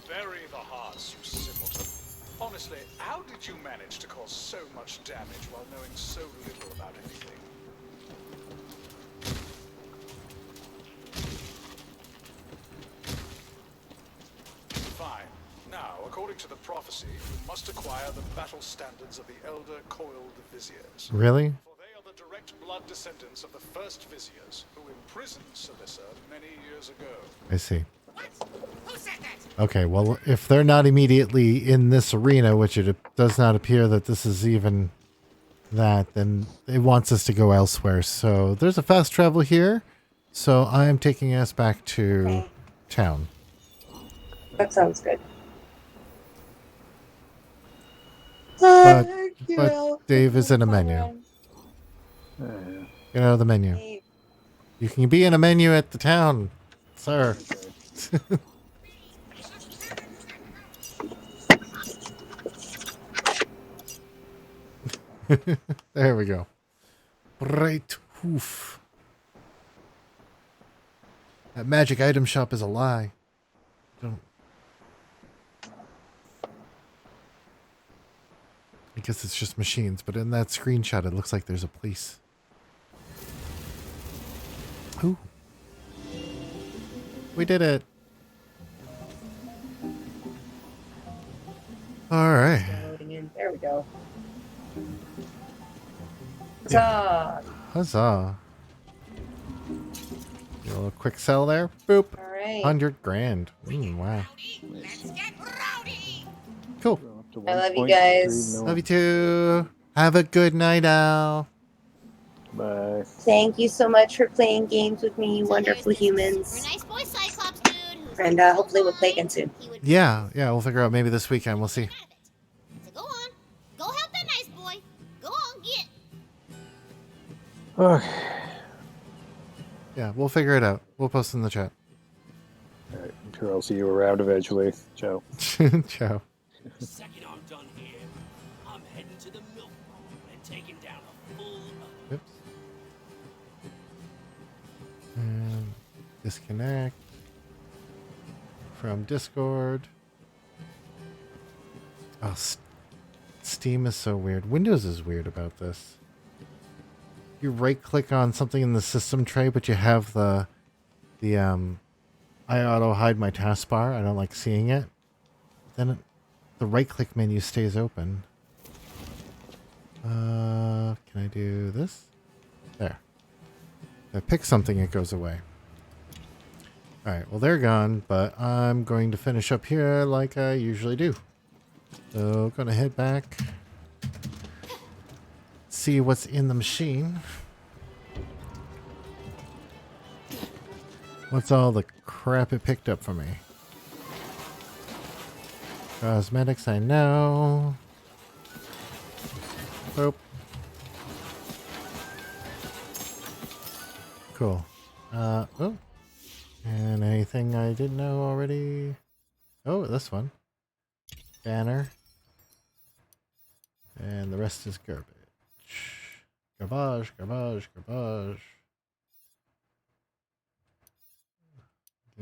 Bury the hearts, you simpleton. Honestly, how did you manage to cause so much damage while knowing so little about anything? Fine. Now, according to the prophecy, you must acquire the battle standards of the Elder Coiled Viziers. Really? For they are the direct blood descendants of the first Viziers, who imprisoned Celissa many years ago. I see. What? Who said that? Okay, well, if they're not immediately in this arena, which it does not appear that this is even that, then it wants us to go elsewhere. So there's a fast travel here. So I'm taking us back to town. That sounds good. But Dave is in a menu. Get out of the menu. You can be in a menu at the town, sir. There we go. Right hoof. That magic item shop is a lie. Don't. I guess it's just machines, but in that screenshot, it looks like there's a police. Ooh. We did it. All right. Loading in. There we go. Yeah. Huzzah. A little quick sell there. Boop. All right. 100 grand. Wow. Cool. I love you guys. Love you too. Have a good night, Al. Bye. Thank you so much for playing games with me, you wonderful humans. Nice boy, Cyclops dude. And hopefully we'll play again soon. Yeah, we'll figure out maybe this weekend. We'll see. So go on. Go help that nice boy. Go on, get. Okay. Yeah, we'll figure it out. We'll post in the chat. All right. I'm sure I'll see you around eventually. Ciao. Ciao. Second I'm done here, I'm heading to the milk farm and taking down a full of Oops. And disconnect from Discord. Oh, Steam is so weird. Windows is weird about this. You right click on something in the system tray, but you have the I auto hide my taskbar. I don't like seeing it. Then the right click menu stays open. Can I do this? There. If I pick something, it goes away. Alright, well they're gone, but I'm going to finish up here like I usually do. So, gonna head back. See what's in the machine. What's all the crap it picked up for me? Cosmetics, I know. Oh. Cool. Oh. And anything I didn't know already? Oh, this one. Banner. And the rest is garbage. Garbage, garbage, garbage.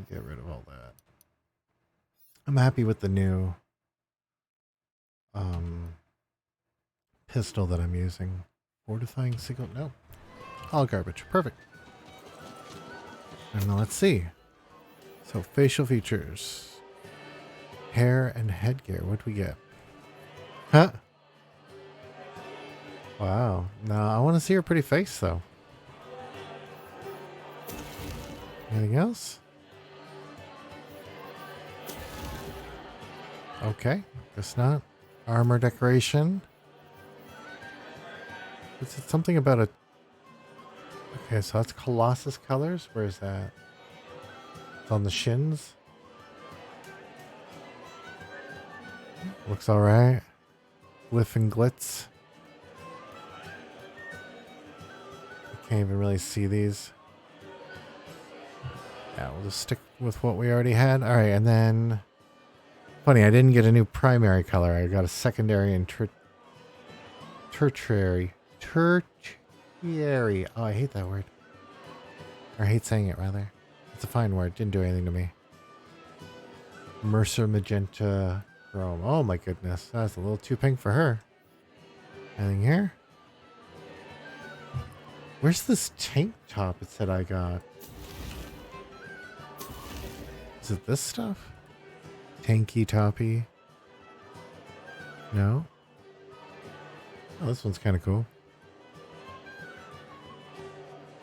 Get rid of all that. I'm happy with the new pistol that I'm using. Fortifying signal. No. All garbage. Perfect. And let's see. So facial features. Hair and headgear. What do we get? Huh? Wow. No, I want to see her pretty face though. Anything else? Okay, guess not. Armor decoration. Is it something about a... Okay, so that's Colossus colors. Where is that? It's on the shins. Looks alright. Glyph and glitz. I can't even really see these. Yeah, we'll just stick with what we already had. Alright, and then... Funny, I didn't get a new primary color. I got a secondary and tertiary. Tertiary. Oh, I hate that word. Or I hate saying it, rather. It's a fine word. Didn't do anything to me. Mercer magenta chrome. Oh, my goodness. That's a little too pink for her. Anything here? Where's this tank top it said I got? Is it this stuff? Tanky toppy. No? Oh, this one's kind of cool.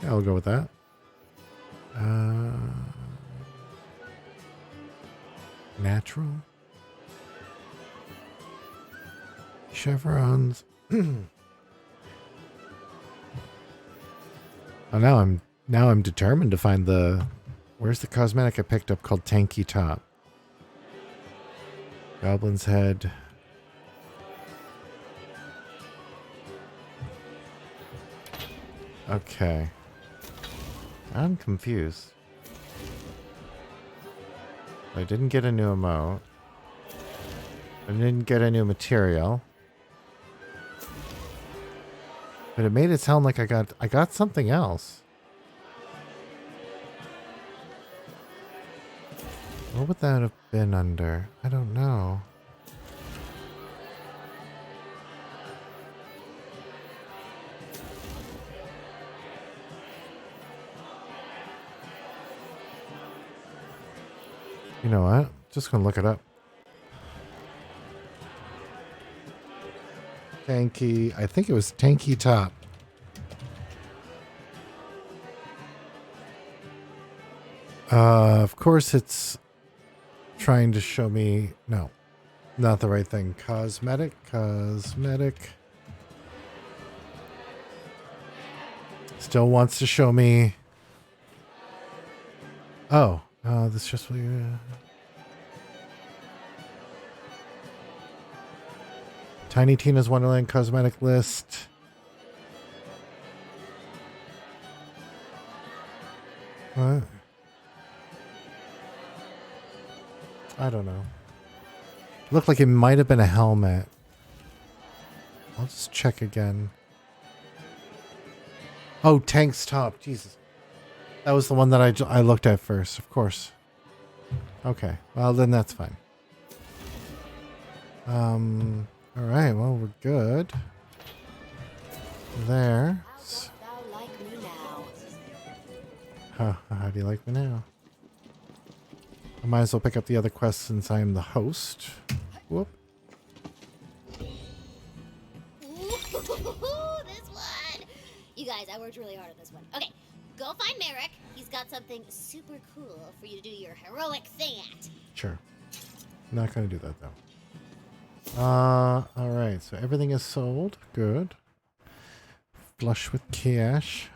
Yeah, I'll go with that. Natural. Chevrons. Oh, now I'm determined to find the... Where's the cosmetic I picked up called Tanky Top? Goblin's head. Okay. I'm confused. I didn't get a new emote. I didn't get a new material. But it made it sound like I got something else. What would that have been under? I don't know. You know what? Just gonna look it up. Tanky. I think it was Tanky Top. Of course it's trying to show me... No. Not the right thing. Cosmetic. Still wants to show me... Oh. This just... Tiny Tina's Wonderland cosmetic list. What? I don't know. Looked like it might have been a helmet. I'll just check again. Oh, Tank's top. Jesus. That was the one that I looked at first, of course. Okay. Well, then that's fine. Alright, well, we're good. There. How do you like me now? I might as well pick up the other quest since I am the host. Whoop. This one! You guys, I worked really hard on this one. Okay, go find Merrick. He's got something super cool for you to do your heroic thing at. Sure. Not gonna do that though. Alright, so everything is sold. Good. Flush with cash.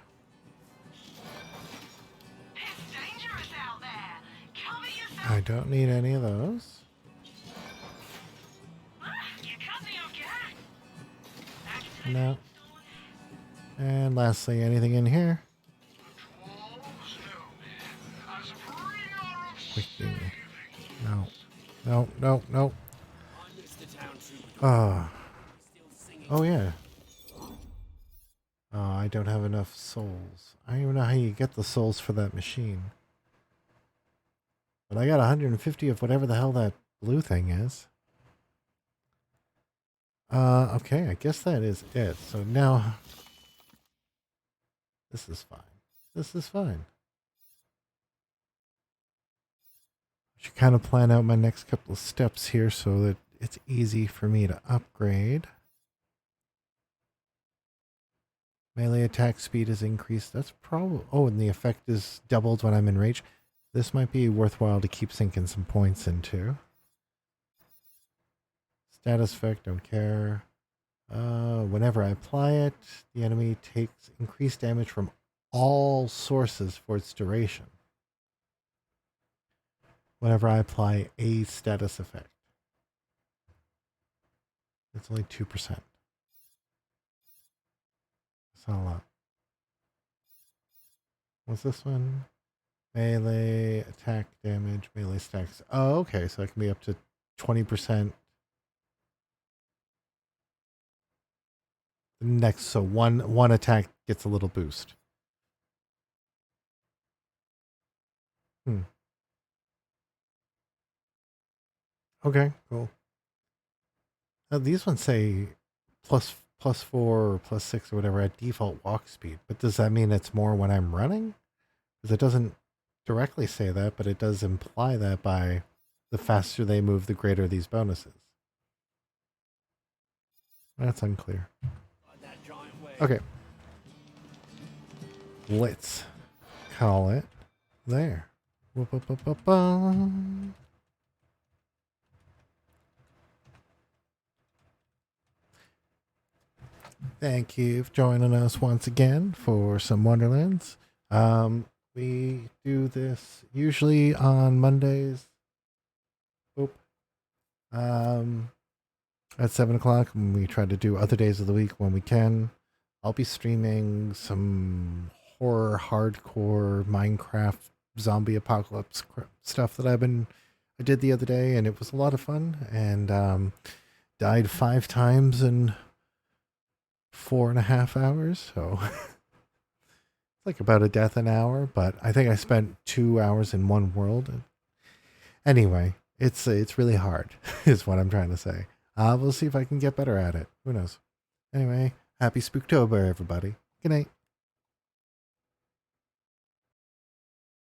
I don't need any of those. No. And lastly, anything in here? No. No. Oh yeah. Oh, I don't have enough souls. I don't even know how you get the souls for that machine. But I got 150 of whatever the hell that blue thing is. Okay, I guess that is it. So now... This is fine. This is fine. I should kind of plan out my next couple of steps here so that it's easy for me to upgrade. Melee attack speed is increased. That's probably... Oh, and the effect is doubled when I'm in rage. This might be worthwhile to keep sinking some points into. Status effect, don't care. Whenever I apply it, the enemy takes increased damage from all sources for its duration. Whenever I apply a status effect. It's only 2%. It's not a lot. What's this one? Melee attack damage, melee stacks. Oh, okay, so it can be up to 20%. Next, so one attack gets a little boost. Okay, cool. Now these ones say plus 4 or plus 6 or whatever at default walk speed, but does that mean it's more when I'm running? Because it doesn't directly say that, but it does imply that by the faster they move, the greater these bonuses. That's unclear. Okay. Let's call it there. Thank you for joining us once again for some Wonderlands. We do this usually on Mondays. At 7 o'clock, and we try to do other days of the week when we can. I'll be streaming some horror, hardcore, Minecraft, zombie apocalypse stuff that I did the other day, and it was a lot of fun, and died 5 times in 4.5 hours, so it's like about a death an hour, but I think I spent 2 hours in one world. Anyway, it's really hard, is what I'm trying to say. We'll see if I can get better at it. Who knows? Anyway, happy Spooktober, everybody. Good night.